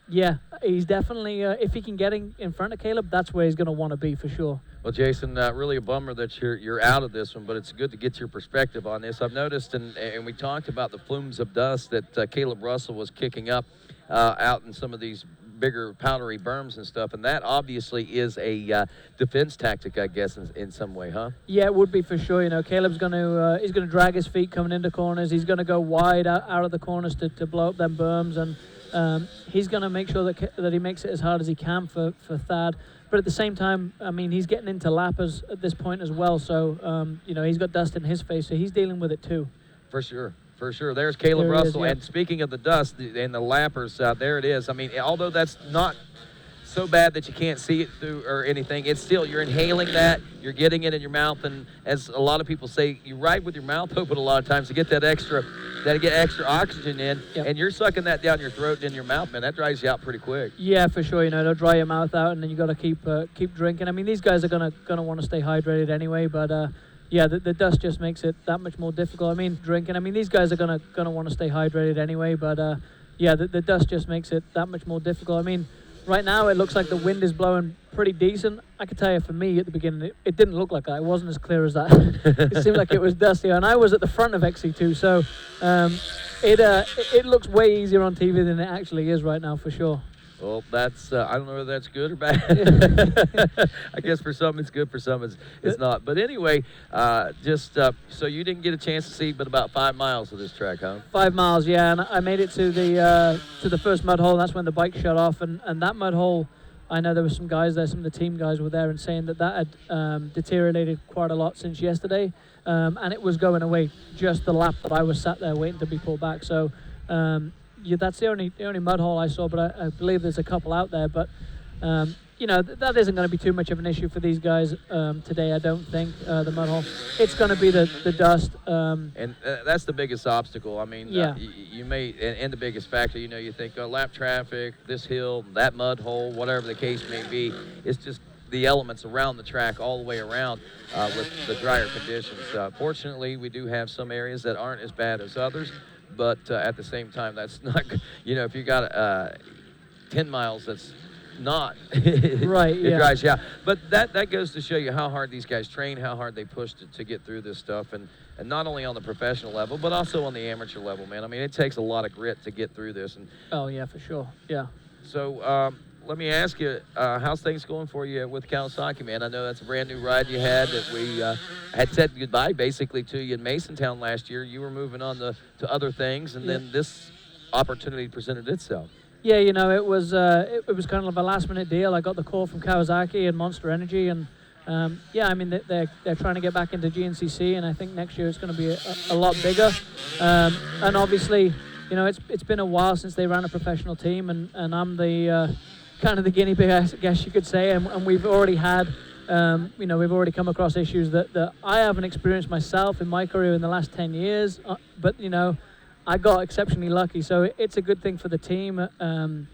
[SPEAKER 13] yeah, he's definitely, if he can get in front of Caleb, that's where he's going to want to be for sure.
[SPEAKER 14] Well, Jason, really a bummer that you're out of this one, but it's good to get your perspective on this. I've noticed, and we talked about the plumes of dust that Caleb Russell was kicking up out in some of these bigger powdery berms and stuff, and that obviously is a defense tactic, I guess, in some way, huh?
[SPEAKER 13] Yeah, it would be for sure. Caleb's going to he's going to drag his feet coming into corners. He's going to go wide out of the corners to blow up them berms, and he's going to make sure that he makes it as hard as he can for Thad. But at the same time, I mean, he's getting into lappers at this point as well. So, he's got dust in his face, so he's dealing with it too.
[SPEAKER 14] For sure. For sure. There's Caleb Russell. And speaking of the dust and the lappers, there it is. I mean, although that's not so bad that you can't see it through or anything, it's still, you're inhaling that, you're getting it in your mouth, and as a lot of people say, you ride with your mouth open a lot of times to get that extra oxygen in, and you're sucking that down your throat and in your mouth, man. That dries you out pretty quick.
[SPEAKER 13] Yeah, for sure. It'll dry your mouth out, and then you got to keep drinking. I mean, these guys are gonna want to stay hydrated anyway, but yeah, the dust just makes it that much more difficult. I mean, drinking. I mean, these guys are gonna want to stay hydrated anyway, but yeah, the dust just makes it that much more difficult. I mean, Right now, it looks like the wind is blowing pretty decent. I could tell you, for me, at the beginning, it didn't look like that. It wasn't as clear as that. It seemed like it was dusty, and I was at the front of XC2, so it looks way easier on TV than it actually is right now, for sure.
[SPEAKER 14] Well, that's I don't know whether that's good or bad. I guess for some it's good, for some it's not. But anyway, so you didn't get a chance to see but about 5 miles of this track, huh?
[SPEAKER 13] 5 miles, yeah, and I made it to the first mud hole, and that's when the bike shut off. And that mud hole, I know there were some guys there, some of the team guys were there, and saying that had deteriorated quite a lot since yesterday, and it was going away just the lap that I was sat there waiting to be pulled back. So. Yeah, that's the only mud hole I saw, but I believe there's a couple out there. But that isn't going to be too much of an issue for these guys today. I don't think the mud hole. It's going to be the dust.
[SPEAKER 14] And that's the biggest obstacle. I mean,
[SPEAKER 13] yeah.
[SPEAKER 14] You may and the biggest factor. You think lap traffic, this hill, that mud hole, whatever the case may be. It's just the elements around the track all the way around with the drier conditions. Fortunately, we do have some areas that aren't as bad as others. But at the same time, that's not, if you got 10 miles, that's not.
[SPEAKER 13] Right,
[SPEAKER 14] it drives you out. But that goes to show you how hard these guys train, how hard they push to get through this stuff. And not only on the professional level, but also on the amateur level, man. I mean, it takes a lot of grit to get through this. And
[SPEAKER 13] oh, yeah, for sure. Yeah.
[SPEAKER 14] So let me ask you, how's things going for you with Kawasaki, man? I know that's a brand new ride you had that we had said goodbye basically to you in Masontown last year. You were moving on to other things, and then this opportunity presented itself.
[SPEAKER 13] Yeah, it was kind of a last-minute deal. I got the call from Kawasaki and Monster Energy, and I mean they're trying to get back into GNCC, and I think next year it's going to be a lot bigger. And obviously, it's been a while since they ran a professional team, and I'm the kind of the guinea pig, I guess you could say, and we've already had, we've already come across issues that I haven't experienced myself in my career in the last 10 years, but, I got exceptionally lucky, so it's a good thing for the team. I'm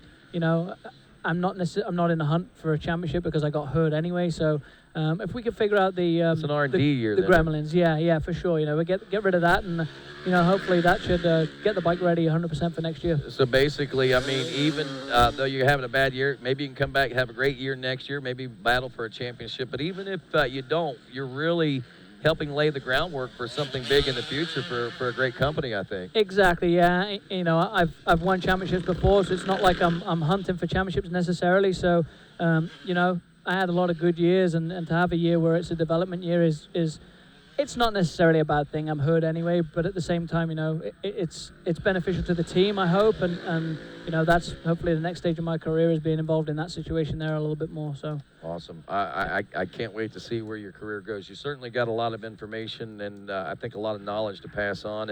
[SPEAKER 13] not in a hunt for a championship because I got hurt anyway, so if we could figure out
[SPEAKER 14] it's an R&D year,
[SPEAKER 13] the gremlins, yeah, for sure, we get rid of that, and hopefully that should get the bike ready 100% for next year.
[SPEAKER 14] So basically, I mean, even though you're having a bad year, maybe you can come back and have a great year next year, maybe battle for a championship. But even if you don't, you're really helping lay the groundwork for something big in the future for a great company, I think.
[SPEAKER 13] Exactly, yeah. I've won championships before, so it's not like I'm hunting for championships necessarily. So, I had a lot of good years, and to have a year where it's a development year is it's not necessarily a bad thing. I'm hurt anyway, but at the same time, it's beneficial to the team, I hope, and that's hopefully the next stage of my career is being involved in that situation there a little bit more. So
[SPEAKER 14] awesome. I can't wait to see where your career goes. You certainly got a lot of information and I think a lot of knowledge to pass on,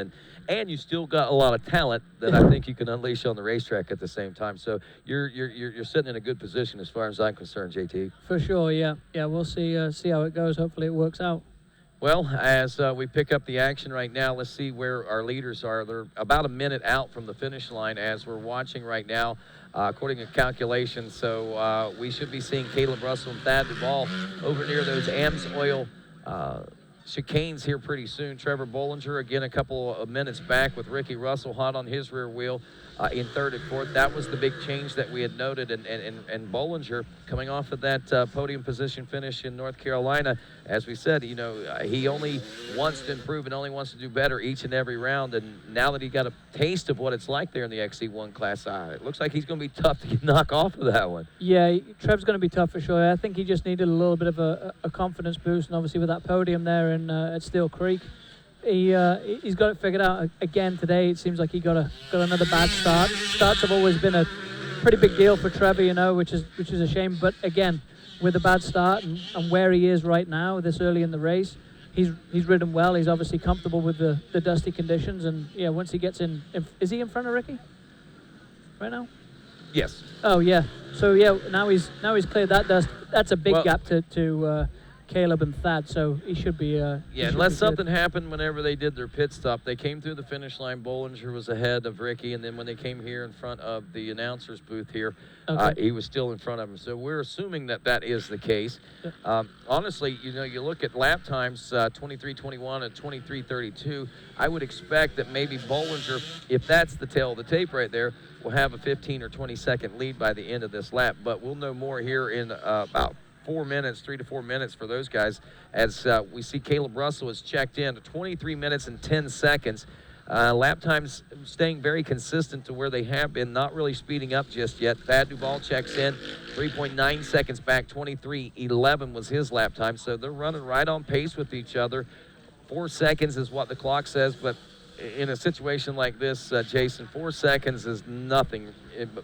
[SPEAKER 14] and you still got a lot of talent that I think you can unleash on the racetrack at the same time. So you're sitting in a good position as far as I'm concerned, JT.
[SPEAKER 13] For sure, yeah. We'll see how it goes. Hopefully it works out.
[SPEAKER 14] Well, as we pick up the action right now, let's see where our leaders are. They're about a minute out from the finish line as we're watching right now, according to calculations. So we should be seeing Caleb Russell and Thad Duvall over near those AMSOIL chicanes here pretty soon. Trevor Bollinger, again, a couple of minutes back with Ricky Russell hot on his rear wheel in third and fourth. That was the big change that we had noted. And Bollinger, coming off of that podium position finish in North Carolina, as we said, he only wants to improve and only wants to do better each and every round. And now that he got a taste of what it's like there in the XC1 class, it looks like he's going to be tough to knock off of that one.
[SPEAKER 13] Yeah, Trev's going to be tough for sure. I think he just needed a little bit of a confidence boost, and obviously with that podium there at Steel Creek, he's got it figured out again today. It seems like he got another bad start. Starts have always been a pretty big deal for Trevor, which is a shame. But again, with a bad start and where he is right now, this early in the race, he's ridden well. He's obviously comfortable with the dusty conditions, and once he gets in, is he in front of Ricky right now?
[SPEAKER 14] Yes.
[SPEAKER 13] Oh yeah. So now he's cleared that dust. That's a big gap to Caleb and Thad, so he should be.
[SPEAKER 14] Unless something happened whenever they did their pit stop. They came through the finish line. Bollinger was ahead of Ricky, and then when they came here in front of the announcer's booth here, he was still in front of him. So we're assuming that that is the case. Honestly, you know, you look at lap times, 23:21 and 23:32. I would expect that maybe Bollinger, if that's the tail of the tape right there, will have a 15 or 20 second lead by the end of this lap. But we'll know more here in about 4 minutes, 3 to 4 minutes for those guys, as we see Caleb Russell has checked in to 23 minutes and 10 seconds. Lap times staying very consistent to where they have been, not really speeding up just yet. Thad Duval checks in, 3.9 seconds back, 23:11 was his lap time. So they're running right on pace with each other. 4 seconds is what the clock says, but in a situation like this, Jason, 4 seconds is nothing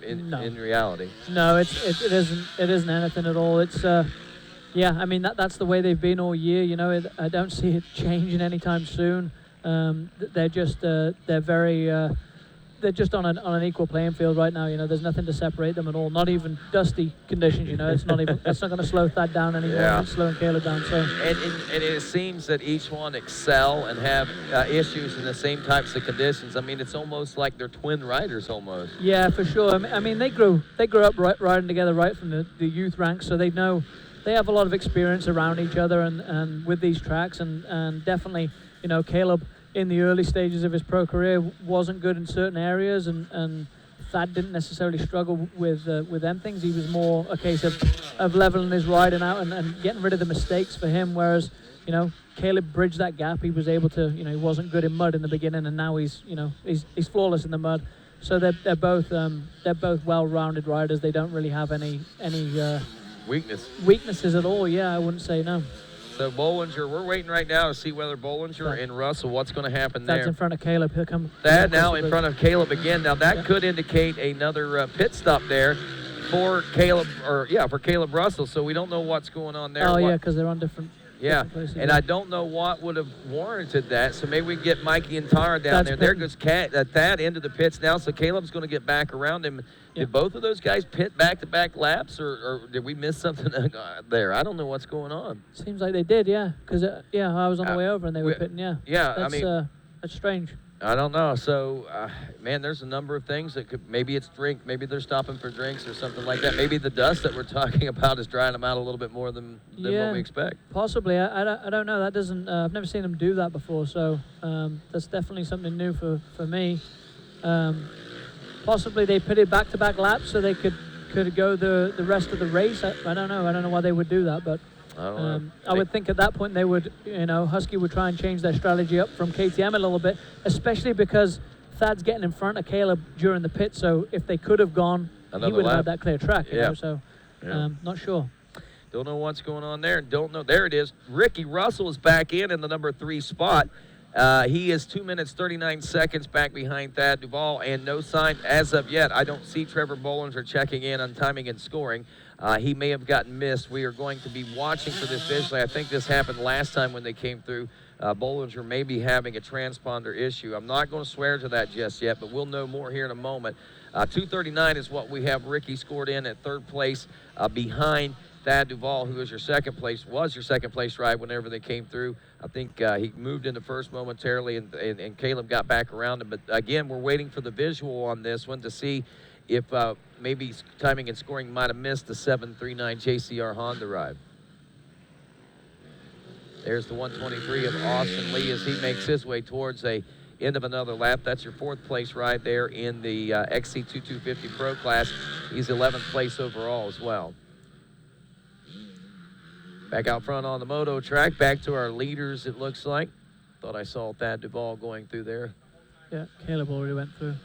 [SPEAKER 14] in reality.
[SPEAKER 13] No, it isn't anything at all. It's I mean that's the way they've been all year. You know, I don't see it changing anytime soon. They're just they're just on an equal playing field right now. You know, there's nothing to separate them at all. Not even dusty conditions. You know, it's not going to slow Thad down anymore.
[SPEAKER 14] Yeah.
[SPEAKER 13] It's slowing Caleb down. So
[SPEAKER 14] and it seems that each one excel and have issues in the same types of conditions. I mean, it's almost like they're twin riders almost.
[SPEAKER 13] Yeah, for sure. I mean, they grew up riding together right from the youth ranks, so they have a lot of experience around each other and with these tracks, and definitely, you know, Caleb in the early stages of his pro career wasn't good in certain areas, and Thad didn't necessarily struggle with them things. He was more a case of leveling his riding out and getting rid of the mistakes for him, whereas, you know, Caleb bridged that gap. He was able to, you know, he wasn't good in mud in the beginning, and now he's flawless in the mud. So they're both well-rounded riders. They don't really have any weaknesses at all. Yeah, I wouldn't say no.
[SPEAKER 14] So Bollinger, we're waiting right now to see whether Bollinger and Russell, what's going to happen there.
[SPEAKER 13] That's in front of Caleb. He'll come.
[SPEAKER 14] That now in front of Caleb again. Now that could indicate another pit stop there for Caleb, for Caleb Russell. So we don't know what's going on there.
[SPEAKER 13] Oh yeah, because they're on different.
[SPEAKER 14] Yeah,
[SPEAKER 13] places,
[SPEAKER 14] and I don't know what would have warranted that. So maybe we can get Mikey and Tara down there. There goes Thad into the pits now. So Caleb's going to get back around him. Did both of those guys pit back-to-back laps, or did we miss something there? I don't know what's going on.
[SPEAKER 13] Seems like they did, yeah. Because I was on the way over and they were pitting, yeah.
[SPEAKER 14] Yeah,
[SPEAKER 13] that's,
[SPEAKER 14] I mean,
[SPEAKER 13] that's strange.
[SPEAKER 14] I don't know. So, man, there's a number of things that could. Maybe it's drink. Maybe they're stopping for drinks or something like that. Maybe the dust that we're talking about is drying them out a little bit more than what we expect.
[SPEAKER 13] Possibly. I don't know. That doesn't. I've never seen them do that before. So that's definitely something new for me. Possibly they pitted back-to-back laps so they could go the rest of the race. I don't know. I don't know why they would do that, but I would think at that point they would, you know, Husky would try and change their strategy up from KTM a little bit, especially because Thad's getting in front of Caleb during the pit. So if they could have gone, he would have had that clear track. You know, so not sure.
[SPEAKER 14] Don't know what's going on there. Don't know. There it is. Ricky Russell is back in the number 3 spot. He is 2 minutes, 39 seconds back behind Thad Duval, and no sign as of yet. I don't see Trevor Bollinger checking in on timing and scoring. He may have gotten missed. We are going to be watching for this visually. I think this happened last time when they came through. Bollinger may be having a transponder issue. I'm not going to swear to that just yet, but we'll know more here in a moment. 2:39 is what we have Ricky scored in at 3rd place behind Thad Duval, who was your second place ride whenever they came through. I think he moved into first momentarily, and Caleb got back around him. But again, we're waiting for the visual on this one to see if maybe timing and scoring might have missed the 739 JCR Honda ride. There's the 123 of Austin Lee as he makes his way towards a end of another lap. That's your 4th place ride there in the XC2250 Pro class. He's 11th place overall as well. Back out front on the moto track, back to our leaders, it looks like. Thought I saw Thad Duval going through there.
[SPEAKER 13] Yeah, Caleb already went through.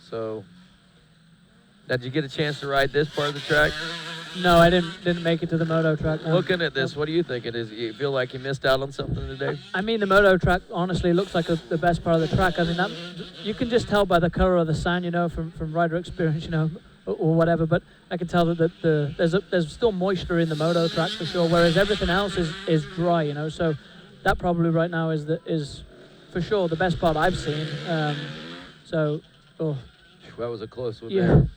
[SPEAKER 14] So, now, did you get a chance to ride this part of the track?
[SPEAKER 13] No, I didn't make it to the moto track. No.
[SPEAKER 14] Looking at this, what do you think it is? You feel like you missed out on something today?
[SPEAKER 13] I mean, the moto track honestly looks like the best part of the track. I mean, you can just tell by the color of the sand, you know, from rider experience, you know, or whatever, but I can tell that there's still moisture in the moto track for sure, whereas everything else is dry, you know. So that probably right now is for sure the best part I've seen. That
[SPEAKER 14] was a close one
[SPEAKER 13] yeah.
[SPEAKER 14] there.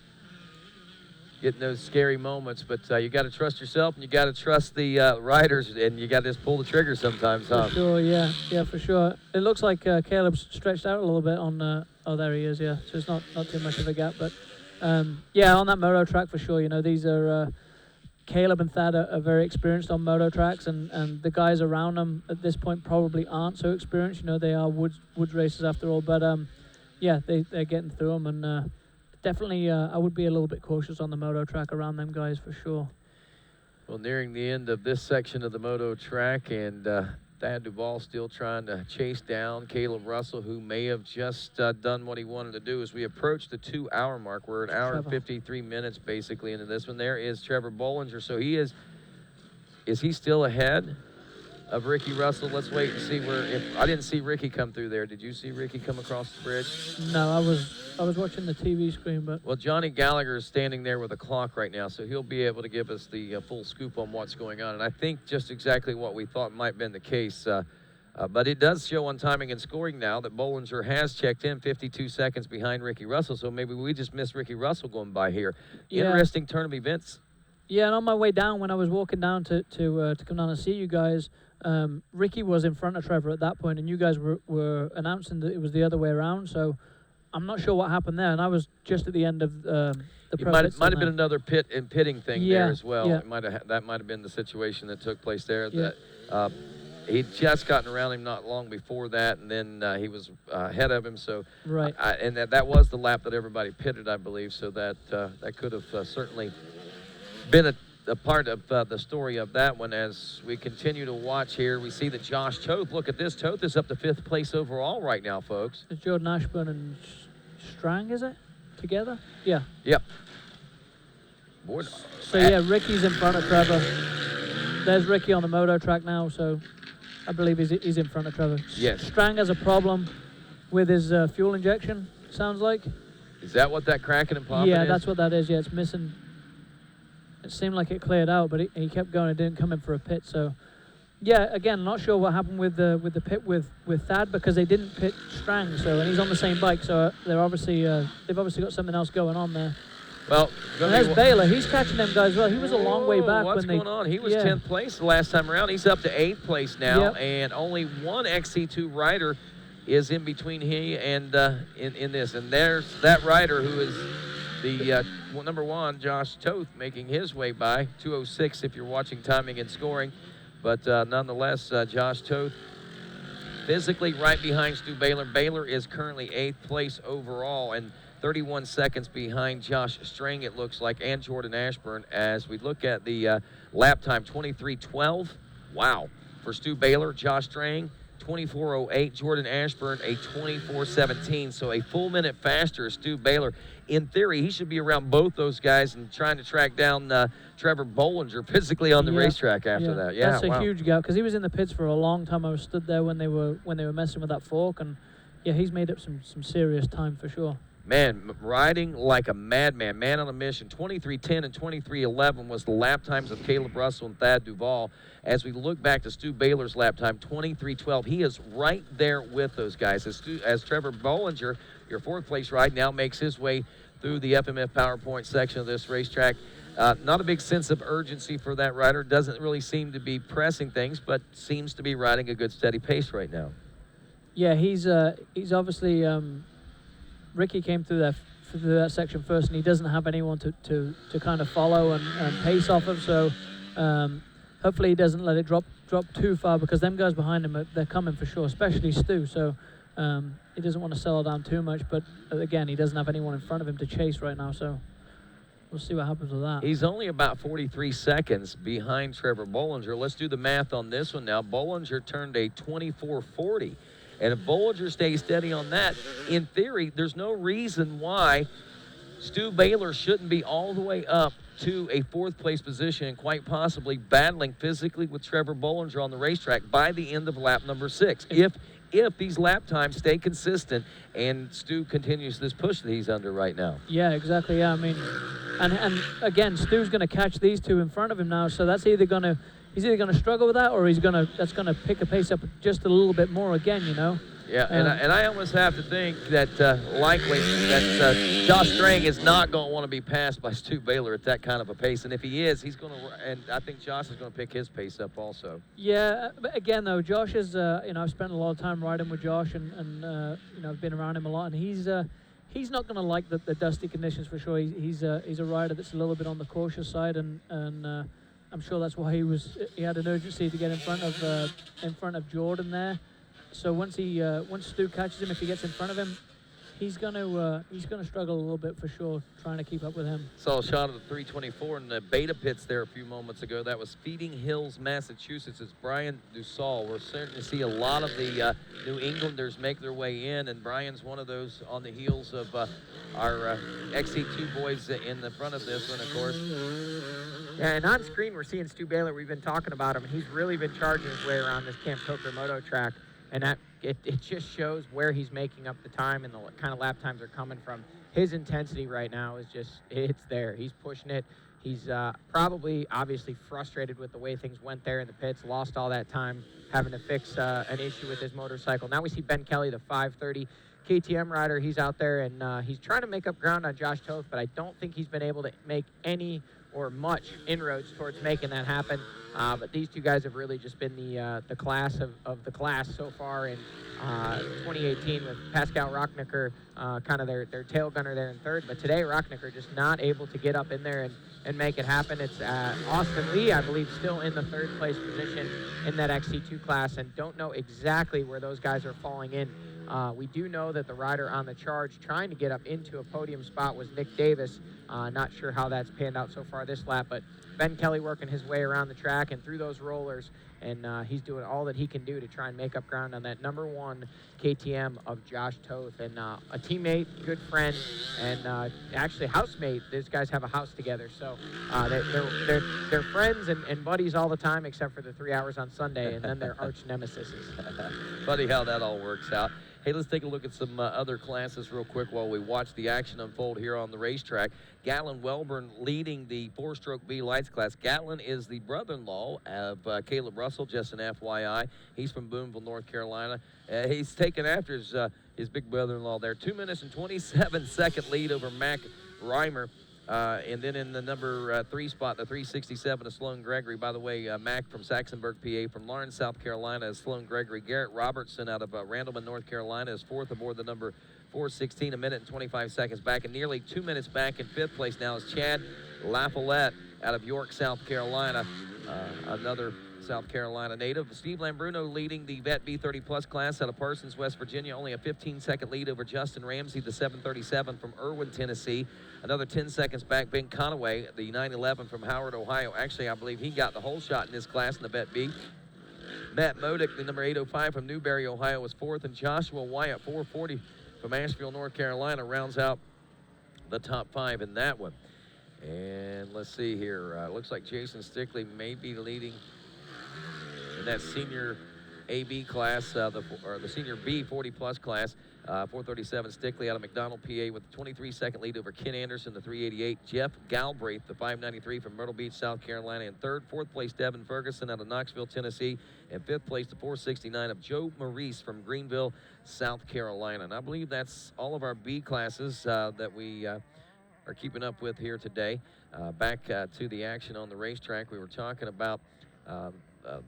[SPEAKER 14] getting those scary moments, but you got to trust yourself and you got to trust the riders, and you got to just pull the trigger sometimes, huh?
[SPEAKER 13] For sure, yeah, for sure. It looks like Caleb's stretched out a little bit on. Oh, there he is, yeah. So it's not too much of a gap, but yeah, on that moto track for sure. You know, these are Caleb and Thad are very experienced on moto tracks, and the guys around them at this point probably aren't so experienced. You know, they are woods racers after all, but yeah, they're getting through them, and definitely I would be a little bit cautious on the moto track around them guys for sure.
[SPEAKER 14] Well, nearing the end of this section of the moto track, and Thad Duvall still trying to chase down Caleb Russell, who may have just done what he wanted to do. As we approach the 2-hour mark, we're an hour and 53 minutes basically into this one. There is Trevor Bollinger. So he is he still ahead of Ricky Russell? Let's wait and see if I didn't see Ricky come through there. Did you see Ricky come across the bridge?
[SPEAKER 13] No, I was watching the TV screen, but...
[SPEAKER 14] Well, Johnny Gallagher is standing there with a clock right now, so he'll be able to give us the full scoop on what's going on. And I think just exactly what we thought might have been the case. But it does show on timing and scoring now that Bollinger has checked in 52 seconds behind Ricky Russell, so maybe we just missed Ricky Russell going by here. Yeah. Interesting turn of events.
[SPEAKER 13] Yeah, and on my way down, when I was walking down to come down and see you guys, Ricky was in front of Trevor at that point, and you guys were announcing that it was the other way around, so I'm not sure what happened there, and I was just at the end of the
[SPEAKER 14] press. Might have been another pitting thing there as well.
[SPEAKER 13] Yeah.
[SPEAKER 14] That might have been the situation that took place there.
[SPEAKER 13] Yeah.
[SPEAKER 14] That he'd just gotten around him not long before that, and then he was ahead of him. So
[SPEAKER 13] right,
[SPEAKER 14] and that was the lap that everybody pitted, I believe. So that could have certainly been a part of the story of that one. As we continue to watch here, we see that Josh Toth, look at this, Toth is up to 5th place overall right now, folks.
[SPEAKER 13] It's Jordan Ashburn and Strang, is it? Together? Yeah.
[SPEAKER 14] Yep.
[SPEAKER 13] So yeah, Ricky's in front of Trevor. There's Ricky on the moto track now, so I believe he's in front of Trevor.
[SPEAKER 14] Yes.
[SPEAKER 13] Strang has a problem with his fuel injection, sounds like.
[SPEAKER 14] Is that what that cracking and popping is?
[SPEAKER 13] Yeah, that's what that is. Yeah, it's missing. It seemed like it cleared out, but he kept going. It didn't come in for a pit. So, yeah, again, not sure what happened with the pit with Thad, because they didn't pit Strang. So, and he's on the same bike. So they've obviously got something else going on there.
[SPEAKER 14] Well,
[SPEAKER 13] and there's Baylor. He's catching them guys well. He was a long way back.
[SPEAKER 14] What's going on? He was 10th place the last time around. He's up to 8th place now, and only one XC2 rider is in between he and in this. And there's that rider who is the number 1, Josh Toth, making his way by 2:06 if you're watching timing and scoring. But nonetheless, Josh Toth physically right behind Stu Baylor. Baylor is currently 8th place overall, and 31 seconds behind Josh Strang, it looks like, and Jordan Ashburn. As we look at the lap time, 23:12. Wow. For Stu Baylor, Josh Strang, 24:08. Jordan Ashburn, a 24:17. So a full minute faster, Stu Baylor. In theory, he should be around both those guys and trying to track down Trevor Bollinger physically on the racetrack after that. Yeah,
[SPEAKER 13] that's a huge gap, because he was in the pits for a long time. I was stood there when they were messing with that fork, and yeah, he's made up some serious time for sure.
[SPEAKER 14] Man, riding like a madman, man on a mission. 23:10 and 23:11 was the lap times of Caleb Russell and Thad Duvall. As we look back to Stu Baylor's lap time, 23:12. He is right there with those guys. As Trevor Bollinger, your 4th place ride, now makes his way through the FMF PowerPoint section of this racetrack. Not a big sense of urgency for that rider. Doesn't really seem to be pressing things, but seems to be riding a good steady pace right now.
[SPEAKER 13] Yeah, he's obviously... Ricky came through that section first, and he doesn't have anyone to kind of follow and pace off of. So hopefully he doesn't let it drop too far, because them guys behind him, they're coming for sure, especially Stu. So he doesn't want to settle down too much. But again, he doesn't have anyone in front of him to chase right now. So we'll see what happens with that.
[SPEAKER 14] He's only about 43 seconds behind Trevor Bollinger. Let's do the math on this one now. Bollinger turned a 24:40. And if Bollinger stays steady on that, in theory, there's no reason why Stu Baylor shouldn't be all the way up to a 4th place position and quite possibly battling physically with Trevor Bollinger on the racetrack by the end of lap number 6. If these lap times stay consistent and Stu continues this push that he's under right now.
[SPEAKER 13] Yeah, exactly. Yeah, I mean, and again, Stu's going to catch these two in front of him now, so that's either going to... He's either going to struggle with that, or that's going to pick a pace up just a little bit more again, you know.
[SPEAKER 14] Yeah, and I almost have to think that likely that Josh Strang is not going to want to be passed by Stu Baylor at that kind of a pace. And if he is, he's going to, and I think Josh is going to pick his pace up also.
[SPEAKER 13] Yeah, but again though, Josh is, I've spent a lot of time riding with Josh, and I've been around him a lot, and he's not going to like the dusty conditions for sure. He's a rider that's a little bit on the cautious side, and I'm sure that's why he had an urgency to get in front of Jordan there. So once Stu catches him, if he gets in front of him, he's gonna struggle a little bit for sure, trying to keep up with him.
[SPEAKER 14] Saw a shot of the 324 in the beta pits there a few moments ago. That was Feeding Hills, Massachusetts. It's Brian Dussault. We're starting to see a lot of the New Englanders make their way in, and Brian's one of those on the heels of our XC2 boys in the front of this one, of course.
[SPEAKER 20] Yeah, and on screen we're seeing Stu Baylor. We've been talking about him. He's really been charging his way around this Camp Coker Moto track. And it just shows where he's making up the time and the kind of lap times are coming from. His intensity right now is just, it's there. He's pushing it. He's probably obviously frustrated with the way things went there in the pits, lost all that time having to fix an issue with his motorcycle. Now we see Ben Kelly, the 530 KTM rider. He's out there and he's trying to make up ground on Josh Toth, but I don't think he's been able to make any or much inroads towards making that happen. But these two guys have really just been the class of the class so far in 2018 with Pascal Rocknicker, kind of their tail gunner there in third. But today, Rocknicker just not able to get up in there and make it happen. It's Austin Lee, I believe, still in the third place position in that XC2 class, and don't know exactly where those guys are falling in. We do know that the rider on the charge trying to get up into a podium spot was Nick Davis. Not sure how that's panned out so far this lap, but Ben Kelly working his way around the track and through those rollers, and he's doing all that he can do to try and make up ground on that #1 KTM of Josh Toth. And a teammate, good friend, and actually housemate. These guys have a house together, so they're friends and buddies all the time, except for the 3 hours on Sunday, and then they're arch nemesis.
[SPEAKER 14] Funny how that all works out. Hey, let's take a look at some other classes real quick while we watch the action unfold here on the racetrack. Gatlin Welborn leading the 4-stroke B lights class. Gatlin is the brother-in-law of Caleb Russell, just an FYI. He's from Boonville, North Carolina. He's taken after his big brother-in-law there. 2 minutes and 27-second lead over Mac Reimer. And then in the number 3 spot, the 367 of Sloan Gregory. By the way, Mac from Saxonburg, PA. From Lawrence, South Carolina is Sloan Gregory. Garrett Robertson out of Randleman, North Carolina is 4th aboard the number 416, 1 minute and 25 seconds back. And nearly 2 minutes back in 5th place now is Chad LaFollette out of York, South Carolina. Another South Carolina native. Steve Lambruno leading the Vet B30 Plus class out of Parsons, West Virginia. Only a 15-second lead over Justin Ramsey, the 737 from Irwin, Tennessee. Another 10 seconds back, Ben Conaway, the 911 from Howard, Ohio. Actually, I believe he got the whole shot in this class in the Vet B. Matt Modick, the number 805 from Newberry, Ohio, was 4th. And Joshua Wyatt, 440 from Asheville, North Carolina, rounds out the top 5 in that one. And let's see here. Looks like Jason Stickley may be leading in that senior AB class, the senior B 40-plus class. 437 Stickley out of McDonald, PA, with a 23-second lead over Ken Anderson, the 388. Jeff Galbraith, the 593 from Myrtle Beach, South Carolina, in 3rd. 4th place, Devin Ferguson out of Knoxville, Tennessee. And 5th place, the 469 of Joe Maurice from Greenville, South Carolina. And I believe that's all of our B classes that we are keeping up with here today. Back to the action on the racetrack. We were talking about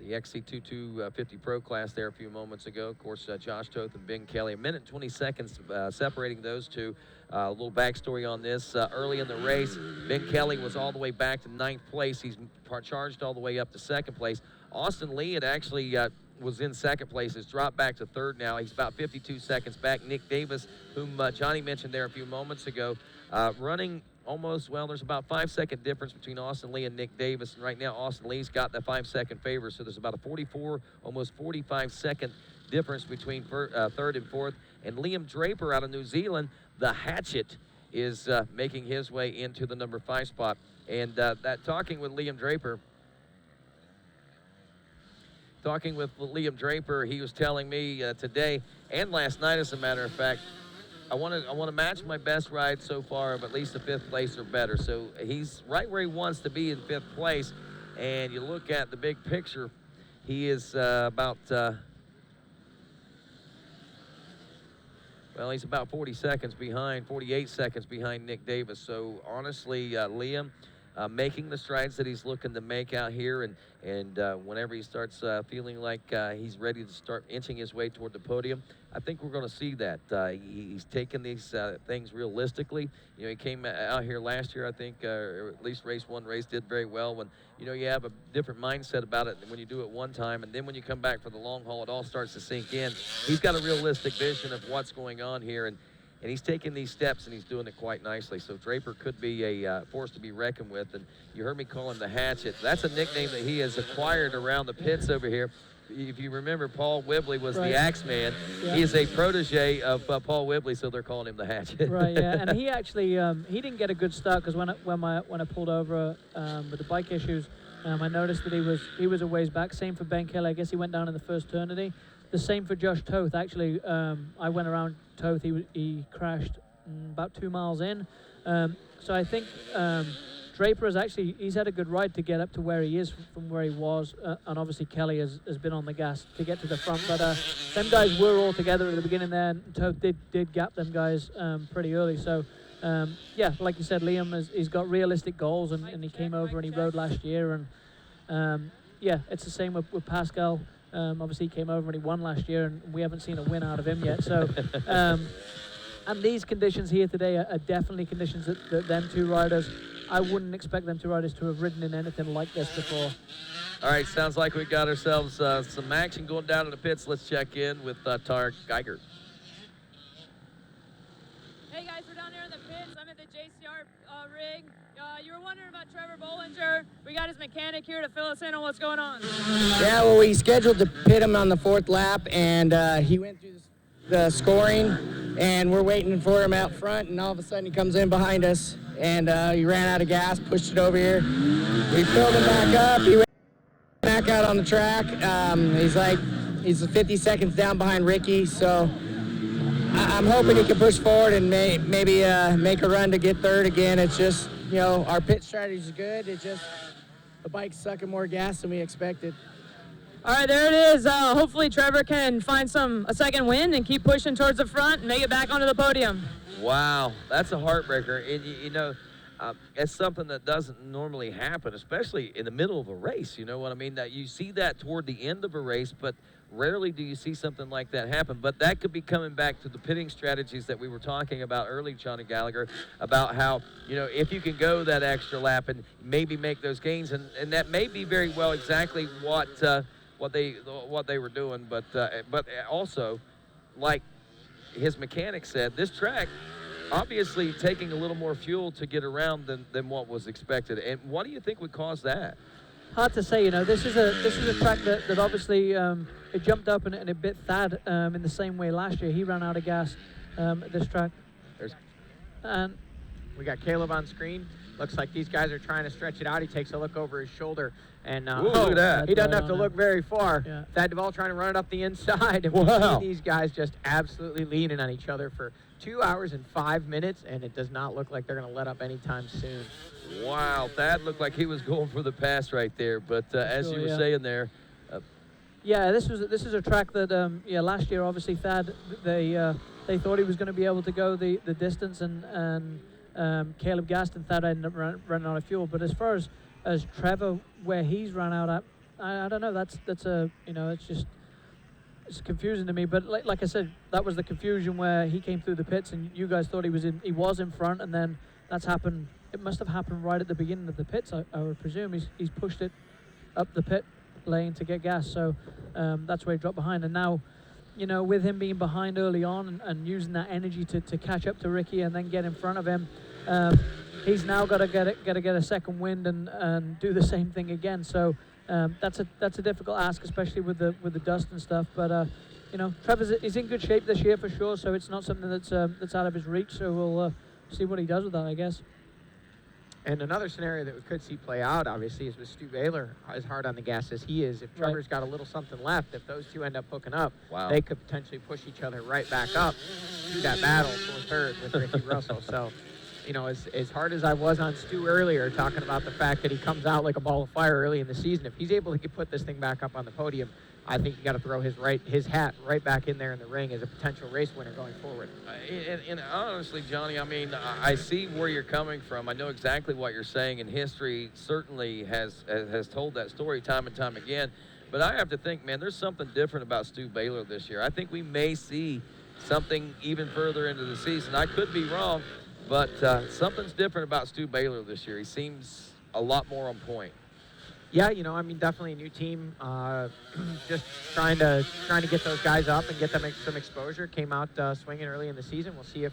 [SPEAKER 14] the XC2 250 Pro class there a few moments ago. Of course, Josh Toth and Ben Kelly. 1 minute and 20 seconds separating those two. A little backstory on this. Early in the race, Ben Kelly was all the way back to 9th place. He's charged all the way up to 2nd place. Austin Lee had actually was in 2nd place. Has dropped back to 3rd now. He's about 52 seconds back. Nick Davis, whom Johnny mentioned there a few moments ago, running almost, well, there's about 5-second difference between Austin Lee and Nick Davis. And right now, Austin Lee's got the 5-second favor. So there's about a 44, almost 45-second difference between 3rd and 4th. And Liam Draper out of New Zealand, the Hatchet, is making his way into the number 5 spot. And talking with Liam Draper, he was telling me today and last night, as a matter of fact, I want to match my best ride so far of at least a 5th place or better. So he's right where he wants to be in 5th place. And you look at the big picture, he is about Well, he's about 48 seconds behind Nick Davis. So honestly, Liam, making the strides that he's looking to make out here, and whenever he starts feeling like he's ready to start inching his way toward the podium, I think we're going to see that. He's taken these things realistically. You know, he came out here last year, I think, or at least race did very well. When, you know, you have a different mindset about it when you do it one time, and then when you come back for the long haul, it all starts to sink in. He's got a realistic vision of what's going on here, and he's taking these steps, and he's doing it quite nicely. So Draper could be a force to be reckoned with. And you heard me call him the Hatchet. That's a nickname that he has acquired around the pits over here. If you remember, Paul Whibley was the Axeman. Yeah. He is a protege of Paul Whibley, so they're calling him the Hatchet.
[SPEAKER 13] Right, yeah. And he actually he didn't get a good start because when I pulled over with the bike issues, I noticed that he was a ways back. Same for Ben Kelly. I guess he went down in the first turn. The same for Josh Toth. Actually, I went around Toth. He crashed about 2 miles in. So I think Draper he's had a good ride to get up to where he is from where he was. And obviously Kelly has been on the gas to get to the front. But them guys were all together at the beginning there. And Toth did gap them guys pretty early. So, yeah, like you said, Liam, he's got realistic goals. And he came over and he rode last year. And, yeah, it's the same with Pascal. Obviously, he came over and he won last year, and we haven't seen a win out of him yet. So, and these conditions here today are definitely conditions that them two riders, I wouldn't expect them two riders to have ridden in anything like this before.
[SPEAKER 14] All right, sounds like we got ourselves some action going down in the pits. Let's check in with Tarek Geiger.
[SPEAKER 19] Hey guys, we're down here in the pits. I'm at the JCR rig. You were wondering about Trevor Bollinger. We got his mechanic here to fill us in on what's going on.
[SPEAKER 16] Yeah, well, we scheduled to pit him on the 4th lap, and he went through the scoring, and we're waiting for him out front, and all of a sudden he comes in behind us, and he ran out of gas, pushed it over here. We filled him back up. He went back out on the track. He's 50 seconds down behind Ricky, so I'm hoping he can push forward and maybe make a run to get third again. It's just, you know, our pit strategy is good. It's just the bike's sucking more gas than we expected.
[SPEAKER 19] All right, there it is. Hopefully Trevor can find a second win and keep pushing towards the front and make it back onto the podium.
[SPEAKER 14] Wow, that's a heartbreaker. You know, it's something that doesn't normally happen, especially in the middle of a race. You know what I mean? That you see that toward the end of a race, but rarely do you see something like that happen. But that could be coming back to the pitting strategies that we were talking about early, Johnny Gallagher, about how, you know, if you can go that extra lap and maybe make those gains, and that may be very well exactly what they were doing, but also, like his mechanic said, this track obviously taking a little more fuel to get around than what was expected. And what do you think would cause that?
[SPEAKER 13] Hard to say. You know, this is a track that obviously it jumped up and it bit Thad in the same way last year. He ran out of gas at this track.
[SPEAKER 20] And we got Caleb on screen. Looks like these guys are trying to stretch it out. He takes a look over his shoulder, and
[SPEAKER 14] look at that.
[SPEAKER 20] He doesn't have to look very far. Yeah. Thad Duvall trying to run it up the inside, and we see these guys just absolutely leaning on each other for 2 hours and 5 minutes, and it does not look like they're going to let up anytime soon.
[SPEAKER 14] Wow, Thad looked like he was going for the pass right there, but as you were saying there.
[SPEAKER 13] Yeah, this is a track that last year obviously Thad they thought he was going to be able to go the distance, and Caleb gassed and Thad ended up running out of fuel. But as far as Trevor, where he's run out at, I don't know. That's a, you know, it's confusing to me. But like I said, that was the confusion where he came through the pits and you guys thought he was in front, and then that's happened. It must have happened right at the beginning of the pits. I would presume he's pushed it up the pit lane to get gas. So that's where he dropped behind. And now, you know, with him being behind early on and using that energy to catch up to Ricky and then get in front of him, he's now got to get a second wind and do the same thing again. So that's a difficult ask, especially with the dust and stuff. But you know, he's in good shape this year for sure. So it's not something that's out of his reach. So we'll see what he does with that, I guess.
[SPEAKER 20] And another scenario that we could see play out, obviously, is with Stu Baylor as hard on the gas as he is. If Trevor's got a little something left, if those two end up hooking up, they could potentially push each other right back up to that battle for third with Ricky Russell. So, you know, as hard as I was on Stu earlier, talking about the fact that he comes out like a ball of fire early in the season, if he's able to put this thing back up on the podium, I think you got to throw his hat right back in there in the ring as a potential race winner going forward.
[SPEAKER 14] And honestly, Johnny, I mean, I see where you're coming from. I know exactly what you're saying, and history certainly has told that story time and time again. But I have to think, man, there's something different about Stu Baylor this year. I think we may see something even further into the season. I could be wrong, but something's different about Stu Baylor this year. He seems a lot more on point.
[SPEAKER 20] Yeah, you know, I mean, definitely a new team. Just trying to get those guys up and get them some exposure. Came out swinging early in the season. We'll see if,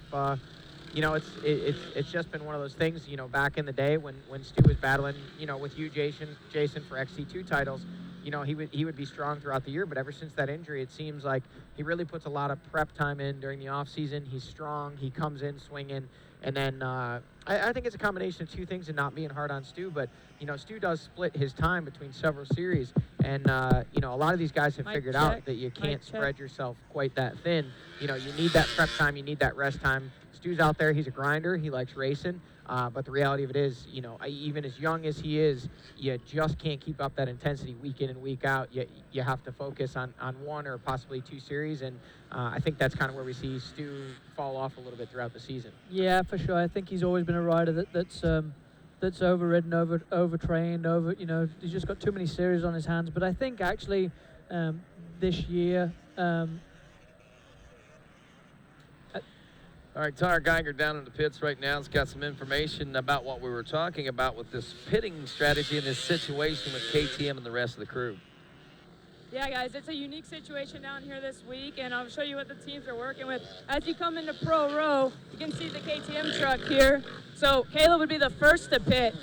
[SPEAKER 20] you know, it's just been one of those things. You know, back in the day when Stu was battling, you know, with you, Jason for XC2 titles. You know, he would be strong throughout the year, but ever since that injury, it seems like he really puts a lot of prep time in during the off season. He's strong. He comes in swinging. And then I think it's a combination of two things and not being hard on Stu, but, you know, Stu does split his time between several series. And, you know, a lot of these guys have figured out that you can't spread yourself quite that thin. You know, you need that prep time. You need that rest time. Stu's out there. He's a grinder. He likes racing. But the reality of it is, you know, even as young as he is, you just can't keep up that intensity week in and week out. You have to focus on one or possibly two series, and I think that's kind of where we see Stu fall off a little bit throughout the season.
[SPEAKER 13] Yeah, for sure. I think he's always been a rider that's overridden, overtrained, you know, he's just got too many series on his hands. But I think actually this year.
[SPEAKER 14] All right, Tyler Geiger down in the pits right now has got some information about what we were talking about with this pitting strategy and this situation with KTM and the rest of the crew.
[SPEAKER 19] Yeah, guys, it's a unique situation down here this week, and I'll show you what the teams are working with. As you come into Pro Row, you can see the KTM truck here. So Caleb would be the first to pit,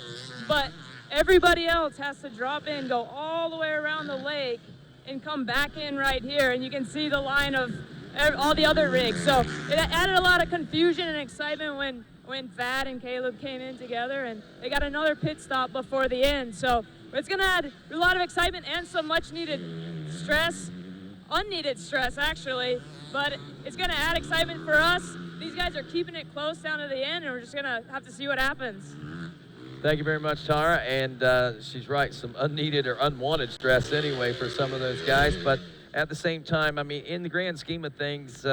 [SPEAKER 19] but everybody else has to drop in, go all the way around the lake, and come back in right here, and you can see the line of all the other rigs. So it added a lot of confusion and excitement when Thad and Caleb came in together, and they got another pit stop before the end. So it's going to add a lot of excitement and some much needed stress, unneeded stress actually, but it's going to add excitement for us. These guys are keeping it close down to the end, and we're just going to have to see what happens.
[SPEAKER 14] Thank you very much, Tara. And she's right, some unneeded or unwanted stress anyway for some of those guys. But at the same time, I mean, in the grand scheme of things,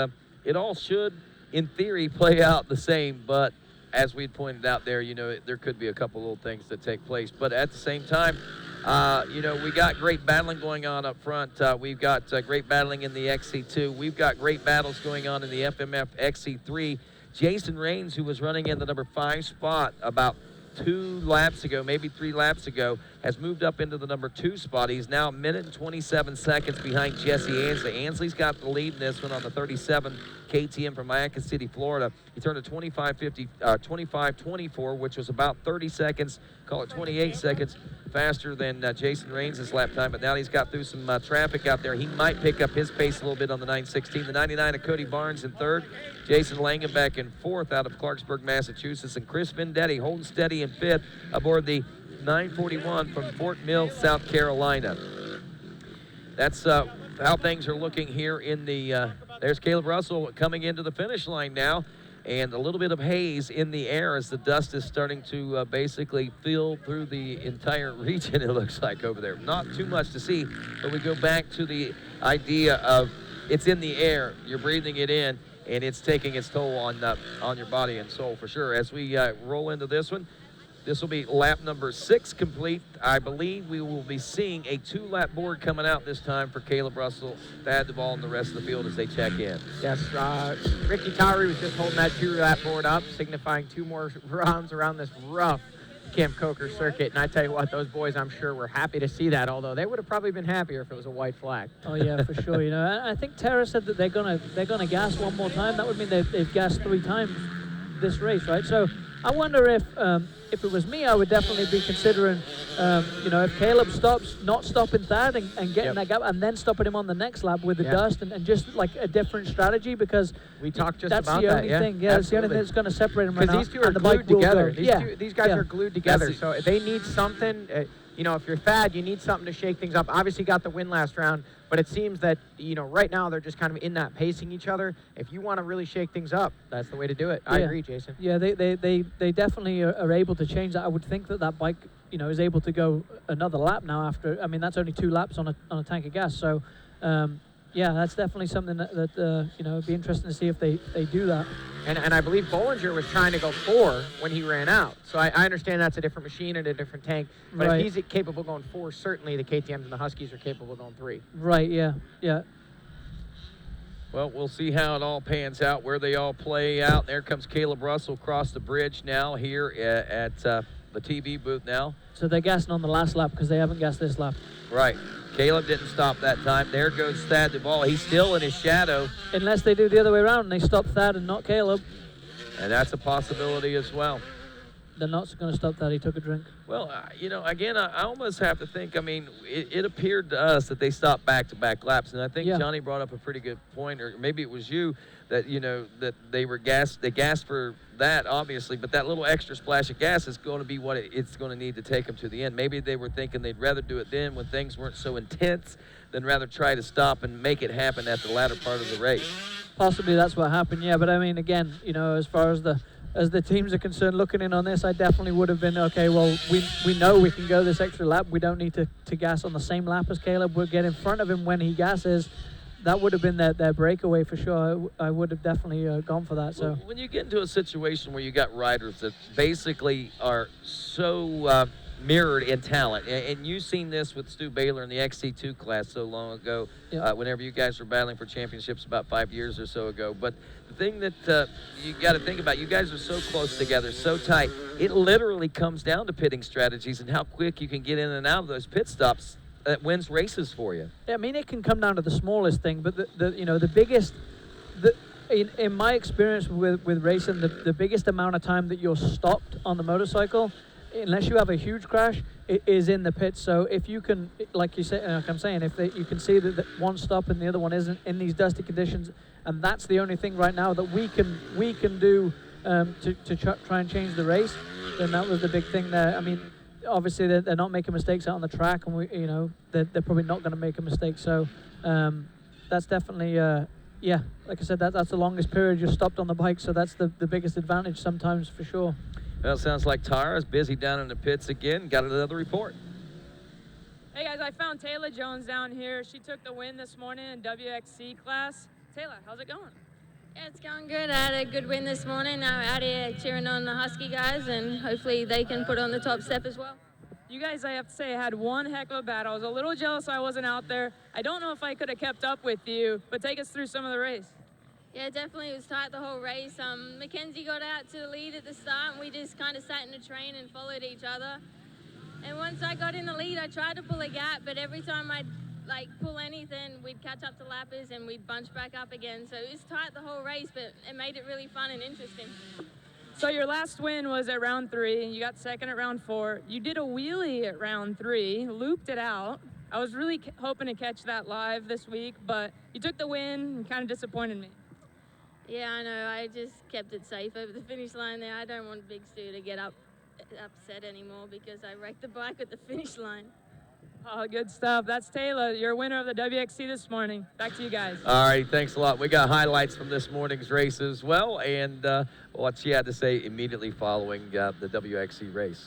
[SPEAKER 14] it all should, in theory, play out the same. But as we pointed out there, you know, there could be a couple little things that take place. But at the same time, you know, we got great battling going on up front. We've got great battling in the XC2. We've got great battles going on in the FMF XC3. Jason Raines, who was running in the number 5 spot about 2 laps ago, maybe 3 laps ago, has moved up into the number 2 spot. He's now a minute and 27 seconds behind Jesse Ansley. Ansley's got the lead in this one on the 37 KTM from Mayaca City, Florida. He turned a 25:24, which was about 30 seconds, call it 28 seconds faster than Jason Raines' lap time, but now he's got through some traffic out there. He might pick up his pace a little bit on the 916. The 99 of Cody Barnes in 3rd. Jason Langenbeck in 4th out of Clarksburg, Massachusetts. And Chris Vendetti holding steady in 5th aboard the 941 from Fort Mill, South Carolina. That's how things are looking here in the, there's Caleb Russell coming into the finish line now. And a little bit of haze in the air as the dust is starting to basically fill through the entire region, it looks like, over there. Not too much to see, but we go back to the idea of it's in the air, you're breathing it in, and it's taking its toll on your body and soul for sure. As we roll into this one, this will be lap number 6 complete. I believe we will be seeing a 2-lap board coming out this time for Caleb Russell, Thad Duvall, and the rest of the field as they check in.
[SPEAKER 20] Yes, Ricky Tyree was just holding that 2-lap board up, signifying 2 more rounds around this rough Camp Coker circuit. And I tell you what, those boys, I'm sure, were happy to see that, although they would have probably been happier if it was a white flag.
[SPEAKER 13] Oh, yeah, for sure. You know, I think Tara said that they're gonna gas one more time. That would mean they've gassed 3 times this race, right? So I wonder if it was me, I would definitely be considering, you know, if Caleb stops, not stopping Thad and getting that gap, and then stopping him on the next lap with the dust, and just like a different strategy, because
[SPEAKER 20] we talked just
[SPEAKER 13] that's
[SPEAKER 20] about
[SPEAKER 13] the
[SPEAKER 20] that.
[SPEAKER 13] only thing. Yeah, it's the only thing that's going to separate them right now.
[SPEAKER 20] Because these two are glued together. These guys are glued together, so they need something. You know, if you're Thad, you need something to shake things up. Obviously, got the win last round, but it seems that, you know, right now they're just kind of in that pacing each other. If you want to really shake things up, that's the way to do it. I agree, Jason.
[SPEAKER 13] Yeah, they definitely are able to change that. I would think that bike, you know, is able to go another lap now after. I mean, that's only 2 laps on a tank of gas. So Yeah, that's definitely something that you know, it'd be interesting to see if they do that.
[SPEAKER 20] And I believe Bollinger was trying to go 4 when he ran out. So I understand that's a different machine and a different tank. But
[SPEAKER 13] Right.
[SPEAKER 20] if he's capable of going 4, certainly the KTMs and the Huskies are capable of going 3.
[SPEAKER 13] Right, yeah, yeah.
[SPEAKER 14] Well, we'll see how it all pans out, where they all play out. There comes Caleb Russell across the bridge now here at the TV booth now.
[SPEAKER 13] So they're gassing on the last lap because they haven't gassed this lap.
[SPEAKER 14] Right. Caleb didn't stop that time. There goes Thad Duvall. He's still in his shadow.
[SPEAKER 13] Unless they do the other way around and they stop Thad and not Caleb.
[SPEAKER 14] And that's a possibility as well.
[SPEAKER 13] They're not going to stop Thad. He took a drink.
[SPEAKER 14] Well, you know, again, I almost have to think, I mean, it appeared to us that they stopped back-to-back laps. And I think Johnny brought up a pretty good point, or maybe it was you, that, you know, that they gassed for that, obviously, but that little extra splash of gas is going to be what it's going to need to take them to the end. Maybe they were thinking they'd rather do it then when things weren't so intense than rather try to stop and make it happen at the latter part of the race.
[SPEAKER 13] Possibly that's what happened, yeah. But I mean, again, you know, as far as the teams are concerned, looking in on this, I definitely would have been, okay, well, we know we can go this extra lap. We don't need to gas on the same lap as Caleb. We'll get in front of him when he gasses. That would have been their breakaway for sure. I would have definitely gone for that. So
[SPEAKER 14] when you get into a situation where you got riders that basically are so mirrored in talent, and you've seen this with Stu Baylor in the XC2 class so long ago, whenever you guys were battling for championships about 5 years or so ago. But the thing that you got to think about, you guys are so close together, so tight. It literally comes down to pitting strategies and how quick you can get in and out of those pit stops. That wins races for you.
[SPEAKER 13] Yeah, I mean, it can come down to the smallest thing, but the biggest, in my experience with racing, the biggest amount of time that you're stopped on the motorcycle, unless you have a huge crash, it is in the pits. So if you can, like you say, like I'm saying, you can see that one stop and the other one isn't in these dusty conditions, and that's the only thing right now that we can do to try and change the race, then that was the big thing there. I mean, obviously they're not making mistakes out on the track, and they're probably not going to make a mistake. So that's definitely like I said, that's the longest period you're stopped on the bike. So that's the biggest advantage sometimes for sure.
[SPEAKER 14] Well, it sounds like Tara's busy down in the pits again. Got another report.
[SPEAKER 19] Hey guys, I found Taylor Jones down here. She took the win this morning in WXC class. Taylor, how's it going?
[SPEAKER 17] Yeah, it's going good. I had a good win this morning. I'm out here cheering on the Husky guys, and hopefully they can put on the top step as well.
[SPEAKER 19] You guys, I have to say, had one heck of a battle. I was a little jealous I wasn't out there. I don't know if I could have kept up with you, but take us through some of the race.
[SPEAKER 17] Yeah, definitely. It was tight the whole race. Mackenzie got out to the lead at the start, and we just kind of sat in the train and followed each other. And once I got in the lead, I tried to pull a gap, but every time I'd pull anything, we'd catch up to lappers and we'd bunch back up again. So it was tight the whole race, but it made it really fun and interesting.
[SPEAKER 19] So your last win was at round 3, and you got second at round 4. You did a wheelie at round 3, looped it out. I was really hoping to catch that live this week, but you took the win and kind of disappointed me.
[SPEAKER 17] Yeah, I know. I just kept it safe over the finish line there. I don't want Big Stu to get upset anymore because I wrecked the bike at the finish line.
[SPEAKER 19] Oh, good stuff. That's Taylor, your winner of the WXC this morning. Back to you guys.
[SPEAKER 14] All right, thanks a lot. We got highlights from this morning's race as well, and what she had to say immediately following the WXC race.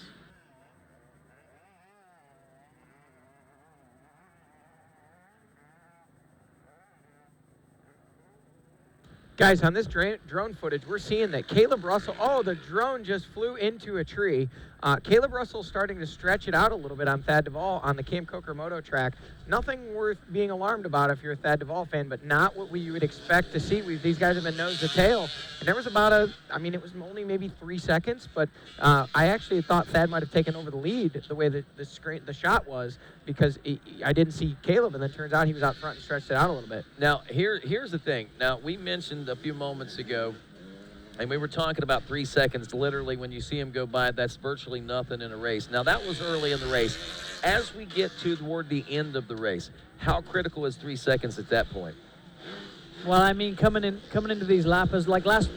[SPEAKER 20] Guys, on this drone footage, we're seeing that Caleb Russell, the drone just flew into a tree. Caleb Russell's starting to stretch it out a little bit on Thad Duvall on the Camp Coker Moto track. Nothing worth being alarmed about if you're a Thad Duvall fan, but not what you would expect to see. These guys have been nose to tail. And there was about it was only maybe 3 seconds, but I actually thought Thad might have taken over the lead the way that the shot was, because I didn't see Caleb, and then it turns out he was out front and stretched it out a little bit.
[SPEAKER 14] Now, here's the thing. Now, we mentioned a few moments ago, and we were talking about 3 seconds. Literally, when you see him go by, that's virtually nothing in a race. Now, that was early in the race. As we get toward the end of the race, how critical is 3 seconds at that point?
[SPEAKER 13] Well, I mean, coming into these lappers, like last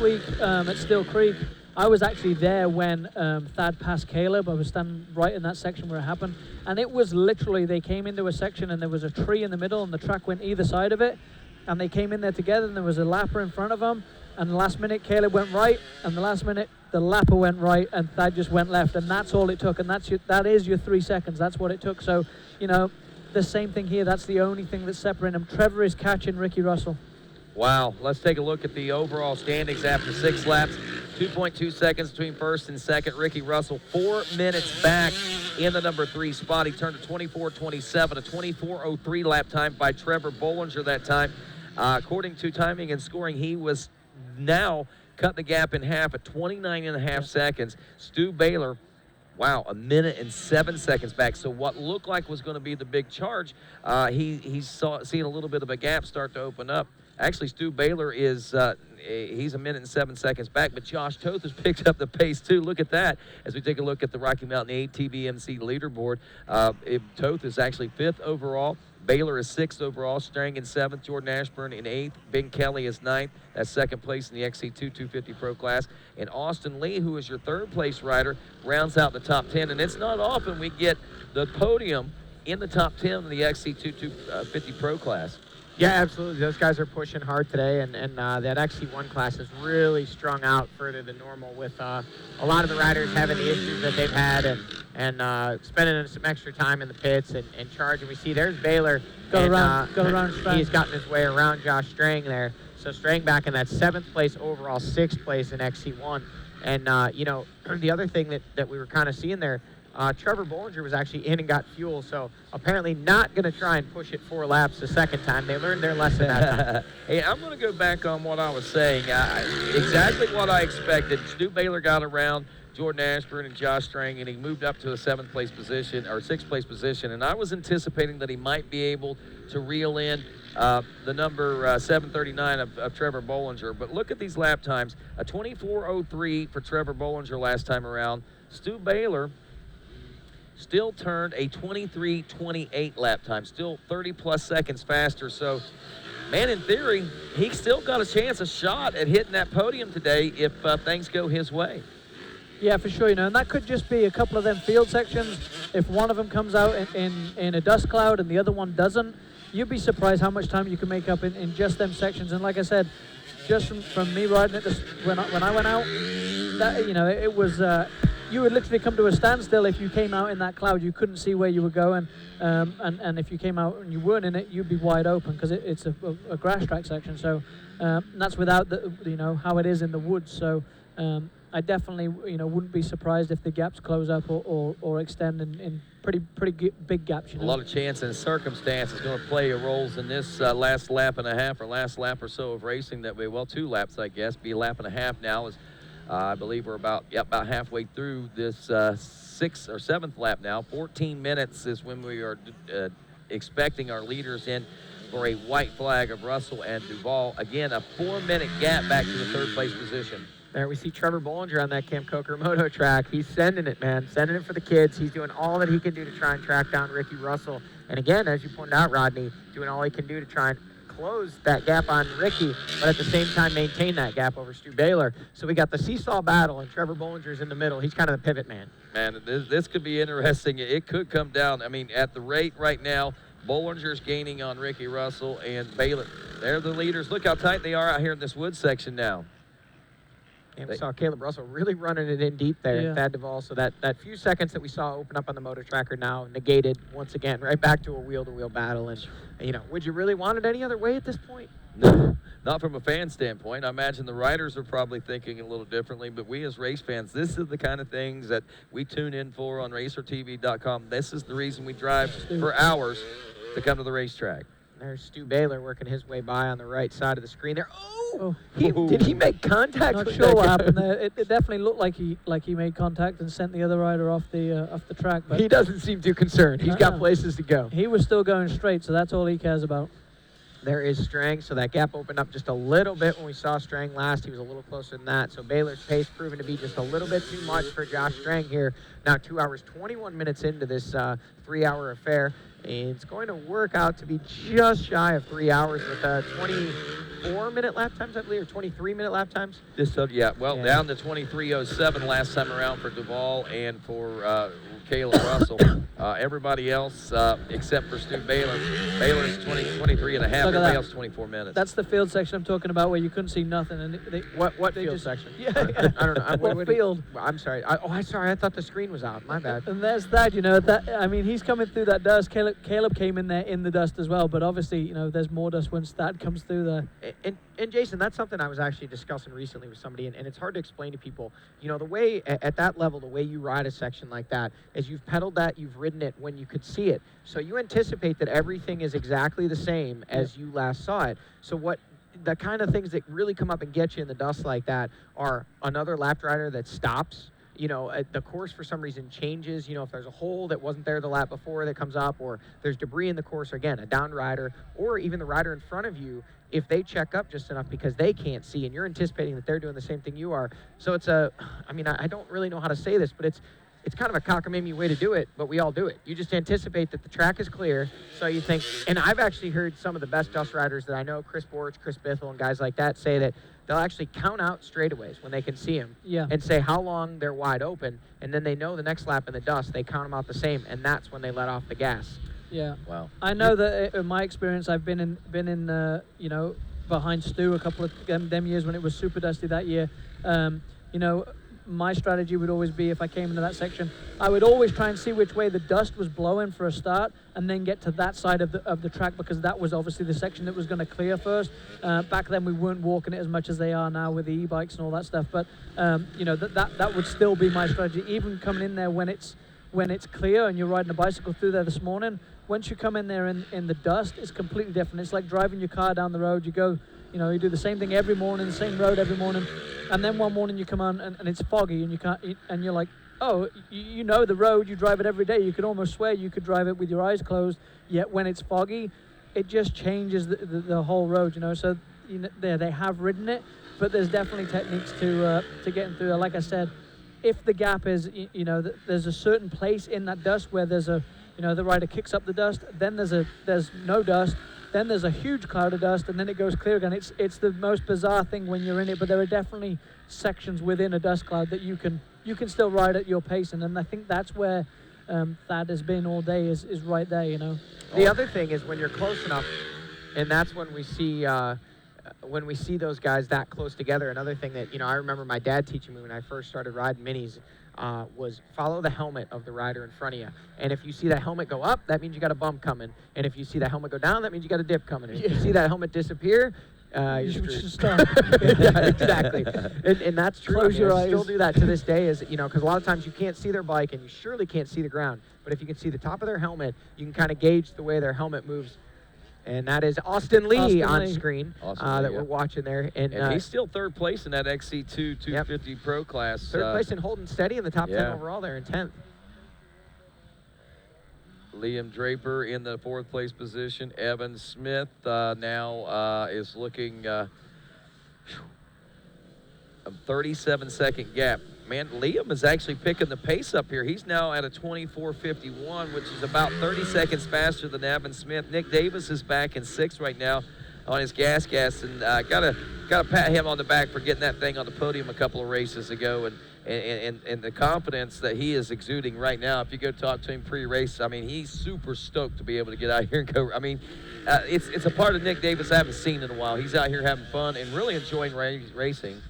[SPEAKER 13] week at Still Creek, I was actually there when Thad passed Caleb. I was standing right in that section where it happened. And it was literally, they came into a section and there was a tree in the middle and the track went either side of it. And they came in there together and there was a lapper in front of them. And the last minute, Caleb went right. And the last minute, the lapper went right and Thad just went left. And that's all it took. And that is your 3 seconds. That's what it took. So, the same thing here. That's the only thing that's separating them. Trevor is catching Ricky Russell.
[SPEAKER 8] Wow. Let's take a look at the overall standings after 6 laps. 2.2 seconds between first and second. Ricky Russell 4 minutes back in the number 3 spot. He turned to 24:27, a 24:03 lap time by Trevor Bollinger that time. According to timing and scoring, he was now cut the gap in half at 29.5 seconds. Stu Baylor, wow, 1 minute and 7 seconds back. So what looked like was going to be the big charge, he's seeing a little bit of a gap start to open up. Actually, Stu Baylor is he's 1 minute and 7 seconds back, but Josh Toth has picked up the pace too. Look at that. As we take a look at the Rocky Mountain ATVMC leaderboard, Toth is actually 5th overall. Baylor is 6th overall, Strang in 7th, Jordan Ashburn in 8th, Ben Kelly is 9th. That's 2nd place in the XC2 250 Pro class. And Austin Lee, who is your 3rd place rider, rounds out the top 10. And it's not often we get the podium in the top 10 in the XC2 250 Pro class.
[SPEAKER 20] Yeah, absolutely. Those guys are pushing hard today, and that XC1 class has really strung out further than normal with a lot of the riders having the issues that they've had and spending some extra time in the pits and charging. We see there's Baylor.
[SPEAKER 13] Go around Strang.
[SPEAKER 20] He's gotten his way around Josh Strang there. So Strang back in that 7th place overall, 6th place in XC1. And, the other thing that we were kind of seeing there, Trevor Bollinger was actually in and got fuel, so apparently not going to try and push it 4 laps the second time. They learned their lesson that time.
[SPEAKER 8] Hey, I'm going to go back on what I was saying. Exactly what I expected. Stu Baylor got around Jordan Ashburn and Josh Strang, and he moved up to a 7th place position, or 6th place position, and I was anticipating that he might be able to reel in the number 739 of Trevor Bollinger. But look at these lap times. A 24:03 for Trevor Bollinger last time around. Stu Baylor still turned a 23:28 lap time, still 30-plus seconds faster. So, man, in theory, he still got a shot at hitting that podium today if things go his way.
[SPEAKER 13] Yeah, for sure, and that could just be a couple of them field sections. If one of them comes out in a dust cloud and the other one doesn't, you'd be surprised how much time you can make up in just them sections. And like I said, just from me riding it when I went out, that, it was you would literally come to a standstill if you came out in that cloud. You couldn't see where you were going, and if you came out and you weren't in it, you'd be wide open because it's a grass track section. So that's without how it is in the woods. So I definitely wouldn't be surprised if the gaps close up or extend in pretty big gaps.
[SPEAKER 8] A lot of chance and circumstance is going to play a roles in this last lap and a half or last lap or so of racing that way. Well, 2 laps, I guess, be a lap and a half now. As I believe we're about halfway through this 6th or 7th lap now. 14 minutes is when we are expecting our leaders in for a white flag of Russell and Duvall. Again, a 4-minute gap back to the 3rd place position.
[SPEAKER 20] There we see Trevor Bollinger on that Camp Coker Moto track. He's sending it, man. Sending it for the kids. He's doing all that he can do to try and track down Ricky Russell. And again, as you pointed out, Rodney, doing all he can do to try and close that gap on Ricky, but at the same time maintain that gap over Stu Baylor. So we got the seesaw battle, and Trevor Bollinger's in the middle. He's kind of the pivot man.
[SPEAKER 8] Man, this could be interesting. It could come down. I mean, at the rate right now, Bollinger's gaining on Ricky Russell and Baylor. They're the leaders. Look how tight they are out here in this wood section now.
[SPEAKER 20] And we saw Caleb Russell really running it in deep there, and Thad Duvall. So that few seconds that we saw open up on the Moto Tracker now negated once again, right back to a wheel-to-wheel battle. And, would you really want it any other way at this point?
[SPEAKER 8] No, not from a fan standpoint. I imagine the riders are probably thinking a little differently, but we as race fans, this is the kind of things that we tune in for on RacerTV.com. This is the reason we drive for hours to come to the racetrack.
[SPEAKER 20] There's Stu Baylor working his way by on the right side of the screen there. Did he make contact?
[SPEAKER 13] Not sure what happened there. It definitely looked like he made contact and sent the other rider off the track. But
[SPEAKER 20] he doesn't seem too concerned. He's got places to go.
[SPEAKER 13] He was still going straight, so that's all he cares about.
[SPEAKER 20] There is Strang, so that gap opened up just a little bit when we saw Strang last. He was a little closer than that. So Baylor's pace proven to be just a little bit too much for Josh Strang here. Now 2 hours, 21 minutes into this 3-hour affair. It's going to work out to be just shy of 3 hours with 24-minute lap times, I believe, or 23-minute lap times.
[SPEAKER 8] Down to 23:07 last time around for Duvall and for
[SPEAKER 14] Caleb Russell. Everybody else, except for Stu Baylor. Baylor's 23 and a half. Everybody else 24 minutes.
[SPEAKER 13] That's the field section I'm talking about where you couldn't see nothing. And
[SPEAKER 20] What
[SPEAKER 13] they
[SPEAKER 20] field
[SPEAKER 13] just,
[SPEAKER 20] section?
[SPEAKER 13] Yeah.
[SPEAKER 20] I don't know.
[SPEAKER 13] What field?
[SPEAKER 20] I'm sorry. I'm sorry. I thought the screen was out. My bad.
[SPEAKER 13] And there's Thad, I mean, he's coming through that dust. Caleb came in there in the dust as well, but obviously, there's more dust once Thad comes through there.
[SPEAKER 20] And Jason, that's something I was actually discussing recently with somebody, and it's hard to explain to people. The way, at that level, the way you ride a section like that is you've pedaled that, you've ridden it when you could see it. So you anticipate that everything is exactly the same as you last saw it. So the kind of things that really come up and get you in the dust like that are another lap rider that stops. The course for some reason changes. If there's a hole that wasn't there the lap before that comes up, or there's debris in the course, or again, a down rider, or even the rider in front of you, if they check up just enough because they can't see and you're anticipating that they're doing the same thing you are. So it's I don't really know how to say this, but it's kind of a cockamamie way to do it, but we all do it. You just anticipate that the track is clear, so you think, and I've actually heard some of the best dust riders that I know, Chris Borch, Chris Bithell, and guys like that, say that they'll actually count out straightaways when they can see them and say how long they're wide open, and then they know the next lap in the dust, they count them out the same, and that's when they let off the gas.
[SPEAKER 13] Yeah.
[SPEAKER 20] Wow.
[SPEAKER 13] I know that in my experience, I've been in behind Stu a couple of them years when it was super dusty that year. My strategy would always be, if I came into that section, I would always try and see which way the dust was blowing for a start, and then get to that side of the track, because that was obviously the section that was going to clear first. Back then we weren't walking it as much as they are now with the e-bikes and all that stuff, but that would still be my strategy, even coming in there when it's clear and you're riding a bicycle through there this morning. Once you come in there in the dust, it's completely different. It's like driving your car down the road. You go, you do the same thing every morning, the same road every morning, and then one morning you come on and it's foggy and you can't, and you're like, oh, you know the road, you drive it every day. You could almost swear you could drive it with your eyes closed. Yet when it's foggy, it just changes the whole road. So they have ridden it, but there's definitely techniques to getting through there. Like I said, if the gap is, there's a certain place in that dust where there's the rider kicks up the dust, then there's no dust, then there's a huge cloud of dust, and then it goes clear again. It's the most bizarre thing when you're in it, but there are definitely sections within a dust cloud that you can still ride at your pace, and I think that's where Thad has been all day, is right there,
[SPEAKER 20] The other thing is when you're close enough, and that's when we see those guys that close together. Another thing that, I remember my dad teaching me when I first started riding minis, was follow the helmet of the rider in front of you. And if you see that helmet go up, that means you got a bump coming. And if you see that helmet go down, that means you got a dip coming. And if you see that helmet disappear, you should stop. Yeah, exactly. And that's true.
[SPEAKER 13] Close your eyes.
[SPEAKER 20] Still do that to this day, because a lot of times you can't see their bike and you surely can't see the ground. But if you can see the top of their helmet, you can kind of gauge the way their helmet moves. And that is Austin Lee on screen that we're watching there. And
[SPEAKER 14] he's still third place in that XC2 250 Pro class.
[SPEAKER 20] Third place and holding steady in the top 10 overall there in 10th.
[SPEAKER 14] Liam Draper in the fourth place position. Evan Smith now is looking a 37-second gap. Man, Liam is actually picking the pace up here. He's now at a 24:51, which is about 30 seconds faster than Evan Smith. Nick Davis is back in sixth right now on his gas, and gotta pat him on the back for getting that thing on the podium a couple of races ago, and the confidence that he is exuding right now. If you go talk to him pre-race, I mean, he's super stoked to be able to get out here and go. I mean, it's a part of Nick Davis I haven't seen in a while. He's out here having fun and really enjoying racing.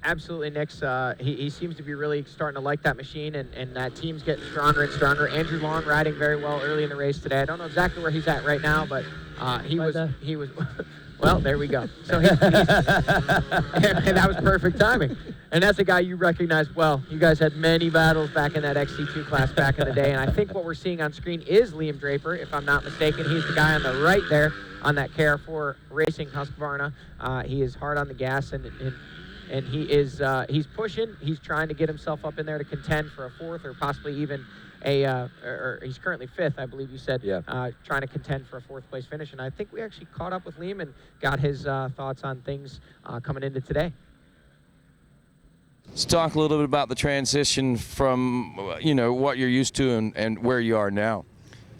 [SPEAKER 20] Absolutely, Nick's, he seems to be really starting to like that machine, and that team's getting stronger and stronger. Andrew Long riding very well early in the race today. I don't know exactly where he's at right now, but he was, well, there we go. So and that was perfect timing. And that's a guy you recognize well. You guys had many battles back in that XC2 class back in the day, and I think what we're seeing on screen is Liam Draper, if I'm not mistaken. He's the guy on the right there on that KR4 Racing Husqvarna. He is hard on the gas, and he is he's pushing. He's trying to get himself up in there to contend for a fourth or possibly even or he's currently fifth, I believe you said, trying to contend for a fourth place finish. And I think we actually caught up with Liam and got his thoughts on things coming into today.
[SPEAKER 2] Let's talk a little bit about the transition from, what you're used to and where you are now.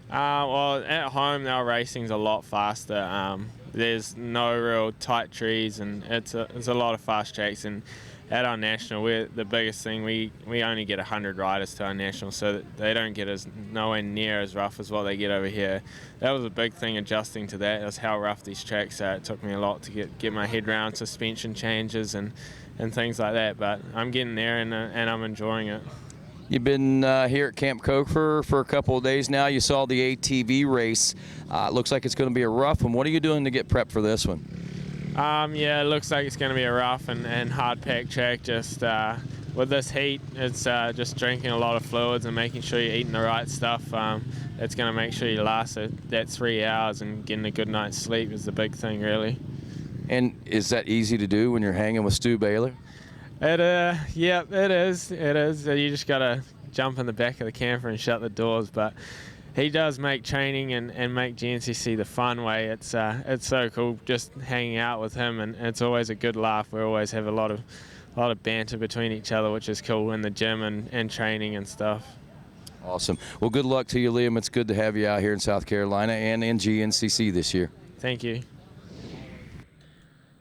[SPEAKER 3] Well, at home now racing's a lot faster. There's no real tight trees, and it's a lot of fast tracks, and at our national, the biggest thing, we only get 100 riders to our national, so that they don't get nowhere near as rough as what they get over here. That was a big thing, adjusting to that. That's how rough these tracks are. It took me a lot to get my head around suspension changes and things like that, but I'm getting there, and I'm enjoying it.
[SPEAKER 2] You've been here at Camp Coker for a couple of days now. You saw the ATV race. It looks like it's going to be a rough one. What are you doing to get prepped for this one?
[SPEAKER 3] Yeah, it looks like it's going to be a rough and hard packed track. Just with this heat, it's just drinking a lot of fluids and making sure you're eating the right stuff. That's going to make sure you last that 3 hours, and getting a good night's sleep is the big thing, really.
[SPEAKER 2] And is that easy to do when you're hanging with Stu Baylor?
[SPEAKER 3] Yeah, it is. It is. You just got to jump in the back of the camper and shut the doors. But he does make training and make GNCC the fun way. It's so cool just hanging out with him, and it's always a good laugh. We always have a lot of banter between each other, which is cool in the gym and training and stuff.
[SPEAKER 2] Awesome. Well, good luck to you, Liam. It's good to have you out here in South Carolina and in GNCC this year.
[SPEAKER 3] Thank you.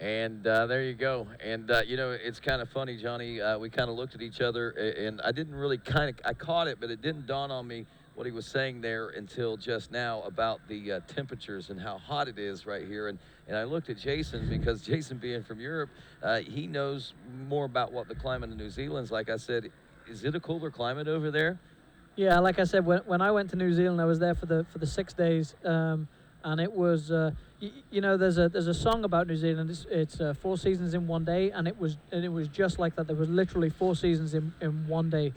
[SPEAKER 14] And there you go. And, you know, it's kind of funny, Johnny. We kind of looked at each other, and I didn't really I caught it, but it didn't dawn on me what he was saying there until just now about the temperatures and how hot it is right here. And I looked at Jason, because Jason, being from Europe, he knows more about what the climate in New Zealand's like. I said, is it a cooler climate over there?
[SPEAKER 13] Yeah, like I said, when I went to New Zealand, I was there for the 6 days, and it was, you know, there's a song about New Zealand. It's 4 seasons in one day, and it was just like that. There was literally 4 seasons in one day.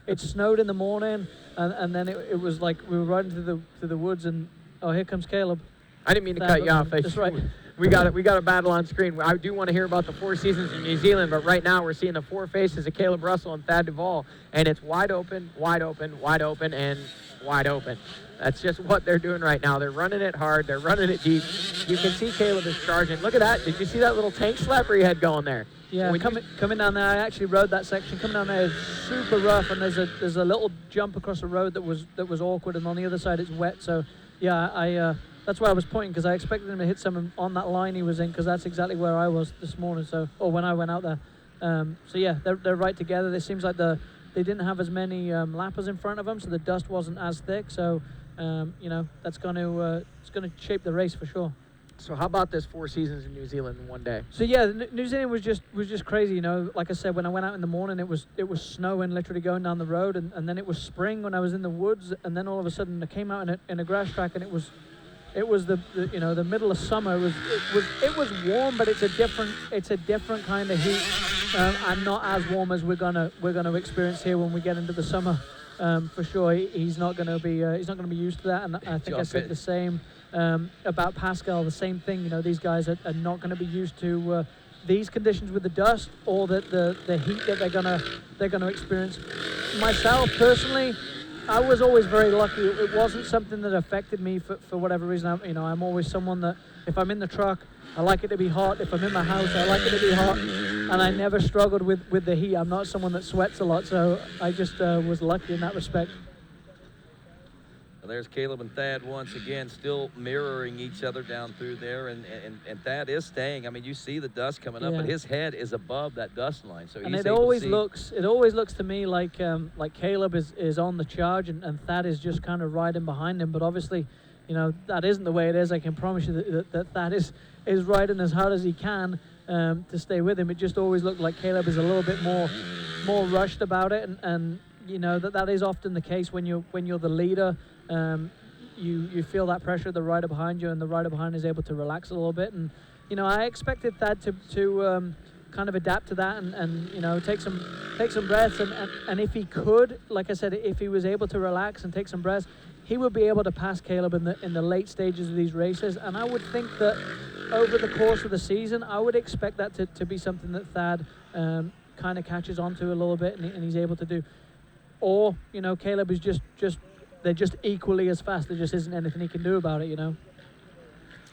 [SPEAKER 13] It snowed in the morning, and then it was like we were riding through the woods, and oh, here comes Caleb.
[SPEAKER 20] I didn't mean to cut you off.
[SPEAKER 13] That's right.
[SPEAKER 20] We got a battle on screen. I do want to hear about the 4 seasons in New Zealand, but right now we're seeing the 4 faces of Caleb Russell and Thad Duvall, and it's wide open, wide open, wide open, and wide open. That's just what they're doing right now. They're running it hard. They're running it deep. You can see Caleb is charging. Look at that. Did you see that little tank slapper he had going there?
[SPEAKER 13] Yeah, coming down there, I actually rode that section. Coming down there is super rough, and there's a little jump across the road that was awkward, and on the other side it's wet. So, yeah, that's why I was pointing, because I expected him to hit someone on that line he was in, because that's exactly where I was this morning. Or when I went out there. So yeah, they're right together. It seems like they didn't have as many lappers in front of them, so the dust wasn't as thick. So you know, that's going to shape the race for sure.
[SPEAKER 20] So how about this 4 seasons in New Zealand in one day?
[SPEAKER 13] So yeah, New Zealand was just crazy. You know, like I said, when I went out in the morning, it was snowing literally going down the road, and then it was spring when I was in the woods, and then all of a sudden I came out in a grass track, and it was the you know, the middle of summer. It was warm, but it's a different kind of heat, and not as warm as we're gonna experience here when we get into the summer. For sure, he's not gonna be used to that, and I think I said the same about Pascal. The same thing. You know, these guys are not going to be used to these conditions with the dust, or the heat that they're gonna experience. Myself personally, I was always very lucky. It wasn't something that affected me for whatever reason. I'm always someone that if I'm in the truck, I like it to be hot. If I'm in my house, I like it to be hot. And I never struggled with the heat. I'm not someone that sweats a lot, so I just was lucky in that respect.
[SPEAKER 14] Well, there's Caleb and Thad once again, still mirroring each other down through there, and Thad is staying. I mean, you see the dust coming up, but his head is above that dust line, so
[SPEAKER 13] and
[SPEAKER 14] he's
[SPEAKER 13] it always looks to me like Caleb is on the charge, and Thad is just kind of riding behind him. But obviously, you know, that isn't the way it is. I can promise you that Thad is riding as hard as he can to stay with him. It just always looked like Caleb is a little bit more rushed about it, and you know that is often the case when you're the leader. You feel that pressure of the rider behind you, and the rider behind is able to relax a little bit. And you know, I expected Thad to kind of adapt to that and you know, take some breaths, and if he could, like I said, if he was able to relax and take some breaths, he would be able to pass Caleb in the late stages of these races. And I would think that over the course of the season, I would expect that to be something that Thad kind of catches onto a little bit, and he's able to do. Or, you know, Caleb is just they're just equally as fast. There just isn't anything he can do about it, you know.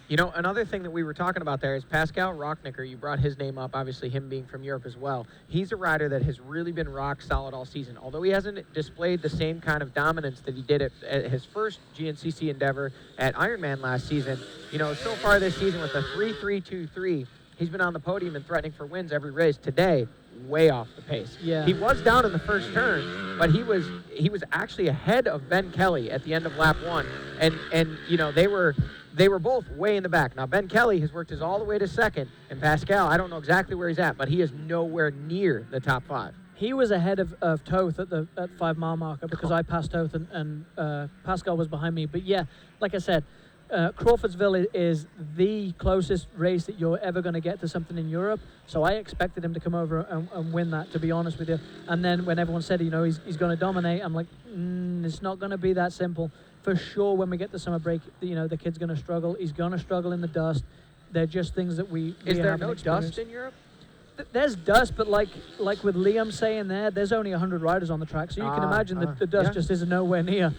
[SPEAKER 20] You know, another thing that we were talking about there is Pascal Rocknicker. You brought his name up, obviously him being from Europe as well. He's a rider that has really been rock solid all season. Although he hasn't displayed the same kind of dominance that he did at his first GNCC endeavor at Ironman last season, you know, so far this season with a 3.323, he's been on the podium and threatening for wins every race. Today, way off the pace.
[SPEAKER 13] Yeah.
[SPEAKER 20] He was down in the first turn, but he was actually ahead of Ben Kelly at the end of lap 1, and you know, they were both way in the back. Now Ben Kelly has worked his all the way to second, and Pascal, I don't know exactly where he's at, but he is nowhere near the top 5.
[SPEAKER 13] He was ahead of Toth at 5 mile marker because I passed Toth and Pascal was behind me. But yeah, like I said, Crawfordsville is the closest race that you're ever going to get to something in Europe. So I expected him to come over and win that, to be honest with you. And then when everyone said, you know, he's going to dominate, I'm like, it's not going to be that simple. For sure, when we get to summer break, you know, the kid's going to struggle. He's going to struggle in the dust. They're just things that we
[SPEAKER 20] Is there
[SPEAKER 13] haven't
[SPEAKER 20] no
[SPEAKER 13] experienced.
[SPEAKER 20] dust in Europe?
[SPEAKER 13] There's dust, but like with Liam saying there's only 100 riders on the track, so you can imagine the dust just is nowhere near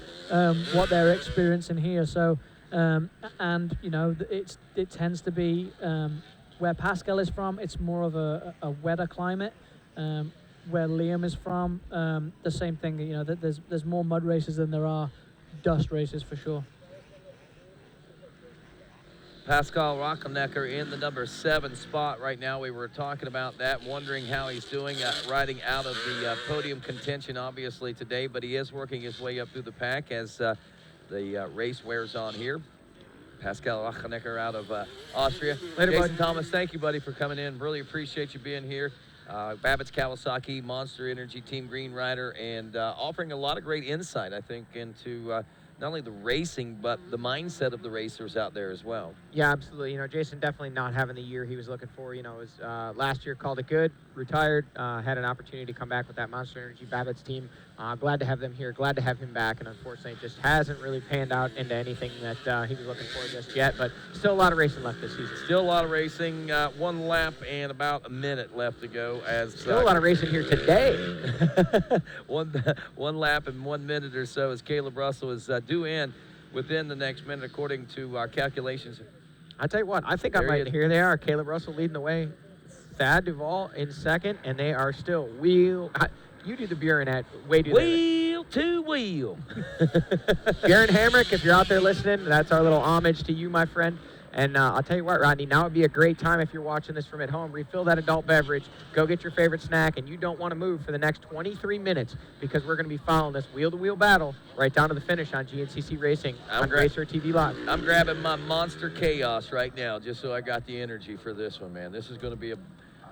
[SPEAKER 13] what they're experiencing here. So, and you know, it tends to be where Pascal is from. It's more of a wetter climate. Where Liam is from, the same thing. You know, that there's more mud races than there are dust races for sure.
[SPEAKER 8] Pascal Rockenecker in the number 7 spot right now. We were talking about that, wondering how he's doing, riding out of the podium contention, obviously, today, but he is working his way up through the pack as the race wears on here. Pascal Rockenecker out of Austria.
[SPEAKER 20] Later,
[SPEAKER 8] Jason
[SPEAKER 20] bud.
[SPEAKER 8] Thomas, thank you, buddy, for coming in. Really appreciate you being here. Babbitt's Kawasaki, Monster Energy, Team Green Rider, and offering a lot of great insight, I think, into not only the racing, but the mindset of the racers out there as well.
[SPEAKER 20] Yeah, absolutely. You know, Jason definitely not having the year he was looking for. You know, was last year called it good, retired, had an opportunity to come back with that Monster Energy Babbitt's team. Glad to have them here, glad to have him back, and unfortunately it just hasn't really panned out into anything that he was looking for just yet, but still a lot of racing left this season.
[SPEAKER 8] Still a lot of racing, 1 lap and about a minute left to go. As
[SPEAKER 20] Still a lot of racing here today.
[SPEAKER 8] one lap and 1 minute or so as Caleb Russell is due in within the next minute, according to our calculations.
[SPEAKER 20] I tell you what, I think I might. Here they are. Caleb Russell leading the way. Thad Duvall in second, and they are still you do the Buren at
[SPEAKER 8] wheel to wheel.
[SPEAKER 20] Buren Hamrick, if you're out there listening, that's our little homage to you, my friend. And I'll tell you what, Rodney, now would be a great time if you're watching this from at home. Refill that adult beverage, go get your favorite snack, and you don't want to move for the next 23 minutes because we're going to be following this wheel-to-wheel battle right down to the finish on GNCC Racing on RacerTV Live.
[SPEAKER 8] I'm grabbing my Monster Chaos right now just so I got the energy for this one, man. This is going to be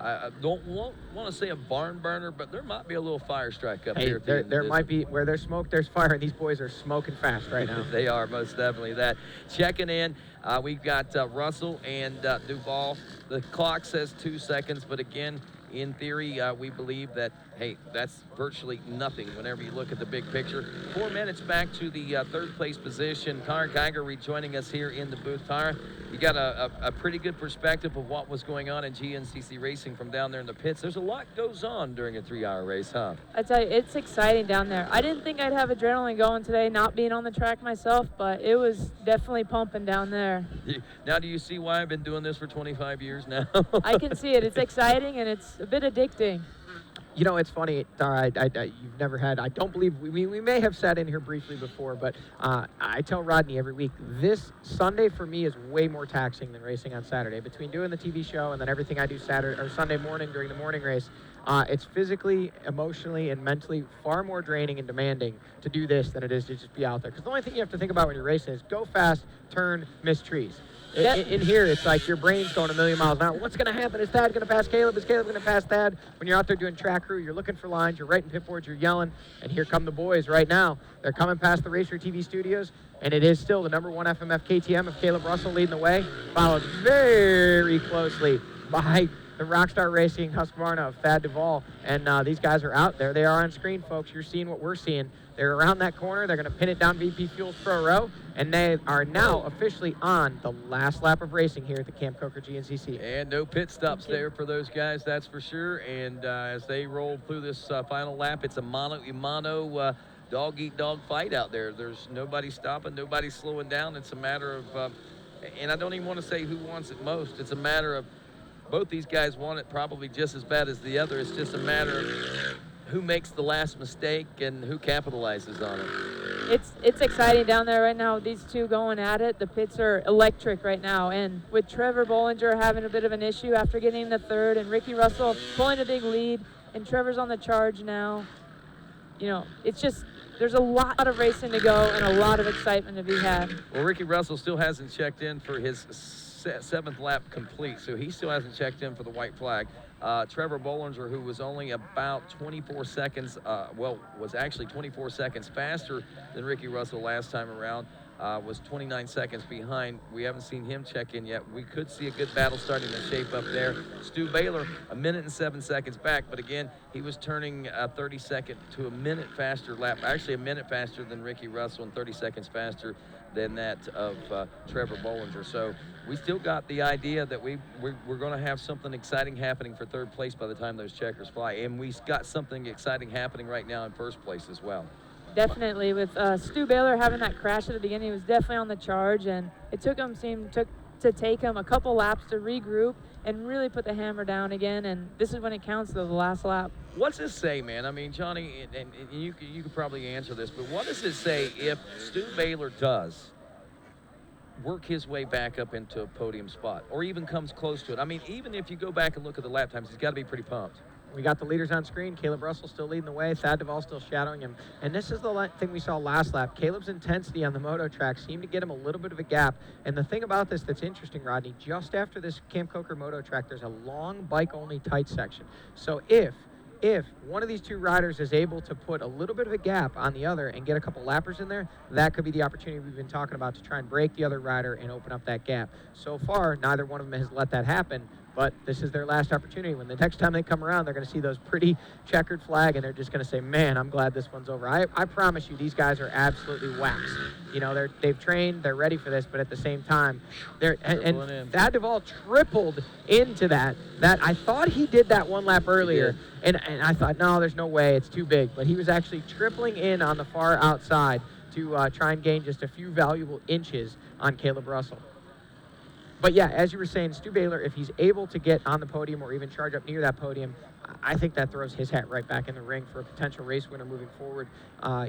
[SPEAKER 8] I don't want to say a barn burner, but there might be a little fire strike up here.
[SPEAKER 20] There might be. Where there's smoke, there's fire, and these boys are smoking fast right now.
[SPEAKER 8] They are, most definitely that. Checking in, we've got Russell and Duvall. The clock says 2 seconds, but again, in theory, we believe that, hey, that's virtually nothing whenever you look at the big picture. 4 minutes back to the third place position. Tara Geiger rejoining us here in the booth. Tara, you got a pretty good perspective of what was going on in GNCC Racing from down there in the pits. There's a lot goes on during a 3-hour race, huh?
[SPEAKER 19] I tell you, it's exciting down there. I didn't think I'd have adrenaline going today, not being on the track myself, but it was definitely pumping down there.
[SPEAKER 8] Now, do you see why I've been doing this for 25 years now?
[SPEAKER 19] I can see it. It's exciting, and it's a bit addicting.
[SPEAKER 20] You know, it's funny, Tara, you've never had, I don't believe, we may have sat in here briefly before, but I tell Rodney every week, this Sunday for me is way more taxing than racing on Saturday. Between doing the TV show and then everything I do Saturday or Sunday morning during the morning race, it's physically, emotionally, and mentally far more draining and demanding to do this than it is to just be out there. Because the only thing you have to think about when you're racing is go fast, turn, miss trees. In here, it's like your brain's going a million miles an hour. What's going to happen? Is Thad going to pass Caleb? Is Caleb going to pass Thad? When you're out there doing track crew, you're looking for lines, you're writing pit boards, you're yelling, and here come the boys right now. They're coming past the RacerTV studios, and it is still the number 1 FMF KTM of Caleb Russell leading the way, followed very closely by the Rockstar Racing Husqvarna of Thad Duvall. And these guys are out there. They are on screen, folks. You're seeing what we're seeing. They're around that corner. They're going to pin it down VP Fuels Pro Row. And they are now officially on the last lap of racing here at the Camp Coker GNCC.
[SPEAKER 8] And no pit stops there for those guys, that's for sure. And as they roll through this final lap, it's a mano-a-mano dog-eat-dog fight out there. There's nobody stopping, nobody slowing down. It's a matter of, and I don't even want to say who wants it most. It's a matter of both these guys want it probably just as bad as the other. It's just a matter of who makes the last mistake and who capitalizes on it.
[SPEAKER 19] it's exciting down there right now with these two going at it. The pits are electric right now, and with Trevor Bollinger having a bit of an issue after getting the third, and Ricky Russell pulling a big lead, and Trevor's on the charge now. You know, it's just, there's a lot of racing to go and a lot of excitement to be had.
[SPEAKER 14] Well, Ricky Russell still hasn't checked in for his 7th lap complete, so he still hasn't checked in for the white flag. Trevor Bollinger, who was only about 24 seconds, was actually 24 seconds faster than Ricky Russell last time around, was 29 seconds behind. We haven't seen him check in yet. We could see a good battle starting to shape up there. Stu Baylor, 1 minute and 7 seconds back, but again, he was turning 30 seconds to a minute faster lap, actually a minute faster than Ricky Russell and 30 seconds faster than that of Trevor Bollinger. So we still got the idea that we're going to have something exciting happening for 3rd place by the time those checkers fly, and we got something exciting happening right now in 1st place as well.
[SPEAKER 19] Definitely, with Stu Baylor having that crash at the beginning, he was definitely on the charge, and it took to take him a couple laps to regroup and really put the hammer down again, and this is when it counts, though, the last lap.
[SPEAKER 14] What's this say, man? I mean, Johnny, and you could probably answer this, but what does it say if Stu Baylor does work his way back up into a podium spot, or even comes close to it? I mean, even if you go back and look at the lap times, he's got to be pretty pumped.
[SPEAKER 20] We got the leaders on screen. Caleb Russell still leading the way. Thad Duvall still shadowing him. And this is the thing we saw last lap. Caleb's intensity on the moto track seemed to get him a little bit of a gap. And the thing about this that's interesting, Rodney, just after this Camp Coker moto track, there's a long bike-only tight section. So if one of these two riders is able to put a little bit of a gap on the other and get a couple lappers in there, that could be the opportunity we've been talking about to try and break the other rider and open up that gap. So far, neither one of them has let that happen, but this is their last opportunity. When the next time they come around, they're going to see those pretty checkered flag, and they're just going to say, man, I'm glad this one's over. I promise you, these guys are absolutely waxed. You know, they've trained, they're ready for this, but at the same time, and Thad Duvall tripled into that. I thought he did that one lap earlier, and I thought, no, there's no way, it's too big. But he was actually tripling in on the far outside to try and gain just a few valuable inches on Caleb Russell. But yeah, as you were saying, Stu Baylor, if he's able to get on the podium or even charge up near that podium, I think that throws his hat right back in the ring for a potential race winner moving forward.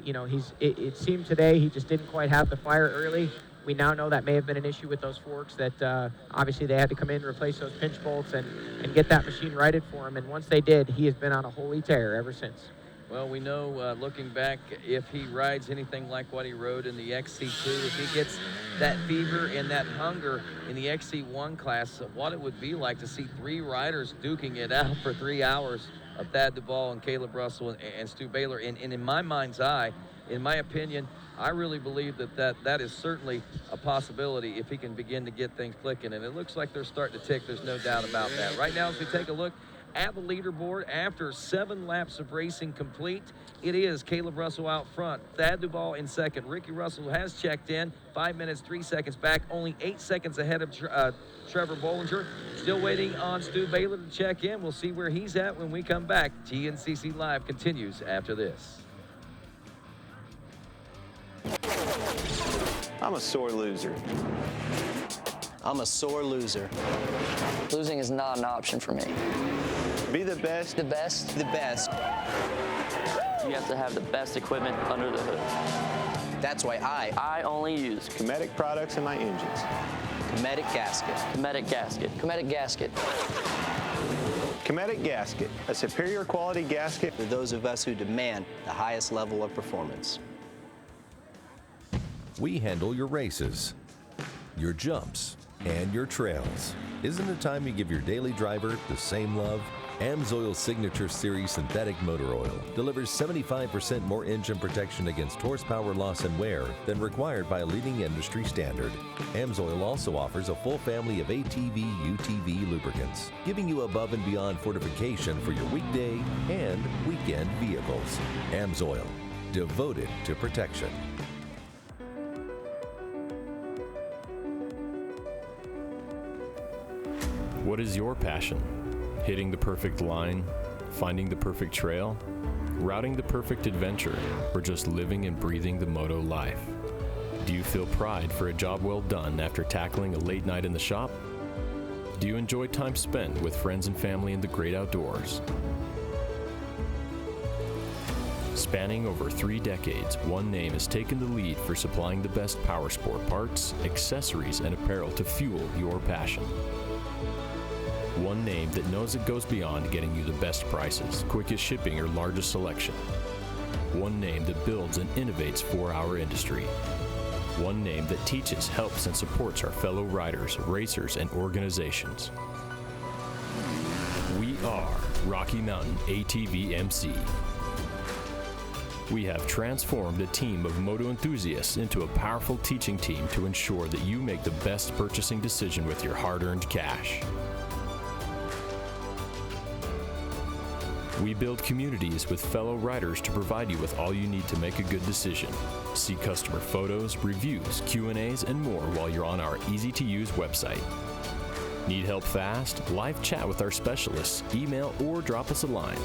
[SPEAKER 20] You know, it seemed today he just didn't quite have the fire early. We now know that may have been an issue with those forks, that obviously they had to come in, replace those pinch bolts, and get that machine righted for him. And once they did, he has been on a holy tear ever since.
[SPEAKER 14] Well, we know, looking back, if he rides anything like what he rode in the XC2, if he gets that fever and that hunger in the XC1 class, what it would be like to see 3 riders duking it out for 3 hours of Thad Duvall and Caleb Russell and Stu Baylor. And in my mind's eye, in my opinion, I really believe that is certainly a possibility if he can begin to get things clicking. And it looks like they're starting to tick. There's no doubt about that. Right now, as we take a look at the leaderboard, after 7 laps of racing complete, it is Caleb Russell out front, Thad Duvall in second. Ricky Russell has checked in, 5 minutes, 3 seconds back, only 8 seconds ahead of Trevor Bollinger. Still waiting on Stu Baylor to check in. We'll see where he's at when we come back. GNCC Live continues after this.
[SPEAKER 9] I'm a sore loser.
[SPEAKER 10] I'm a sore loser. Losing is not an option for me.
[SPEAKER 9] Be the best.
[SPEAKER 10] The best. The best.
[SPEAKER 11] You have to have the best equipment under the hood.
[SPEAKER 10] That's why I
[SPEAKER 11] only use
[SPEAKER 9] Cometic products in my engines.
[SPEAKER 10] Cometic gasket.
[SPEAKER 11] Cometic gasket.
[SPEAKER 10] Cometic gasket.
[SPEAKER 9] Cometic gasket, a superior quality gasket
[SPEAKER 10] for those of us who demand the highest level of performance.
[SPEAKER 4] We handle your races, your jumps, and your trails. Isn't it time you give your daily driver the same love? AMSOIL Signature Series Synthetic Motor Oil delivers 75% more engine protection against horsepower loss and wear than required by a leading industry standard. AMSOIL also offers a full family of ATV, UTV lubricants, giving you above and beyond fortification for your weekday and weekend vehicles. AMSOIL, devoted to protection.
[SPEAKER 18] What is your passion? Hitting the perfect line, finding the perfect trail, routing the perfect adventure, or just living and breathing the moto life? Do you feel pride for a job well done after tackling a late night in the shop? Do you enjoy time spent with friends and family in the great outdoors? Spanning over 3 decades, one name has taken the lead for supplying the best power sport parts, accessories, and apparel to fuel your passion. One name that knows it goes beyond getting you the best prices, quickest shipping, or largest selection. One name that builds and innovates for our industry. One name that teaches, helps, and supports our fellow riders, racers, and organizations. We are Rocky Mountain ATV MC. We have transformed a team of moto enthusiasts into a powerful teaching team to ensure that you make the best purchasing decision with your hard-earned cash. We build communities with fellow riders to provide you with all you need to make a good decision. See customer photos, reviews, Q&As, and more while you're on our easy-to-use website. Need help fast? Live chat with our specialists, email, or drop us a line.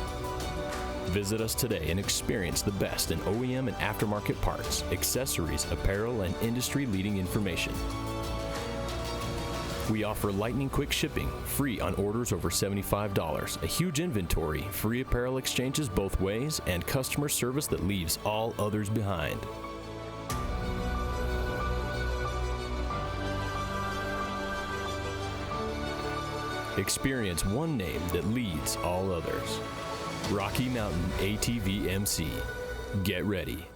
[SPEAKER 18] Visit us today and experience the best in OEM and aftermarket parts, accessories, apparel, and industry-leading information. We offer lightning quick shipping, free on orders over $75, a huge inventory, free apparel exchanges both ways, and customer service that leaves all others behind. Experience one name that leads all others. Rocky Mountain ATV MC. Get ready.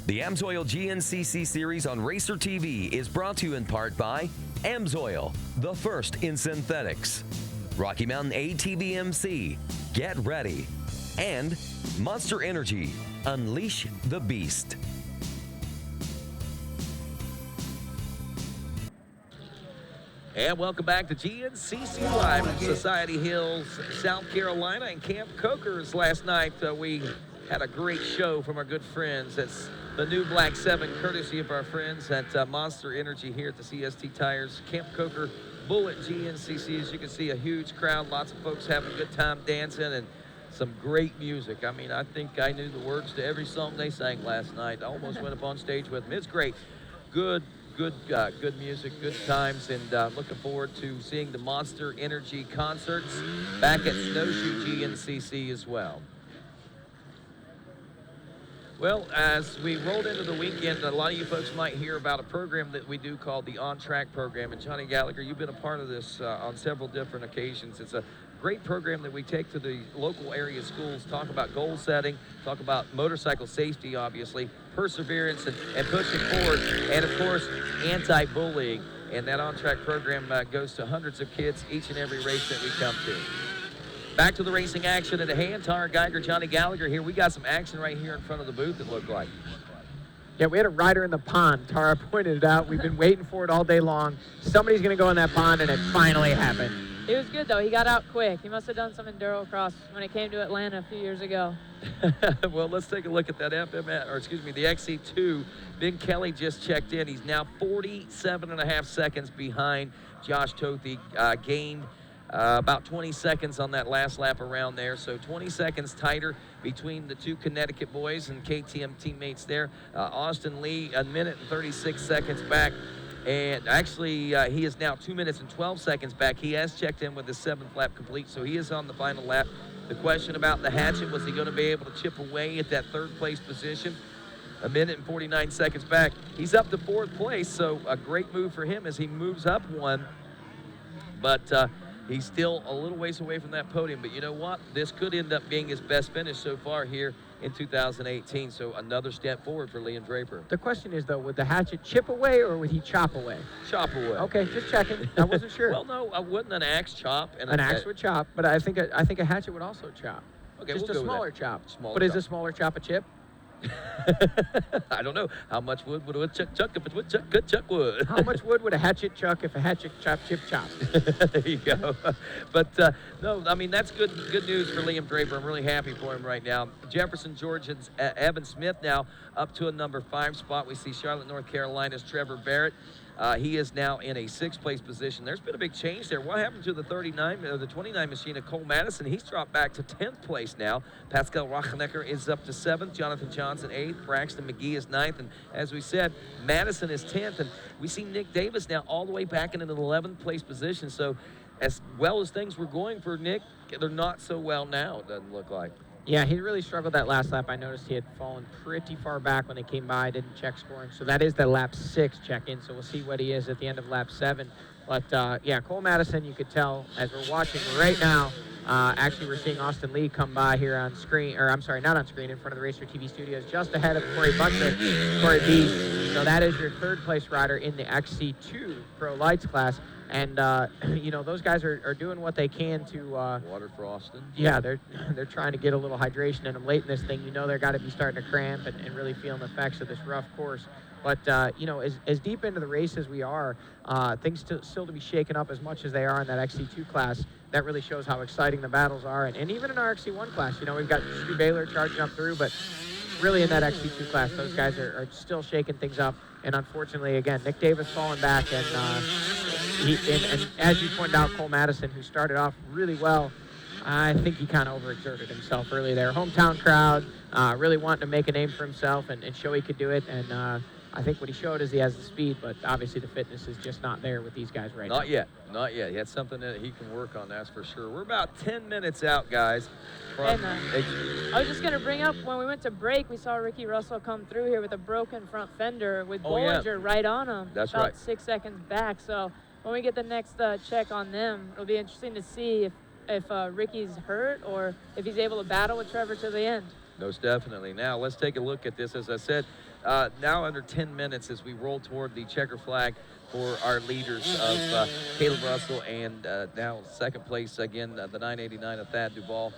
[SPEAKER 5] The AMSOIL GNCC series on RacerTV is brought to you in part by AMSOIL, the first in synthetics. Rocky Mountain ATV MC, get ready. And Monster Energy, unleash the beast.
[SPEAKER 14] And welcome back to GNCC Live in Society Hills, South Carolina, and Camp Cokers last night. We had a great show from our good friends. It's the new Black 7, courtesy of our friends at Monster Energy here at the CST Tires. Camp Coker Bullet GNCC. As you can see, a huge crowd, lots of folks having a good time dancing, and some great music. I mean, I think I knew the words to every song they sang last night. I almost went up on stage with them. It's great. Good music, good times, and looking forward to seeing the Monster Energy concerts back at Snowshoe GNCC as well. Well, as we rolled into the weekend, a lot of you folks might hear about a program that we do called the On Track program. And Johnny Gallagher, you've been a part of this on several different occasions. It's a great program that we take to the local area schools, talk about goal setting, talk about motorcycle safety, obviously, perseverance and pushing forward, and of course, anti-bullying. And that On Track program goes to hundreds of kids each and every race that we come to. Back to the racing action at hand. Tara Geiger, Johnny Gallagher here. We got some action right here in front of the booth, it looked like.
[SPEAKER 20] Yeah, we had a rider in the pond. Tara pointed it out. We've been waiting for it all day long. Somebody's going to go in that pond, and it finally happened.
[SPEAKER 19] It was good, though. He got out quick. He must have done some enduro cross when it came to Atlanta a few years ago.
[SPEAKER 14] Well, let's take a look at that the XC2. Ben Kelly just checked in. He's now 47.5 seconds behind Josh Tothy. Gained about 20 seconds on that last lap around there. So 20 seconds tighter between the two Connecticut boys and KTM teammates there. Austin Lee, 1 minute and 36 seconds back. And actually, he is now 2 minutes and 12 seconds back. He has checked in with his 7th lap complete, so he is on the final lap. The question about the hatchet, was he going to be able to chip away at that 3rd place position? 1 minute and 49 seconds back. He's up to 4th place, so a great move for him as he moves up 1. But he's still a little ways away from that podium. But you know what? This could end up being his best finish so far here in 2018. So another step forward for Liam Draper.
[SPEAKER 20] The question is, though, would the hatchet chip away or would he chop away?
[SPEAKER 14] Chop away.
[SPEAKER 20] Okay, just checking. I wasn't sure.
[SPEAKER 14] Well, no, wouldn't an axe chop? And
[SPEAKER 20] an axe would chop, but I think a hatchet would also chop.
[SPEAKER 14] Okay,
[SPEAKER 20] just
[SPEAKER 14] we'll
[SPEAKER 20] a
[SPEAKER 14] go
[SPEAKER 20] smaller
[SPEAKER 14] with that.
[SPEAKER 20] chop.
[SPEAKER 14] Smaller
[SPEAKER 20] but is
[SPEAKER 14] chop.
[SPEAKER 20] a smaller chop a chip?
[SPEAKER 14] I don't know. How much wood would a woodchuck chuck if a woodchuck could chuck wood?
[SPEAKER 20] How much wood would a hatchet chuck if a hatchet chop chip chop?
[SPEAKER 14] There you go. But no, I mean, that's good news for Liam Draper. I'm really happy for him right now. Jefferson Georgia's Evan Smith now up to a number 5 spot. We see Charlotte, North Carolina's Trevor Barrett. He is now in a 6th place position. There's been a big change there. What happened to the 29 machine of Cole Madison? He's dropped back to 10th place now. Pascal Rachenecker is up to 7th. Jonathan Johnson 8th. Braxton McGee is 9th. And as we said, Madison is 10th. And we see Nick Davis now all the way back in an 11th place position. So as well as things were going for Nick, they're not so well now, it doesn't look like.
[SPEAKER 20] Yeah, he really struggled that last lap. I noticed he had fallen pretty far back when they came by, didn't check scoring. So that is the lap 6 check-in. So we'll see what he is at the end of lap 7. But, yeah, Cole Madison, you could tell as we're watching right now. Actually, we're seeing Austin Lee come by here on screen, or I'm sorry, not on screen, in front of the Racer TV studios, just ahead of Corey Buttrick, Corey B. So that is your 3rd place rider in the XC2 Pro Lights class. And, you know, those guys are doing what they can to...
[SPEAKER 14] water for Austin.
[SPEAKER 20] Yeah, they're trying to get a little hydration in them late in this thing. You know they're got to be starting to cramp and really feeling the effects of this rough course. But, you know, as deep into the race as we are, things still to be shaken up as much as they are in that XC2 class. That really shows how exciting the battles are. And even in our XC1 class, you know, we've got Stu Baylor charging up through, but really in that XC2 class, those guys are still shaking things up. And unfortunately, again, Nick Davis falling back. And as you pointed out, Cole Madison, who started off really well, I think he kind of overexerted himself early there. Hometown crowd, really wanting to make a name for himself and show he could do it. And I think what he showed is he has the speed, but obviously the fitness is just not there with these guys right now.
[SPEAKER 14] Not yet. Not yet. That's something that he can work on, that's for sure. We're about 10 minutes out, guys.
[SPEAKER 19] And I was just going to bring up, when we went to break, we saw Ricky Russell come through here with a broken front fender with Bollinger right on him.
[SPEAKER 14] That's
[SPEAKER 19] about
[SPEAKER 14] right.
[SPEAKER 19] 6 seconds back. So when we get the next check on them, it'll be interesting to see if Ricky's hurt or if he's able to battle with Trevor to the end.
[SPEAKER 14] Most definitely. Now, let's take a look at this. As I said, now under 10 minutes as we roll toward the checker flag for our leaders of Caleb Russell and now 2nd place, again, the 989 of Thad Duvall.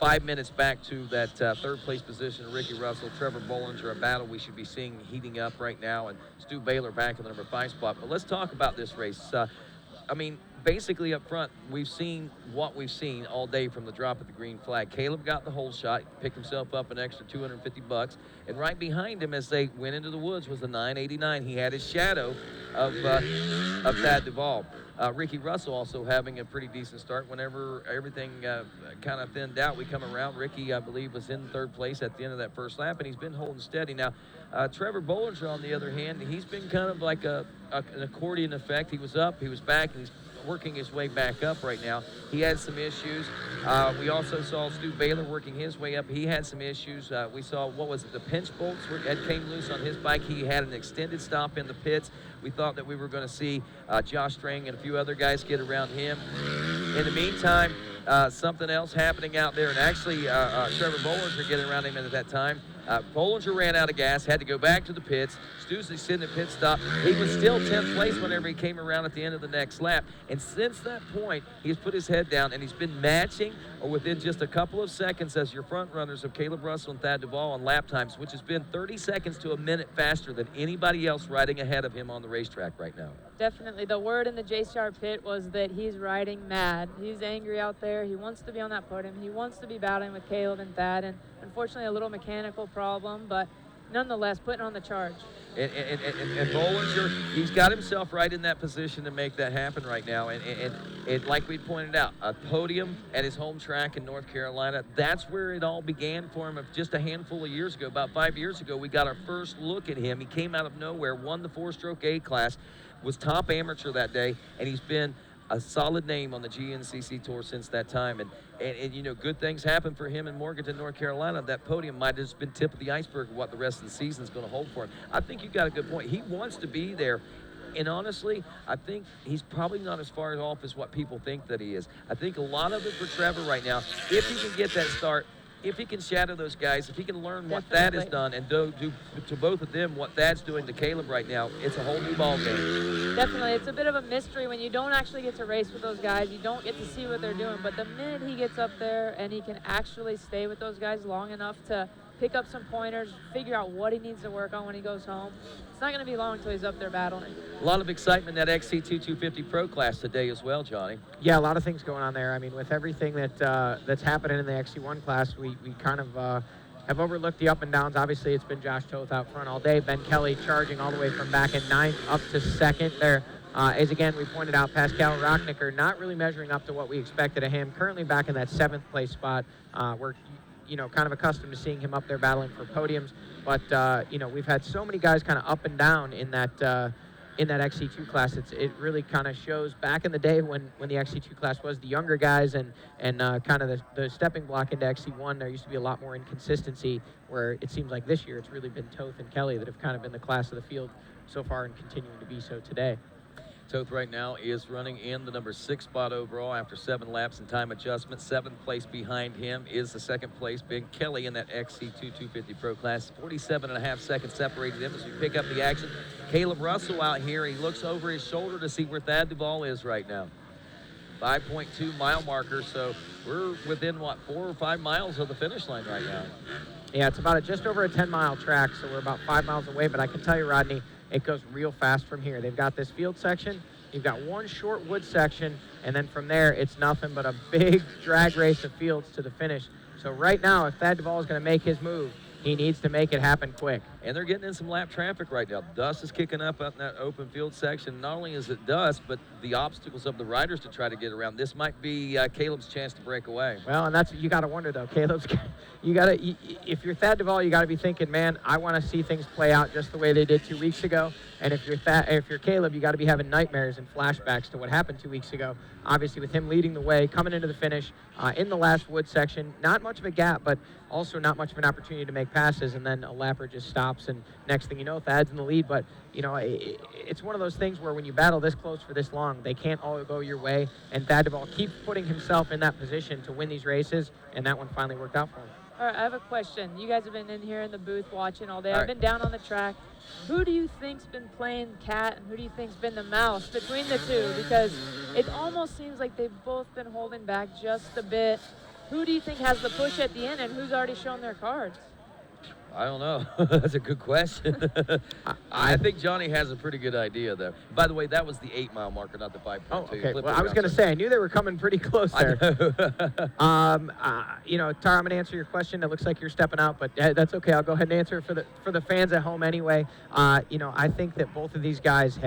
[SPEAKER 14] 5 minutes back to that 3rd place position, Ricky Russell, Trevor Bollinger, a battle we should be seeing heating up right now, and Stu Baylor back in the number 5 spot. But let's talk about this race. I mean, basically up front, we've seen what we've seen all day from the drop of the green flag. Caleb got the whole shot, picked himself up an extra $250, and right behind him as they went into the woods was the 989. He had his shadow of Thad Duvall. Ricky Russell also having a pretty decent start. Whenever everything kind of thinned out, we come around. Ricky, I believe, was in 3rd place at the end of that first lap, and he's been holding steady. Now, Trevor Bollinger, on the other hand, he's been kind of like an accordion effect. He was up, he was back, and he's working his way back up right now. He had some issues. We also saw Stu Baylor working his way up. He had some issues. We saw, what was it, the pinch bolts came loose on his bike. He had an extended stop in the pits. We thought that we were going to see Josh String and a few other guys get around him. In the meantime, something else happening out there, and actually Trevor Bollinger getting around him at that time. Bollinger ran out of gas, had to go back to the pits. Stu's extended pit stop. He was still 10th place whenever he came around at the end of the next lap. And since that point, he's put his head down and he's been matching or within just a couple of seconds as your front runners of Caleb Russell and Thad Duvall on lap times, which has been 30 seconds to a minute faster than anybody else riding ahead of him on the racetrack right now.
[SPEAKER 19] Definitely. The word in the JCR pit was that he's riding mad. He's angry out there. He wants to be on that podium. He wants to be battling with Caleb and Thad, and unfortunately a little mechanical problem, but nonetheless putting on the charge.
[SPEAKER 14] And Bollinger, he's got himself right in that position to make that happen right now. And like we pointed out, a podium at his home track in North Carolina, that's where it all began for him just a handful of years ago. About 5 years ago, we got our first look at him. He came out of nowhere, won the 4-stroke A class, was top amateur that day, and he's been a solid name on the GNCC Tour since that time. And you know, good things happen for him in Morganton, North Carolina. That podium might have just been tip of the iceberg of what the rest of the season is going to hold for him. I think you got a good point. He wants to be there. And honestly, I think he's probably not as far off as what people think that he is. I think a lot of it for Trevor right now, if he can get that start, if he can shadow those guys, if he can learn what Thad has done and do to both of them what Thad's doing to Caleb right now, it's a whole new ball game.
[SPEAKER 19] Definitely. It's a bit of a mystery when you don't actually get to race with those guys. You don't get to see what they're doing. But the minute he gets up there and he can actually stay with those guys long enough to pick up some pointers, figure out what he needs to work on when he goes home, it's not going to be long until he's up there battling.
[SPEAKER 14] A lot of excitement in that XC2 250 Pro class today as well, Johnny.
[SPEAKER 20] Yeah, a lot of things going on there. I mean, with everything that's happening in the XC1 class, we kind of have overlooked the up and downs. Obviously, it's been Josh Toth out front all day. Ben Kelly charging all the way from back in 9th up to 2nd there. As again, we pointed out, Pascal Rocknicker not really measuring up to what we expected of him. Currently back in that 7th place spot. We're kind of accustomed to seeing him up there battling for podiums. But, we've had so many guys kind of up and down in that in that XC2 class. It really kind of shows back in the day when the XC2 class was the younger guys and kind of the stepping block into XC1, there used to be a lot more inconsistency, where it seems like this year it's really been Toth and Kelly that have kind of been the class of the field so far and continuing to be so today.
[SPEAKER 14] Toth right now is running in the number 6 spot overall after 7 laps and time adjustment. 7th place behind him is the 2nd place, Ben Kelly, in that XC2 250 Pro class. 47.5 seconds separated them as we pick up the action. Caleb Russell out here. He looks over his shoulder to see where Thad Duvall is right now. 5.2 mile marker, so we're within, what, 4 or 5 miles of the finish line right now.
[SPEAKER 20] Yeah, it's about just over a 10-mile track, so we're about 5 miles away, but I can tell you, Rodney, it goes real fast from here. They've got this field section, you've got one short wood section, and then from there, it's nothing but a big drag race of fields to the finish. So right now, if Thad Duvall is going to make his move, he needs to make it happen quick.
[SPEAKER 14] And they're getting in some lap traffic right now. Dust is kicking up out in that open field section. Not only is it dust, but the obstacles of the riders to try to get around. This might be Caleb's chance to break away.
[SPEAKER 20] Well, and that's, you got to wonder, though. Caleb's, if you're Thad Duvall, you got to be thinking, man, I want to see things play out just the way they did 2 weeks ago. And if you're Caleb, you got to be having nightmares and flashbacks to what happened 2 weeks ago. Obviously, with him leading the way, coming into the finish in the last wood section, not much of a gap, but also not much of an opportunity to make passes, and then a lapper just stops, and next thing you know, Thad's in the lead. But, you know, it's one of those things where when you battle this close for this long, they can't all go your way, and Thad Duvall keeps putting himself in that position to win these races, and that one finally worked out for him.
[SPEAKER 19] All right, I have a question. You guys have been in here in the booth watching all day. I've been down on the track. Who do you think's been playing cat, and who do you think's been the mouse between the two? Because it almost seems like they've both been holding back just a bit. Who do you think has the push at the end, and who's already shown their cards?
[SPEAKER 14] I don't know. That's a good question. I think Johnny has a pretty good idea there. By the way, that was the 8-mile marker, not the 5.2.
[SPEAKER 20] Oh, okay. Well, I was going to say, I knew they were coming pretty close there. You know, Tara, I'm going to answer your question. It looks like you're stepping out, but that's okay. I'll go ahead and answer it for the fans at home anyway. You know, I think that both of these guys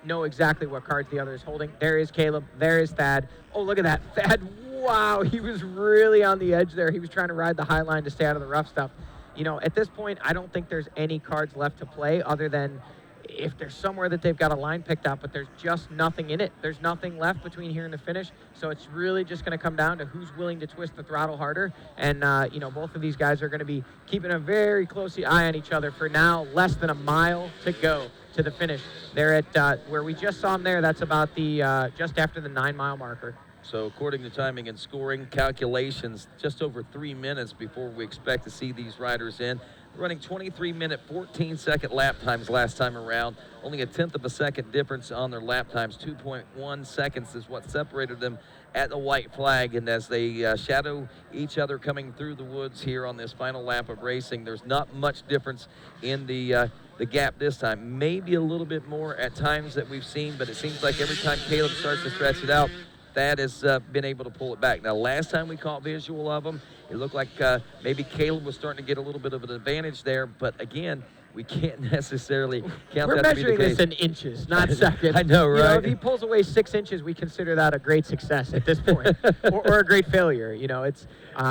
[SPEAKER 20] know exactly what cards the other is holding. There is Caleb. There is Thad. Oh, look at that. Thad, wow, he was really on the edge there. He was trying to ride the high line to stay out of the rough stuff. You know, at this point, I don't think there's any cards left to play other than if there's somewhere that they've got a line picked out, but there's just nothing in it. There's nothing left between here and the finish, so it's really just going to come down to who's willing to twist the throttle harder. And, you know, both of these guys are going to be keeping a very close eye on each other for now. Less than a mile to go to the finish. They're at where we just saw them there. That's about the just after the 9-mile marker.
[SPEAKER 14] So according to timing and scoring calculations, just over 3 minutes before we expect to see these riders in. Running 23-minute, 14-second lap times last time around. Only a 1/10 of a second difference on their lap times. 2.1 seconds is what separated them at the white flag. And as they shadow each other coming through the woods here on this final lap of racing, there's not much difference in the gap this time. Maybe a little bit more at times that we've seen, but it seems like every time Caleb starts to stretch it out, Thad has been able to pull it back. Now, last time we caught visual of him, it looked like maybe Caleb was starting to get a little bit of an advantage there, but again, we can't necessarily count
[SPEAKER 20] We're
[SPEAKER 14] that to be the
[SPEAKER 20] measuring
[SPEAKER 14] case.
[SPEAKER 20] this in inches, not seconds.
[SPEAKER 14] I know, right?
[SPEAKER 20] You know, if he pulls away 6 inches, we consider that a great success at this point, or a great failure. You know, it's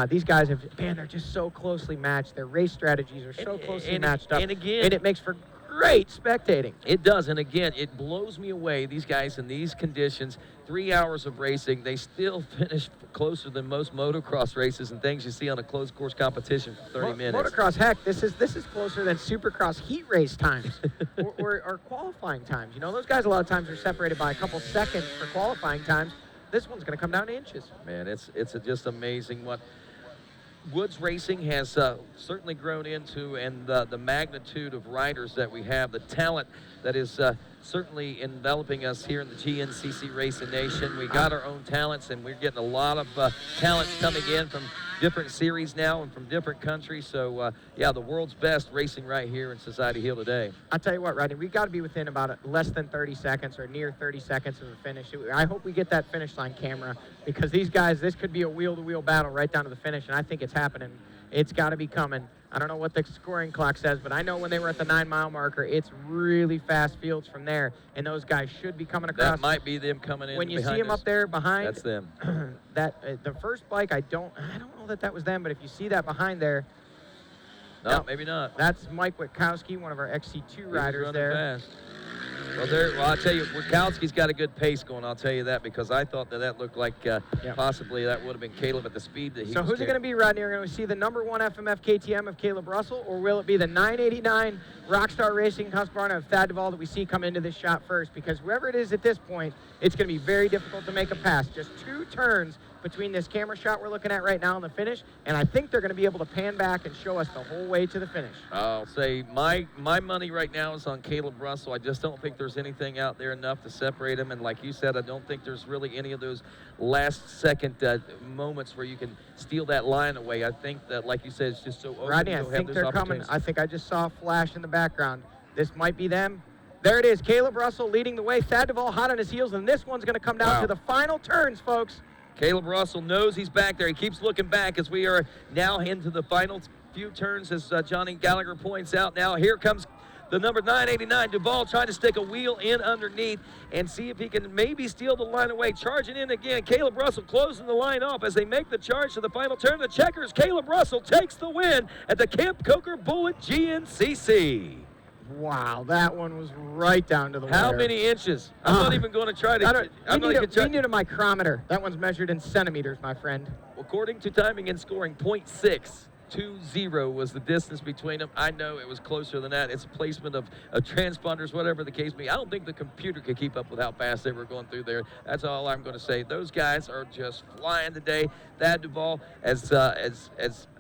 [SPEAKER 20] these guys they're just so closely matched. Their race strategies are so closely matched up,
[SPEAKER 14] and again,
[SPEAKER 20] and it makes for great spectating.
[SPEAKER 14] It does, and again, it blows me away. These guys in these conditions, 3 hours of racing, they still finish closer than most motocross races and things you see on a closed course competition for 30 minutes.
[SPEAKER 20] Motocross, heck, this is closer than Supercross heat race times or qualifying times. You know, those guys a lot of times are separated by a couple seconds for qualifying times. This one's going to come down to inches.
[SPEAKER 14] Man, it's just amazing what Woods Racing has certainly grown into, and the magnitude of riders that we have, the talent that is certainly enveloping us here in the GNCC Racing Nation. We got our own talents, and we're getting a lot of talents coming in from different series now and from different countries. So, yeah, the world's best racing right here in Society Hill today.
[SPEAKER 20] I'll tell you what, Rodney, we've got to be within about less than 30 seconds or near 30 seconds of the finish. I hope we get that finish line camera, because these guys, this could be a wheel-to-wheel battle right down to the finish, and I think it's happening. It's got to be coming. I don't know what the scoring clock says, but I know when they were at the 9-mile marker, it's really fast fields from there, and those guys should be coming across.
[SPEAKER 14] That might be them coming in.
[SPEAKER 20] When you see them up there behind,
[SPEAKER 14] that's them.
[SPEAKER 20] The first bike, I don't know that was them, but if you see that behind there,
[SPEAKER 14] no, maybe not.
[SPEAKER 20] That's Mike Witkowski, one of our XC2 riders there.
[SPEAKER 14] Fast. Well, I'll tell you, Wachowski's got a good pace going. I'll tell you that, because I thought that looked like possibly that would have been Caleb at the speed that he
[SPEAKER 20] So
[SPEAKER 14] was
[SPEAKER 20] who's it going to be, Rodney? Are we going to see the #1 FMF KTM of Caleb Russell, or will it be the 989 Rockstar Racing Husqvarna of Thad Duvall that we see come into this shot first? Because whoever it is at this point, it's going to be very difficult to make a pass. Just 2 turns between this camera shot we're looking at right now and the finish, and I think they're going to be able to pan back and show us the whole way to the finish.
[SPEAKER 14] I'll say my money right now is on Caleb Russell. I just don't think there's anything out there enough to separate him, and like you said, I don't think there's really any of those last-second moments where you can steal that line away. I think that, like you said, it's just so open.
[SPEAKER 20] Rodney, I think they're coming. I think I just saw a flash in the background. This might be them. There it is, Caleb Russell leading the way. Thad Duvall hot on his heels, and this one's going to come down to the final turns, folks.
[SPEAKER 14] Caleb Russell knows he's back there. He keeps looking back as we are now into the final few turns, as Johnny Gallagher points out. Now here comes the number 989, Duvall, trying to stick a wheel in underneath and see if he can maybe steal the line away. Charging in again, Caleb Russell closing the line off as they make the charge to the final turn. The checkers, Caleb Russell takes the win at the Camp Coker Bullet GNCC.
[SPEAKER 20] Wow, that one was right down to the wire.
[SPEAKER 14] How many inches? I'm not even going to try to.
[SPEAKER 20] We need a micrometer. That one's measured in centimeters, my friend.
[SPEAKER 14] According to timing and scoring, 0.620 was the distance between them. I know it was closer than that. It's a placement of transponders, whatever the case may be. I don't think the computer could keep up with how fast they were going through there. That's all I'm going to say. Those guys are just flying today. Thad Duvall, as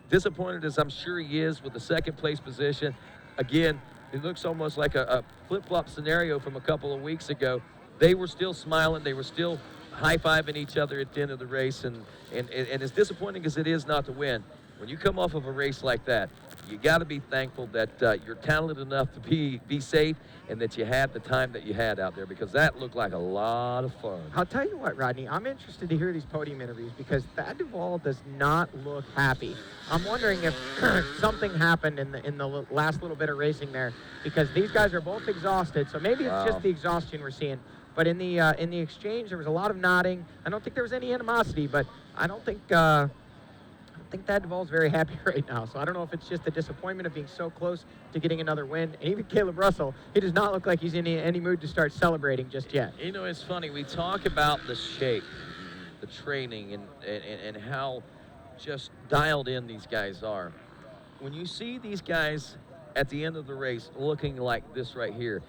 [SPEAKER 14] disappointed as I'm sure he is with the second place position, again, it looks almost like a flip-flop scenario from a couple of weeks ago. They were still smiling. They were still high-fiving each other at the end of the race. And as disappointing as it is not to win, when you come off of a race like that, you got to be thankful that you're talented enough to be safe and that you had the time that you had out there, because that looked like a lot of fun.
[SPEAKER 20] I'll tell you what, Rodney, I'm interested to hear these podium interviews because Thad Duvall does not look happy. I'm wondering if something happened in the last little bit of racing there, because these guys are both exhausted, so maybe it's just the exhaustion we're seeing. But in the exchange, there was a lot of nodding. I don't think there was any animosity, but I don't think Thad Duvall's very happy right now. So I don't know if it's just the disappointment of being so close to getting another win. And even Caleb Russell, he does not look like he's in any mood to start celebrating just yet.
[SPEAKER 14] You know, it's funny. We talk about the shape, the training, and how just dialed in these guys are. When you see these guys at the end of the race looking like this right here,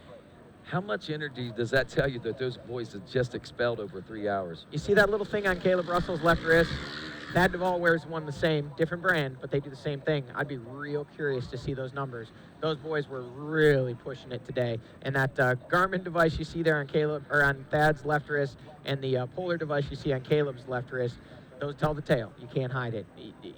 [SPEAKER 14] how much energy does that tell you that those boys have just expelled over 3 hours?
[SPEAKER 20] You see that little thing on Caleb Russell's left wrist? Thad Duvall wears one the same, different brand, but they do the same thing. I'd be real curious to see those numbers. Those boys were really pushing it today. And that Garmin device you see there on Thad's left wrist and the Polar device you see on Caleb's left wrist, those tell the tale. You can't hide it.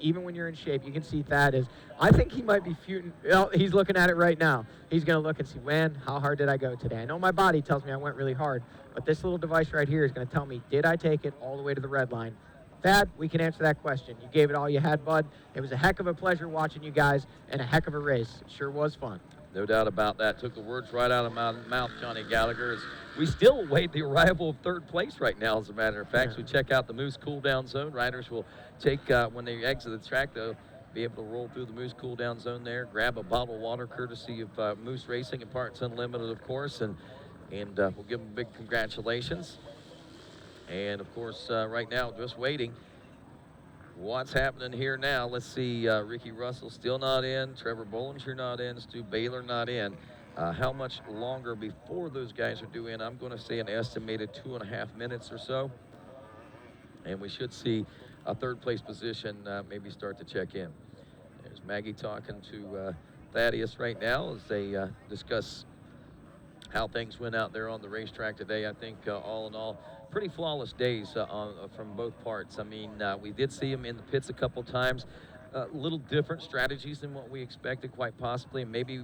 [SPEAKER 20] Even when you're in shape, you can see Thad is, I think he might be feuding. Well, he's looking at it right now. He's going to look and see, man, how hard did I go today? I know my body tells me I went really hard, but this little device right here is going to tell me, did I take it all the way to the red line? Thad, we can answer that question. You gave it all you had, bud. It was a heck of a pleasure watching you guys and a heck of a race. It sure was fun.
[SPEAKER 14] No doubt about that. Took the words right out of my mouth, Johnny Gallagher. We still await the arrival of third place right now, as a matter of fact. So we check out the Moose cool-down zone. Riders will take, when they exit the track, they'll be able to roll through the Moose cool-down zone there, grab a bottle of water, courtesy of Moose Racing and Parts Unlimited, of course, and we'll give them big congratulations. And, of course, right now, just waiting. What's happening here now? Let's see. Ricky Russell still not in. Trevor Bollinger not in. Stu Baylor not in. How much longer before those guys are due in? I'm going to say an estimated 2.5 minutes or so. And we should see a third-place position maybe start to check in. There's Maggie talking to Thaddeus right now as they discuss how things went out there on the racetrack today. I think all in all, pretty flawless days from both parts. I mean, we did see them in the pits a couple times. Little different strategies than what we expected, quite possibly. And maybe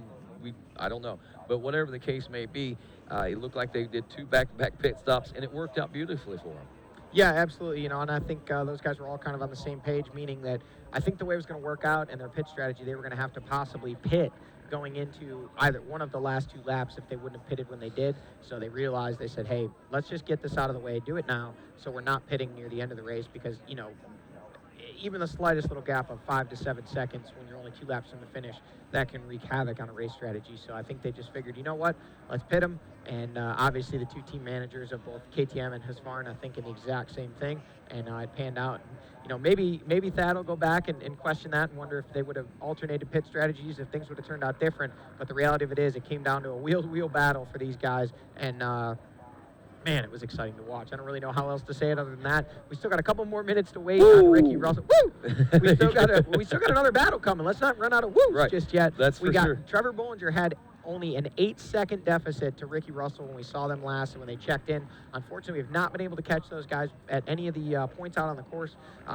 [SPEAKER 14] I don't know. But whatever the case may be, it looked like they did 2 back-to-back pit stops, and it worked out beautifully for them.
[SPEAKER 20] Yeah, absolutely. You know, and I think those guys were all kind of on the same page, meaning that I think the way it was going to work out and their pit strategy, they were going to have to possibly pit going into either one of the last 2 laps if they wouldn't have pitted when they did. So they realized, they said, hey, let's just get this out of the way, do it now, so we're not pitting near the end of the race, because, you know, even the slightest little gap of 5 to 7 seconds when you're only 2 laps from the finish, that can wreak havoc on a race strategy. So I think they just figured, you know what, let's pit them And obviously the two team managers of both KTM and Husqvarna thinking the exact same thing, and it panned out. You know, maybe Thad will go back and question that and wonder if they would have alternated pit strategies, if things would have turned out different. But the reality of it is, it came down to a wheel-to-wheel battle for these guys, and man, it was exciting to watch. I don't really know how else to say it other than that. We still got a couple more minutes to wait on Ricky Russell. Woo! we still got another battle coming. Let's not run out of woos just yet.
[SPEAKER 8] That's for sure.
[SPEAKER 20] Trevor Bollinger had only an 8-second deficit to Ricky Russell when we saw them last and when they checked in. Unfortunately, we have not been able to catch those guys at any of the points out on the course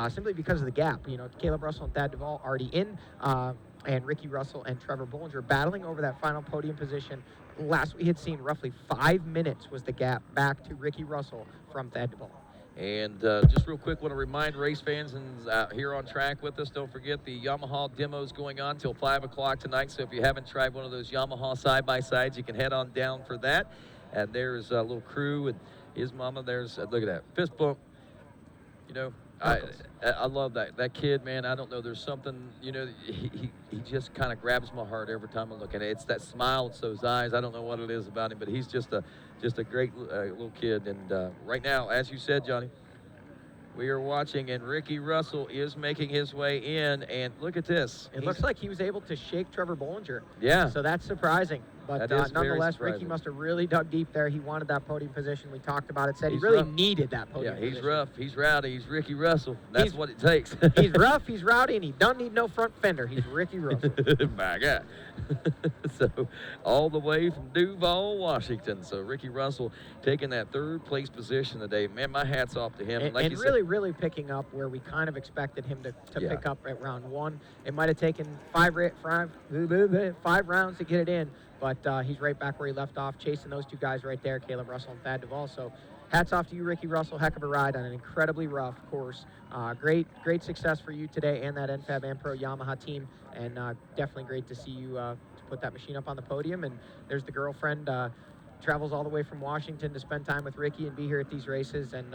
[SPEAKER 20] simply because of the gap. You know, Caleb Russell and Thad Duvall already in, and Ricky Russell and Trevor Bollinger battling over that final podium position. Last we had seen, roughly 5 minutes was the gap back to Ricky Russell from Thad Duvall.
[SPEAKER 8] And just real quick, want to remind race fans and here on track with us, don't forget the Yamaha demos going on till 5 o'clock tonight. So if you haven't tried one of those Yamaha side-by-sides, you can head on down for that. And there's a little crew and his mama. There's, look at that, fist bump. You know, I love that kid, man. I don't know, there's something, you know, he just kind of grabs my heart every time I look at it. It's that smile, it's those eyes. I don't know what it is about him, but he's just a great little kid. And right now, as you said, Johnny, we are watching, and Ricky Russell is making his way in, and look at this.
[SPEAKER 20] It looks like he was able to shake Trevor Bollinger.
[SPEAKER 8] Yeah.
[SPEAKER 20] So that's surprising. But nonetheless, Ricky must have really dug deep there. He wanted that podium position. We talked about it. Said he really needed that podium position.
[SPEAKER 8] He's rough. He's rowdy. He's Ricky Russell. That's what it takes.
[SPEAKER 20] He's rough. He's rowdy, and he don't need no front fender. He's Ricky Russell.
[SPEAKER 8] My God. So all the way from Duval, Washington. So Ricky Russell taking that 3rd place position today. Man, my hat's off to him.
[SPEAKER 20] And really picking up where we kind of expected him to pick up at round 1. It might have taken 5 rounds to get it in. But he's right back where he left off, chasing those two guys right there, Caleb Russell and Thad Duvall. So hats off to you, Ricky Russell. Heck of a ride on an incredibly rough course. Great success for you today and that NFAB and Pro Yamaha team. And definitely great to see you to put that machine up on the podium. And there's the girlfriend. Travels all the way from Washington to spend time with Ricky and be here at these races. And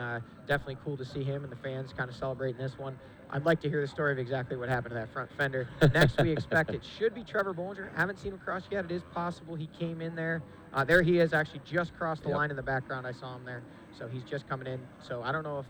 [SPEAKER 20] definitely cool to see him and the fans kind of celebrating this one. I'd like to hear the story of exactly what happened to that front fender. Next, we expect it should be Trevor Bollinger. Haven't seen him cross yet. It is possible he came in there. There he is, actually just crossed the line in the background. I saw him there. So he's just coming in. So I don't know if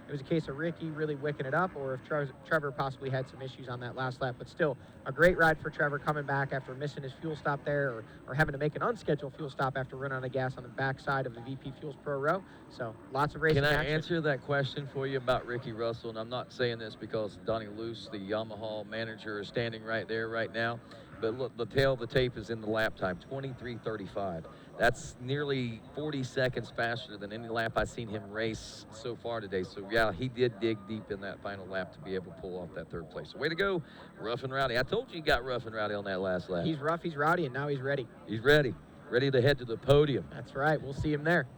[SPEAKER 20] it was a case of Ricky really wicking it up or if Trevor possibly had some issues on that last lap. But still, a great ride for Trevor coming back after missing his fuel stop there or having to make an unscheduled fuel stop after running out of gas on the backside of the VP Fuels Pro Row. So lots of racing action.
[SPEAKER 8] Can I answer that question for you about Ricky Russell? And I'm not saying this because Donnie Luce, the Yamaha manager, is standing right there right now. But look, the tail of the tape is in the lap time, 23:35. That's nearly 40 seconds faster than any lap I've seen him race so far today. So, yeah, he did dig deep in that final lap to be able to pull off that 3rd place. So, way to go, Rough and Rowdy. I told you he got rough and rowdy on that last lap.
[SPEAKER 20] He's rough, he's rowdy, and now he's ready.
[SPEAKER 8] He's ready to head to the podium.
[SPEAKER 20] That's right. We'll see him there.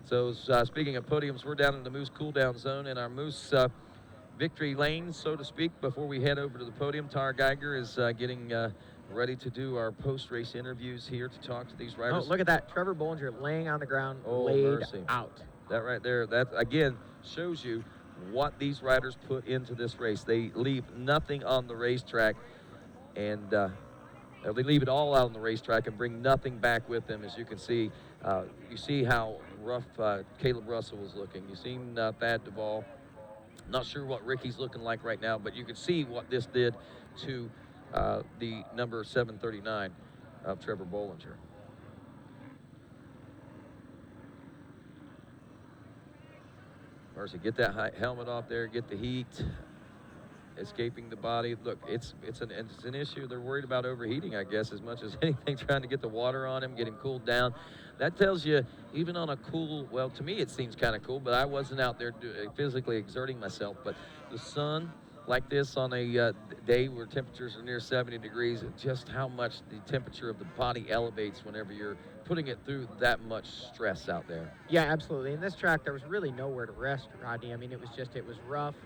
[SPEAKER 8] So, speaking of podiums, we're down in the Moose cool-down zone in our Moose victory lane, so to speak, before we head over to the podium. Tara Geiger is getting ready to do our post-race interviews here to talk to these riders.
[SPEAKER 20] Oh, look at that. Trevor Bollinger laying on the ground, laid out.
[SPEAKER 8] That right there, that, again, shows you what these riders put into this race. They leave nothing on the racetrack, and they leave it all out on the racetrack and bring nothing back with them. As you can see, you see how rough Caleb Russell was looking. You've seen Thad Duvall. Not sure what Ricky's looking like right now, but you can see what this did to the number 739 of Trevor Bollinger. Mercy, get that helmet off there, get the heat escaping the body. Look, it's an issue. They're worried about overheating, I guess, as much as anything, trying to get the water on him, get him cooled down. That tells you, even on a cool, well, to me it seems kind of cool, but I wasn't out there physically exerting myself. But the sun, like this on a day where temperatures are near 70 degrees, just how much the temperature of the body elevates whenever you're putting it through that much stress out there.
[SPEAKER 20] Yeah, absolutely. In this track, there was really nowhere to rest, Rodney. I mean, it was rough.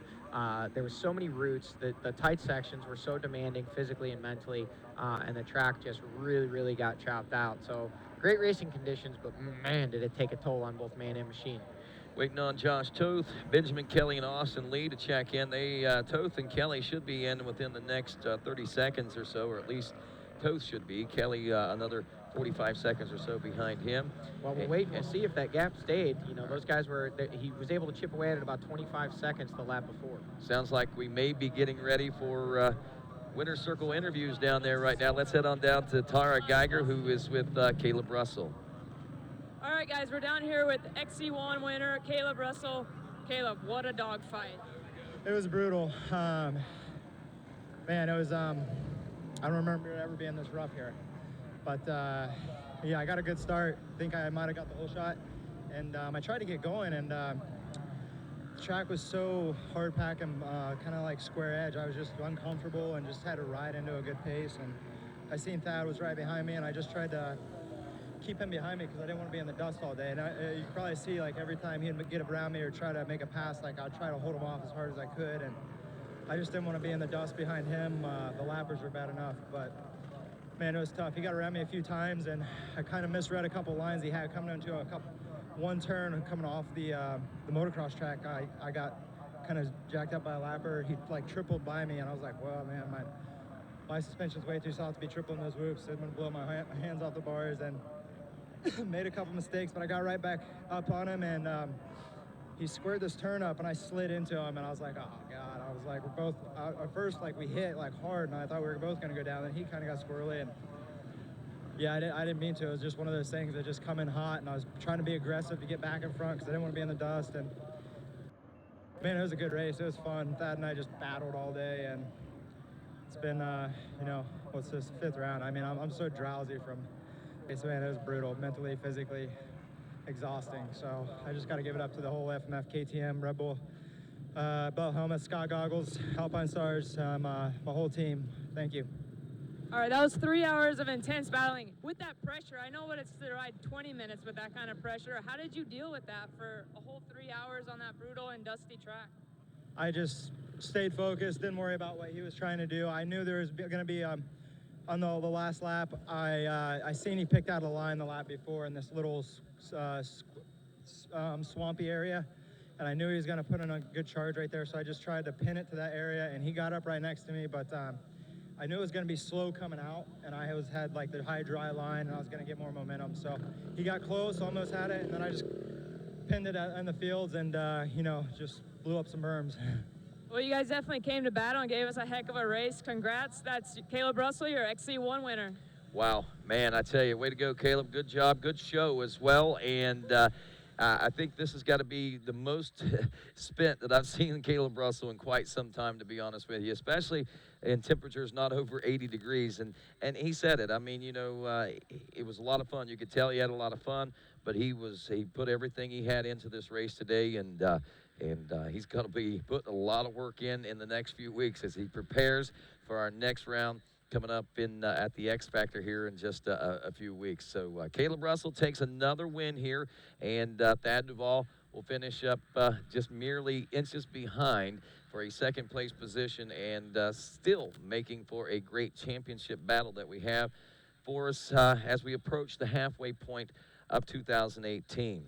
[SPEAKER 20] There were so many routes. The tight sections were so demanding physically and mentally, and the track just really got chopped out. So great racing conditions, but man, did it take a toll on both man and machine.
[SPEAKER 8] Waiting on Josh Toth, Benjamin Kelly, and Austin Lee to check in. Toth and Kelly should be in within the next 30 seconds or so, or at least Toth should be. Kelly, another 45 seconds or so behind him.
[SPEAKER 20] Well, we'll wait and we'll see if that gap stayed. You know, those guys he was able to chip away at it about 25 seconds the lap before.
[SPEAKER 8] Sounds like we may be getting ready for winner's circle interviews down there right now. Let's head on down to Tara Geiger, who is with Caleb Russell.
[SPEAKER 19] All right, guys, we're down here with XC1 winner Caleb Russell. Caleb, what a dogfight.
[SPEAKER 6] It was brutal. Man, it was, I don't remember it ever being this rough here. But yeah, I got a good start. I think I might have got the whole shot. And I tried to get going, and the track was so hard packing, kind of like square edge. I was just uncomfortable and just had to ride into a good pace. And I seen Thad was right behind me, and I just tried to keep him behind me because I didn't want to be in the dust all day. And you probably see, like, every time he'd get around me or try to make a pass, like, I'd try to hold him off as hard as I could. And I just didn't want to be in the dust behind him. The lappers were bad enough, but man, it was tough. He got around me a few times, and I kind of misread a couple lines he had coming into one turn coming off the motocross track. I got kind of jacked up by a lapper. He like tripled by me, and I was like, well, man, my suspension's way too soft to be tripling those whoops. I'm gonna blow my hands off the bars, and made a couple mistakes, but I got right back up on him, and he squared this turn up, and I slid into him, and I was like, oh God. I was like, we're both, at first, like, we hit like hard, and I thought we were both gonna go down, and he kind of got squirrely, and yeah, I didn't mean to. It was just one of those things that just come in hot, and I was trying to be aggressive to get back in front because I didn't want to be in the dust, and man, it was a good race. It was fun. Thad and I just battled all day, and it's been, you know, what's this, 5th round? I mean, I'm so drowsy from, so man, it was brutal, mentally, physically exhausting. So I just got to give it up to the whole FMF, KTM, Red Bull, belt helmet, Scott goggles, Alpine Stars, my whole team. Thank you.
[SPEAKER 19] All right, that was 3 hours of intense battling. With that pressure, I know what it's to ride 20 minutes with that kind of pressure. How did you deal with that for a whole 3 hours on that brutal and dusty track?
[SPEAKER 6] I just stayed focused, didn't worry about what he was trying to do. I knew there was going to be, on the last lap, I seen he picked out a line the lap before in this little swampy area, and I knew he was going to put in a good charge right there, so I just tried to pin it to that area, and he got up right next to me, but I knew it was going to be slow coming out, and I had like the high dry line, and I was going to get more momentum, so he got close, almost had it, and then I just pinned it in the fields and, you know, just blew up some berms.
[SPEAKER 19] Well, you guys definitely came to battle and gave us a heck of a race. Congrats. That's Caleb Russell, your XC1 winner.
[SPEAKER 8] Wow, man, I tell you, way to go, Caleb. Good job, good show as well. And I think this has got to be the most spent that I've seen Caleb Russell in quite some time, to be honest with you, especially in temperatures not over 80 degrees. And he said it. I mean, you know, it was a lot of fun. You could tell he had a lot of fun, but he put everything he had into this race today, and he's going to be putting a lot of work in the next few weeks as he prepares for our next round coming up at the X Factor here in just a few weeks. So Caleb Russell takes another win here, and Thad Duvall will finish up just merely inches behind for a second place position, and still making for a great championship battle that we have for us as we approach the halfway point of 2018.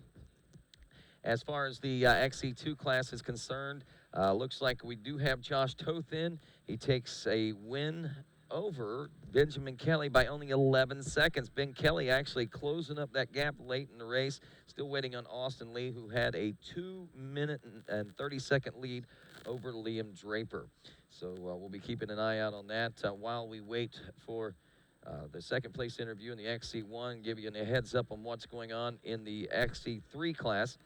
[SPEAKER 8] As far as the XC2 class is concerned, looks like we do have Josh Tothin. He takes a win over Benjamin Kelly by only 11 seconds. Ben Kelly actually closing up that gap late in the race. Still waiting on Austin Lee, who had a 2-minute and 30-second lead over Liam Draper. So we'll be keeping an eye out on that while we wait for the second place interview in the XC1, give you a heads up on what's going on in the XC3 class.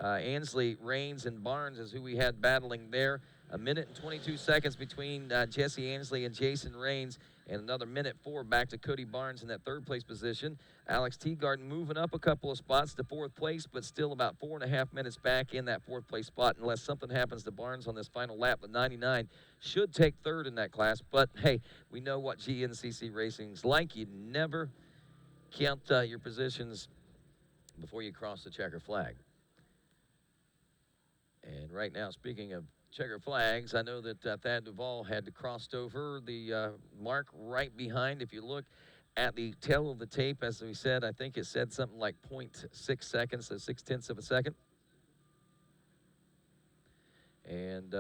[SPEAKER 8] Ansley, Rains, and Barnes is who we had battling there. 1 minute and 22 seconds between Jesse Ansley and Jason Rains, and another 1:04 back to Cody Barnes in that third place position. Alex Teagarden moving up a couple of spots to fourth place, but still about 4.5 minutes back in that fourth place spot unless something happens to Barnes on this final lap. The 99 should take third in that class, but hey, we know what GNCC Racing's like. You never count your positions before you cross the checker flag. And right now, speaking of checker flags, I know that Thad Duvall had crossed over the mark right behind. If you look at the tail of the tape, as we said, I think it said something like 0.6 seconds, so 0.6 of a second. And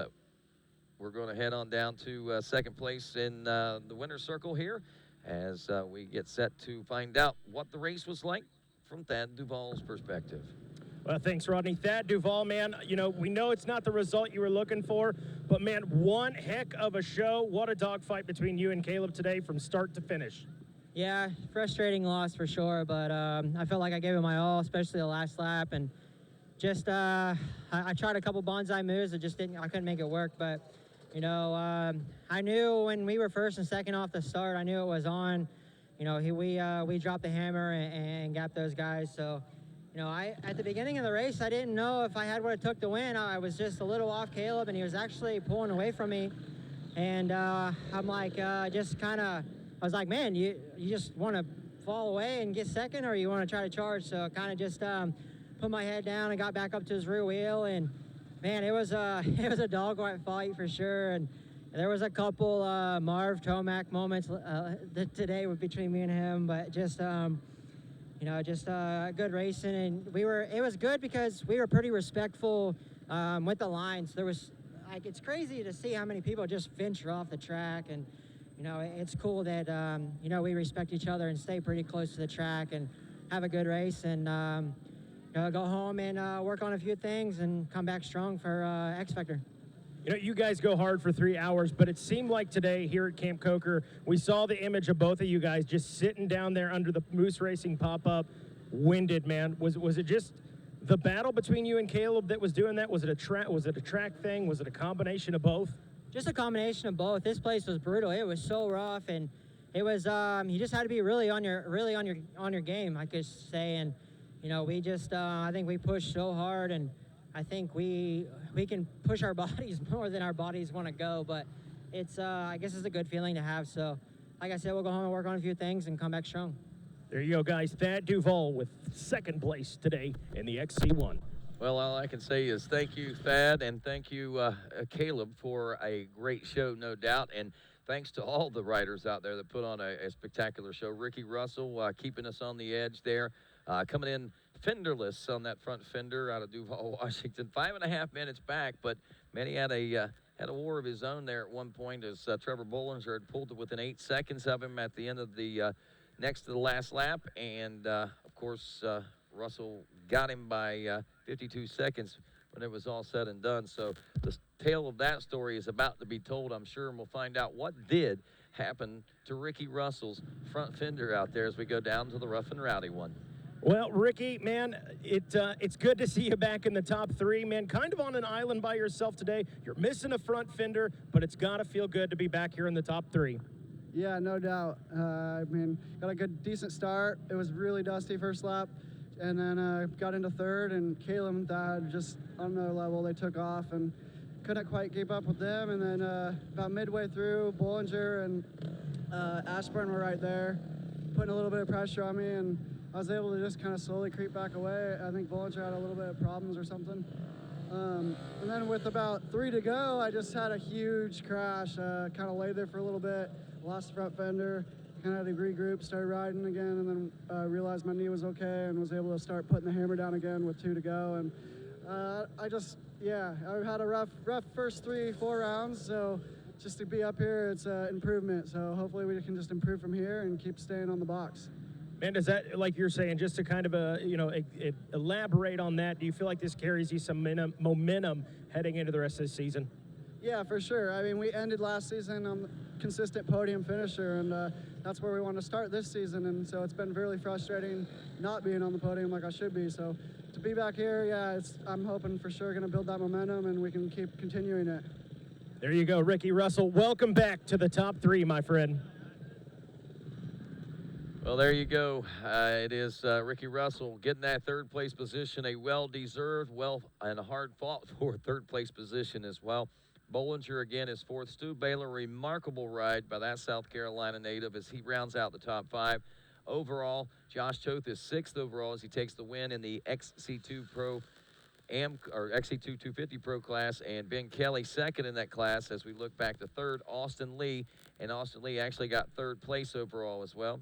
[SPEAKER 8] we're going to head on down to second place in the winner's circle here
[SPEAKER 14] as we get set to find out what the race was like from Thad Duvall's perspective.
[SPEAKER 15] Well, thanks, Rodney. Thad Duvall, man, you know, we know it's not the result you were looking for, but, man, one heck of a show. What a dogfight between you and Caleb today from start to finish.
[SPEAKER 21] Yeah, frustrating loss for sure, but I felt like I gave it my all, especially the last lap, and just I tried a couple bonsai moves. I couldn't make it work, but, you know, I knew when we were first and second off the start, I knew it was on. You know, we dropped the hammer and got those guys, so... You know, at the beginning of the race, I didn't know if I had what it took to win. I was just a little off Caleb, and he was actually pulling away from me. And I'm like, I was like, man, you just want to fall away and get second, or you want to try to charge? So kind of just put my head down and got back up to his rear wheel. And man, it was a dog fight for sure. And there was a couple Marv Tomac moments today between me and him, but just. You know, just good racing, and it was good because we were pretty respectful with the lines. There was, like, it's crazy to see how many people just venture off the track, and, you know, it's cool that, you know, we respect each other and stay pretty close to the track and have a good race, and, you know, go home and work on a few things and come back strong for X Factor.
[SPEAKER 15] You know, you guys go hard for 3 hours, but it seemed like today here at Camp Coker, we saw the image of both of you guys just sitting down there under the Moose Racing pop-up, winded, man. Was it just the battle between you and Caleb that was doing that? Was it a track thing? Was it a combination of both?
[SPEAKER 21] Just a combination of both. This place was brutal. It was so rough, and it was you just had to be really on your game, I could say. And you know, we just I think we pushed so hard, and I think we can push our bodies more than our bodies want to go, but it's I guess it's a good feeling to have. So, like I said, we'll go home and work on a few things and come back strong.
[SPEAKER 15] There you go, guys. Thad Duvall with second place today in the XC1.
[SPEAKER 14] Well, all I can say is thank you, Thad, and thank you, Caleb, for a great show, no doubt. And thanks to all the riders out there that put on a spectacular show. Ricky Russell keeping us on the edge there, coming in fenderless on that front fender out of Duval, Washington. 5.5 minutes back, but man, he had a war of his own there at one point as Trevor Bollinger had pulled it within 8 seconds of him at the end of the next to the last lap, and of course Russell got him by 52 seconds when it was all said and done. So the tale of that story is about to be told, I'm sure, and we'll find out what did happen to Ricky Russell's front fender out there as we go down to the rough and rowdy one.
[SPEAKER 15] Well, Ricky, man, it's good to see you back in the top three, man. Kind of on an island by yourself today. You're missing a front fender, but it's got to feel good to be back here in the top three.
[SPEAKER 22] Yeah, no doubt. I mean, got a decent start. It was really dusty first lap, and then got into third, and Caleb and Thad just on another level. They took off and couldn't quite keep up with them, and then about midway through, Bollinger and Ashburn were right there, putting a little bit of pressure on me, and I was able to just kind of slowly creep back away. I think Bollinger had a little bit of problems or something. And then with about 3 to go, I just had a huge crash. Kind of laid there for a little bit, lost the front fender, kind of had to regroup, started riding again, and then realized my knee was okay and was able to start putting the hammer down again with 2 to go. And I had a rough first 3-4 rounds, so just to be up here, it's an improvement. So hopefully we can just improve from here and keep staying on the box.
[SPEAKER 15] Man, does that, like you're saying, just to kind of elaborate on that, do you feel like this carries you some momentum heading into the rest of the season?
[SPEAKER 22] Yeah, for sure. I mean, we ended last season on consistent podium finisher, and that's where we want to start this season. And so it's been really frustrating not being on the podium like I should be. So to be back here, yeah, I'm hoping for sure going to build that momentum, and we can keep continuing it.
[SPEAKER 15] There you go, Ricky Russell. Welcome back to the top three, my friend.
[SPEAKER 14] Well, there you go. It is Ricky Russell getting that third place position, a well-deserved, and a hard-fought for third place position as well. Bollinger again is fourth. Stu Baylor, remarkable ride by that South Carolina native as he rounds out the top 5. Overall, Josh Choate is 6th overall as he takes the win in the XC2 Pro XC2 250 Pro class, and Ben Kelly 2nd in that class as we look back to 3rd. Austin Lee actually got 3rd place overall as well.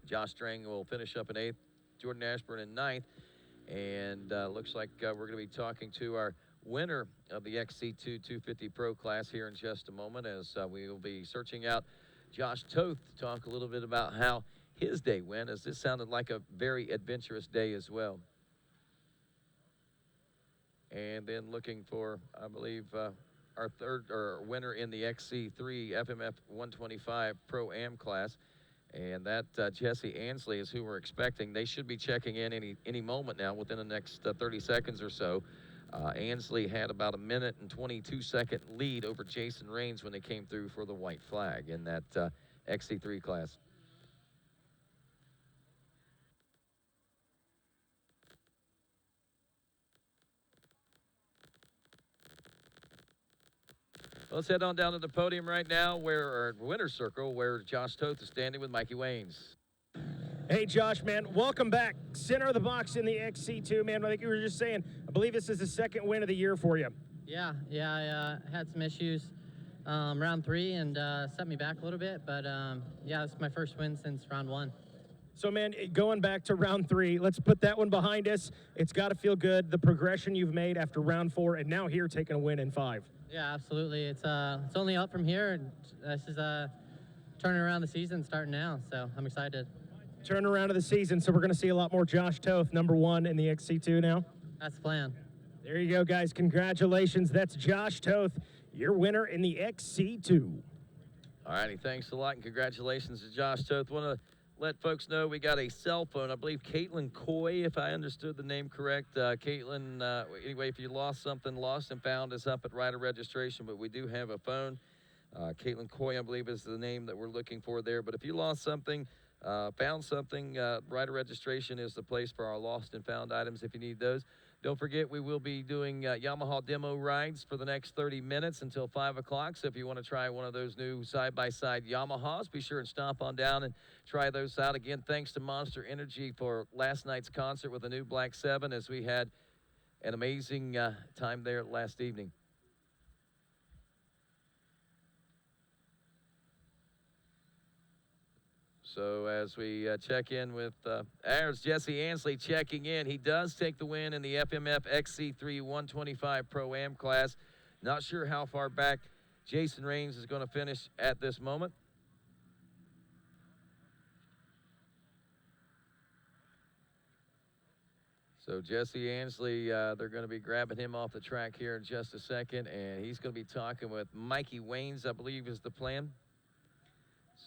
[SPEAKER 14] Josh Strang will finish up in 8th, Jordan Ashburn in 9th, and looks like we're going to be talking to our winner of the XC2 250 Pro class here in just a moment as we will be searching out
[SPEAKER 8] Josh Toth to talk a little bit about how his day went, as this sounded like a very adventurous day as well. And then looking for, I believe, our third or winner in the XC3 FMF 125 Pro-Am class. And that Jesse Ansley is who we're expecting. They should be checking in any moment now within the next 30 seconds or so. Ansley had about a minute and 22-second lead over Jason Raines when they came through for the white flag in that XC3 class. Let's head on down to the podium right now, our winner's circle, where Josh Toth is standing with Mikey Waynes.
[SPEAKER 15] Hey, Josh, man, welcome back. Center of the box in the XC2, man. Like you were just saying, I believe this is the second win of the year for you.
[SPEAKER 21] Yeah, I had some issues round 3 and set me back a little bit, but yeah, it's my first win since round 1.
[SPEAKER 15] So, man, going back to round 3, let's put that one behind us. It's got to feel good, the progression you've made after round 4, and now here taking a win in 5.
[SPEAKER 21] Yeah, absolutely. It's only up from here. And this is turning around the season starting now, so I'm excited.
[SPEAKER 15] Turn around of the season, so we're going to see a lot more Josh Toth, number 1 in the XC2 now.
[SPEAKER 21] That's the plan.
[SPEAKER 15] There you go, guys. Congratulations. That's Josh Toth, your winner in the XC2.
[SPEAKER 8] All righty, thanks a lot, and congratulations to Josh Toth. Want to let folks know we got a cell phone. I believe Caitlin Coy, if I understood the name correct. Caitlin, anyway, if you lost something, lost and found is up at rider registration, but we do have a phone. Caitlin Coy, I believe, is the name that we're looking for there. But if you lost something, found something, rider registration is the place for our lost and found items if you need those. Don't forget, we will be doing Yamaha demo rides for the next 30 minutes until 5 o'clock. So if you want to try one of those new side-by-side Yamahas, be sure and stop on down and try those out. Again, thanks to Monster Energy for last night's concert with the new Black 7, as we had an amazing time there last evening. So as we check in with, there's Jesse Ansley checking in. He does take the win in the FMF XC3 125 Pro-Am class. Not sure how far back Jason Raines is going to finish at this moment. So Jesse Ansley, they're going to be grabbing him off the track here in just a second, and he's going to be talking with Mikey Waynes, I believe is the plan.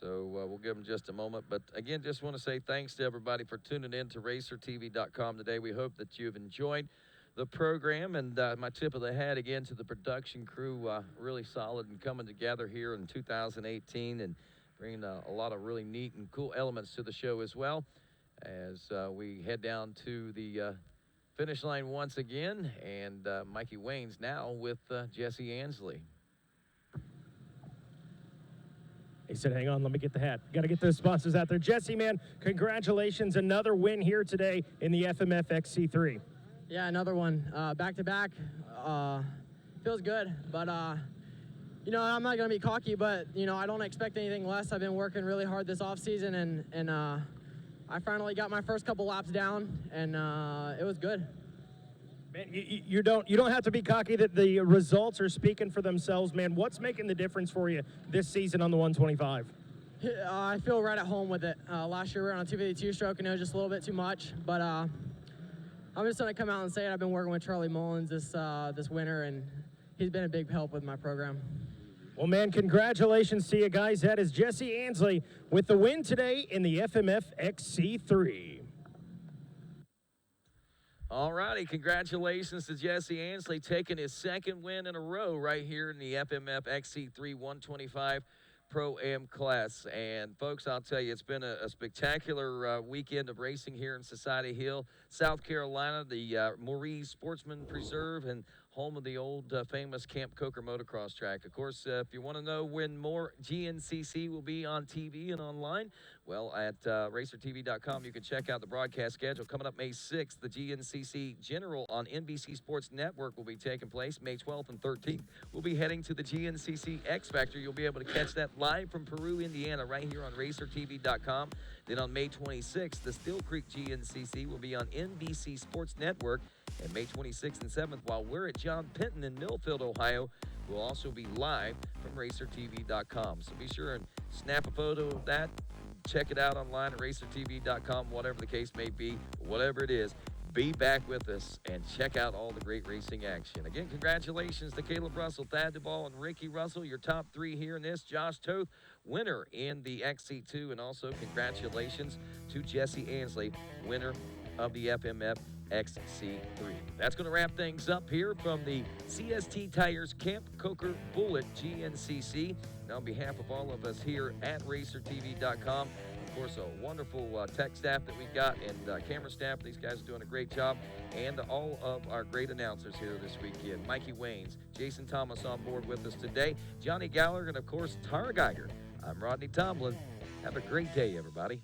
[SPEAKER 8] So we'll give him just a moment. But again, just want to say thanks to everybody for tuning in to RacerTV.com today. We hope that you've enjoyed the program. And my tip of the hat again to the production crew, really solid and coming together here in 2018 and bringing a lot of really neat and cool elements to the show as well, as we head down to the finish line once again. And Mikey Waynes now with Jesse Ansley.
[SPEAKER 15] He said, hang on, let me get the hat. Got to get those sponsors out there. Jesse, man, congratulations. Another win here today in the FMF XC3.
[SPEAKER 21] Yeah, another one. Back-to-back. Feels good, but, you know, I'm not going to be cocky, but, you know, I don't expect anything less. I've been working really hard this offseason, and I finally got my first couple laps down, and it was good.
[SPEAKER 15] Man, you don't have to be cocky. That the results are speaking for themselves, man. What's making the difference for you this season on the 125?
[SPEAKER 21] I feel right at home with it. Last year we were on a 252 stroke, and it was just a little bit too much. But I'm just going to come out and say it. I've been working with Charlie Mullins this winter, and he's been a big help with my program.
[SPEAKER 15] Well, man, congratulations to you guys. That is Jesse Ansley with the win today in the FMF XC3.
[SPEAKER 8] All righty, congratulations to Jesse Ansley taking his second win in a row right here in the FMF XC3 125 Pro-Am class. And folks, I'll tell you, it's been a spectacular weekend of racing here in Society Hill, South Carolina, the Maurice Sportsman Preserve, and home of the old famous Camp Coker motocross track. Of course, if you want to know when more GNCC will be on TV and online, well, at RacerTV.com, you can check out the broadcast schedule. Coming up May 6th, the GNCC General on NBC Sports Network will be taking place. May 12th and 13th, we'll be heading to the GNCC X Factor. You'll be able to catch that live from Peru, Indiana, right here on RacerTV.com. Then on May 26th, the Still Creek GNCC will be on NBC Sports Network. And May 26th and 7th, while we're at John Penton in Millfield, Ohio, we'll also be live from RacerTV.com. So be sure and snap a photo of that. Check it out online at RacerTV.com, whatever the case may be, whatever it is. Be back with us and check out all the great racing action. Again, congratulations to Caleb Russell, Thad Duvall, and Ricky Russell, your top three here in this. Josh Toth, winner in the XC2, and also congratulations to Jesse Ansley, winner of the FMF XC3. That's going to wrap things up here from the CST Tires Camp Coker Bullet GNCC. And on behalf of all of us here at RacerTV.com, of course, a wonderful tech staff that we've got and camera staff. These guys are doing a great job. And all of our great announcers here this weekend. Mikey Waynes, Jason Thomas on board with us today, Johnny Gallagher, and of course, Tara Geiger. I'm Rodney Tomlin. Have a great day, everybody.